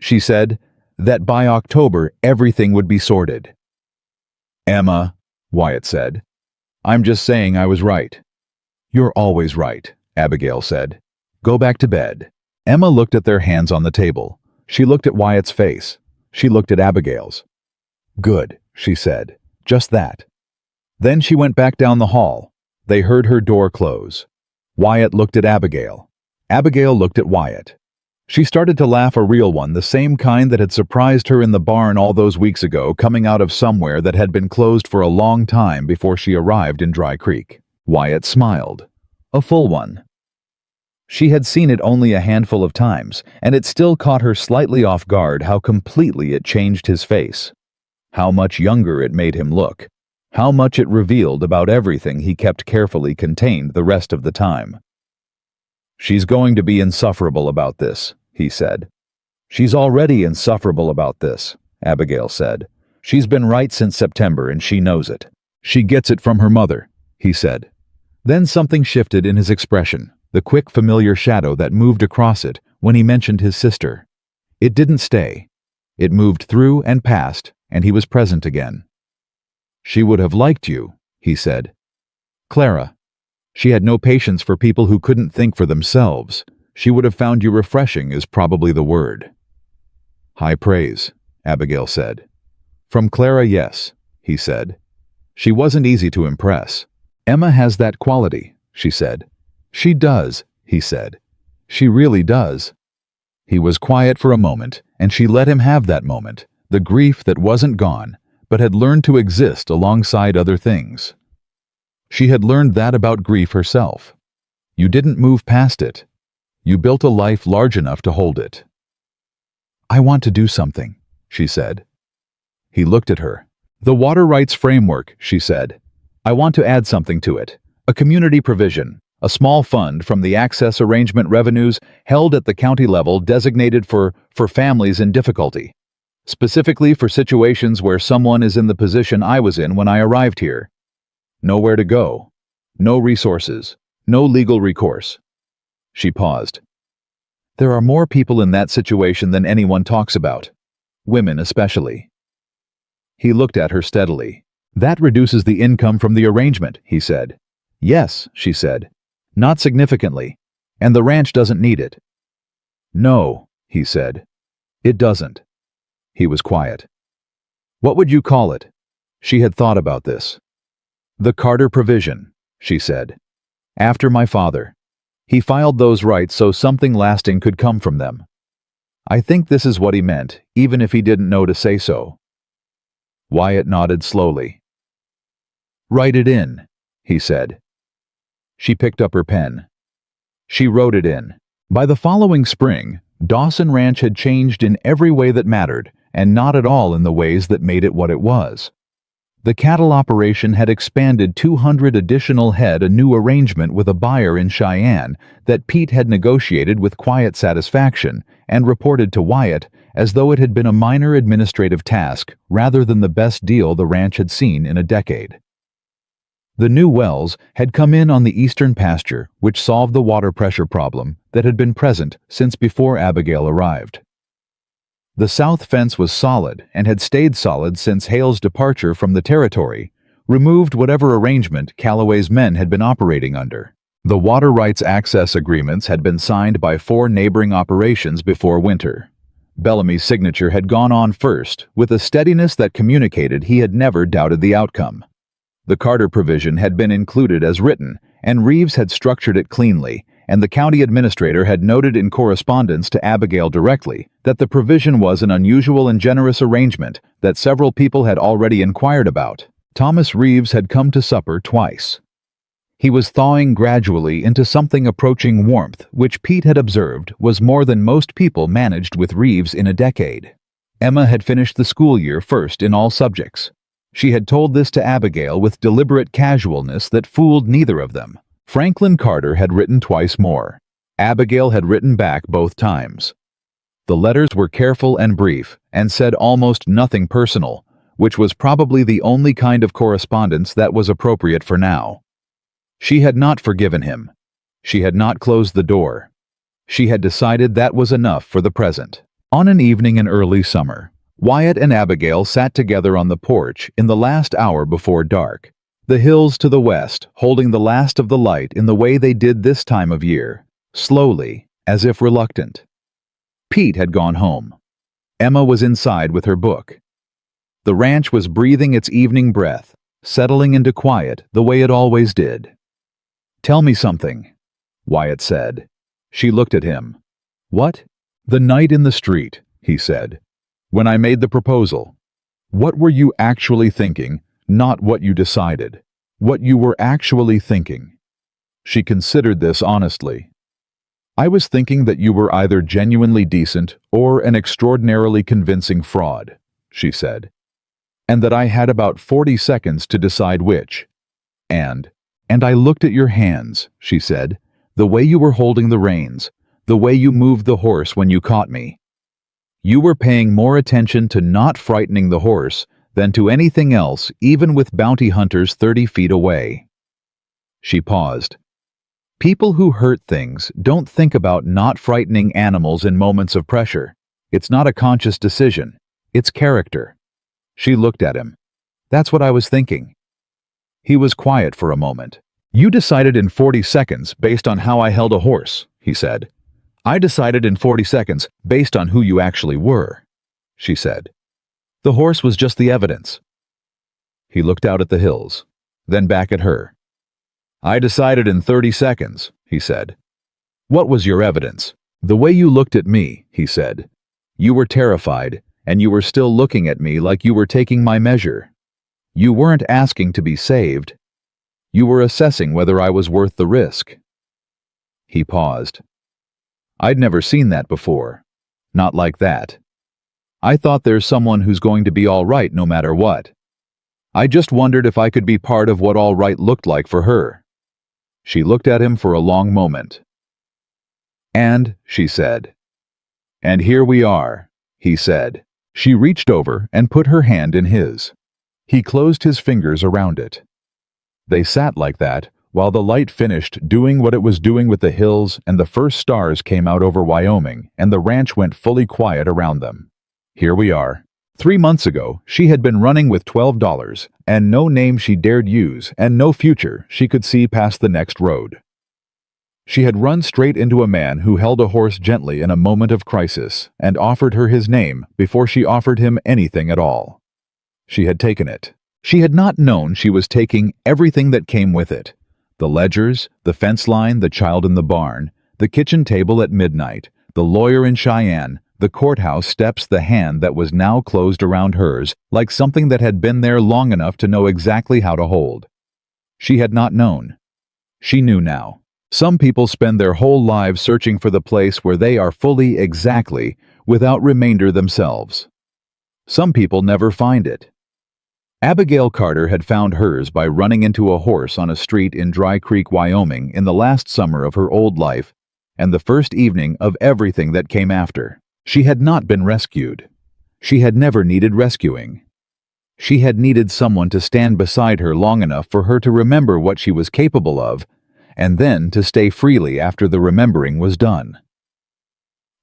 she said, "that by October everything would be sorted." "Emma," Wyatt said, "I'm just saying I was right." "You're always right," Abigail said. "Go back to bed." Emma looked at their hands on the table. She looked at Wyatt's face. She looked at Abigail's. "Good," she said. "Just that." Then she went back down the hall. They heard her door close. Wyatt looked at Abigail. Abigail looked at Wyatt. She started to laugh, a real one, the same kind that had surprised her in the barn all those weeks ago, coming out of somewhere that had been closed for a long time before she arrived in Dry Creek. Wyatt smiled. A full one. She had seen it only a handful of times, and it still caught her slightly off guard how completely it changed his face. How much younger it made him look. How much it revealed about everything he kept carefully contained the rest of the time. "She's going to be insufferable about this," he said. "She's already insufferable about this," Abigail said. "She's been right since September and she knows it. She gets it from her mother," he said. Then something shifted in his expression, the quick familiar shadow that moved across it when he mentioned his sister. It didn't stay. It moved through and past, and he was present again. "She would have liked you," he said. "Clara. She had no patience for people who couldn't think for themselves. She would have found you refreshing is probably the word." "High praise," Abigail said. "From Clara, yes," he said. "She wasn't easy to impress." "Emma has that quality," she said. "She does," he said. "She really does." He was quiet for a moment, and she let him have that moment, the grief that wasn't gone, but had learned to exist alongside other things. She had learned that about grief herself. You didn't move past it. You built a life large enough to hold it. "I want to do something," she said. He looked at her. "The water rights framework," she said. "I want to add something to it. A community provision, a small fund from the access arrangement revenues held at the county level designated for families in difficulty. Specifically for situations where someone is in the position I was in when I arrived here. Nowhere to go. No resources. No legal recourse." She paused. "There are more people in that situation than anyone talks about. Women especially." He looked at her steadily. "That reduces the income from the arrangement," he said. "Yes," she said. "Not significantly. And the ranch doesn't need it." "No," he said. "It doesn't." He was quiet. "What would you call it?" She had thought about this. "The Carter provision," she said. "After my father. He filed those rights so something lasting could come from them. I think this is what he meant, even if he didn't know to say so." Wyatt nodded slowly. "Write it in," he said. She picked up her pen. She wrote it in. By the following spring, Dawson Ranch had changed in every way that mattered, and not at all in the ways that made it what it was. The cattle operation had expanded 200 additional head, a new arrangement with a buyer in Cheyenne that Pete had negotiated with quiet satisfaction and reported to Wyatt as though it had been a minor administrative task rather than the best deal the ranch had seen in a decade. The new wells had come in on the eastern pasture, which solved the water pressure problem that had been present since before Abigail arrived. The south fence was solid and had stayed solid since Hale's departure from the territory, removed whatever arrangement Callaway's men had been operating under. The water rights access agreements had been signed by 4 neighboring operations before winter. Bellamy's signature had gone on first, with a steadiness that communicated he had never doubted the outcome. The Carter provision had been included as written, and Reeves had structured it cleanly, and the county administrator had noted in correspondence to Abigail directly that the provision was an unusual and generous arrangement that several people had already inquired about. Thomas Reeves had come to supper twice. He was thawing gradually into something approaching warmth, which Pete had observed was more than most people managed with Reeves in a decade. Emma had finished the school year first in all subjects. She had told this to Abigail with deliberate casualness that fooled neither of them, Franklin Carter had written twice more. Abigail had written back both times. The letters were careful and brief, and said almost nothing personal, which was probably the only kind of correspondence that was appropriate for now. She had not forgiven him. She had not closed the door. She had decided that was enough for the present. On an evening in early summer, Wyatt and Abigail sat together on the porch in the last hour before dark, the hills to the west holding the last of the light in the way they did this time of year, slowly, as if reluctant. Pete had gone home. Emma was inside with her book. The ranch was breathing its evening breath, settling into quiet the way it always did. "Tell me something," Wyatt said. She looked at him. "What?" "The night in the street," he said. "When I made the proposal. What were you actually thinking, not what you decided? What you were actually thinking?" She considered this honestly. "I was thinking that you were either genuinely decent or an extraordinarily convincing fraud," she said. "And that I had about 40 seconds to decide which. And I looked at your hands," she said, "the way you were holding the reins, the way you moved the horse when you caught me. You were paying more attention to not frightening the horse than to anything else, even with bounty hunters 30 feet away." She paused. People who hurt things don't think about not frightening animals in moments of pressure. It's not a conscious decision. It's character. She looked at him. "That's what I was thinking." He was quiet for a moment. "You decided in 40 seconds based on how I held a horse," he said. "I decided in 40 seconds based on who you actually were," she said. "The horse was just the evidence." He looked out at the hills, then back at her. "I decided in 30 seconds, he said. "What was your evidence?" "The way you looked at me," he said. "You were terrified, and you were still looking at me like you were taking my measure. You weren't asking to be saved. You were assessing whether I was worth the risk." He paused. "I'd never seen that before. Not like that. I thought there's someone who's going to be all right no matter what. I just wondered if I could be part of what all right looked like for her." She looked at him for a long moment. "And," she said. "And here we are," he said. She reached over and put her hand in his. He closed his fingers around it. They sat like that while the light finished doing what it was doing with the hills and the first stars came out over Wyoming and the ranch went fully quiet around them. Here we are. 3 months ago, she had been running with $12 and no name she dared use and no future she could see past the next road. She had run straight into a man who held a horse gently in a moment of crisis and offered her his name before she offered him anything at all. She had taken it. She had not known she was taking everything that came with it. The ledgers, the fence line, the child in the barn, the kitchen table at midnight, the lawyer in Cheyenne, the courthouse steps, the hand that was now closed around hers, like something that had been there long enough to know exactly how to hold. She had not known. She knew now. Some people spend their whole lives searching for the place where they are fully exactly, without remainder themselves. Some people never find it. Abigail Carter had found hers by running into a horse on a street in Dry Creek, Wyoming in the last summer of her old life and the first evening of everything that came after. She had not been rescued. She had never needed rescuing. She had needed someone to stand beside her long enough for her to remember what she was capable of, and then to stay freely after the remembering was done.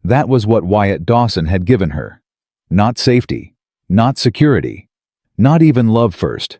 That was what Wyatt Dawson had given her. Not safety, not security, not even love first,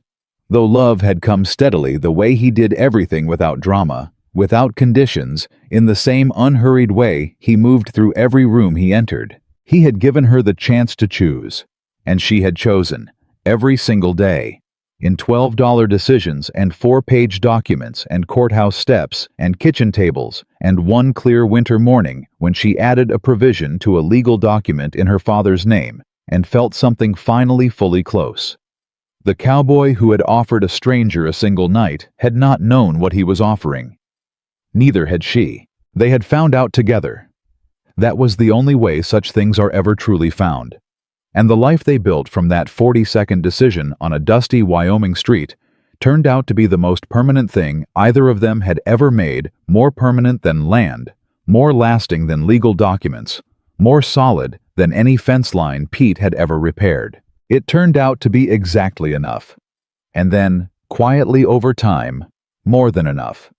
though love had come steadily the way he did everything without drama, without conditions, in the same unhurried way he moved through every room he entered. He had given her the chance to choose, and she had chosen, every single day, in $12 decisions and 4-page documents and courthouse steps and kitchen tables and one clear winter morning when she added a provision to a legal document in her father's name and felt something finally fully close. The cowboy who had offered a stranger a single night had not known what he was offering. Neither had she. They had found out together. That was the only way such things are ever truly found. And the life they built from that 40-second decision on a dusty Wyoming street turned out to be the most permanent thing either of them had ever made, more permanent than land, more lasting than legal documents, more solid than any fence line Pete had ever repaired. It turned out to be exactly enough. And then, quietly over time, more than enough.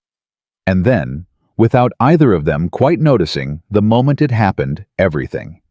And then, without either of them quite noticing, the moment it happened, everything.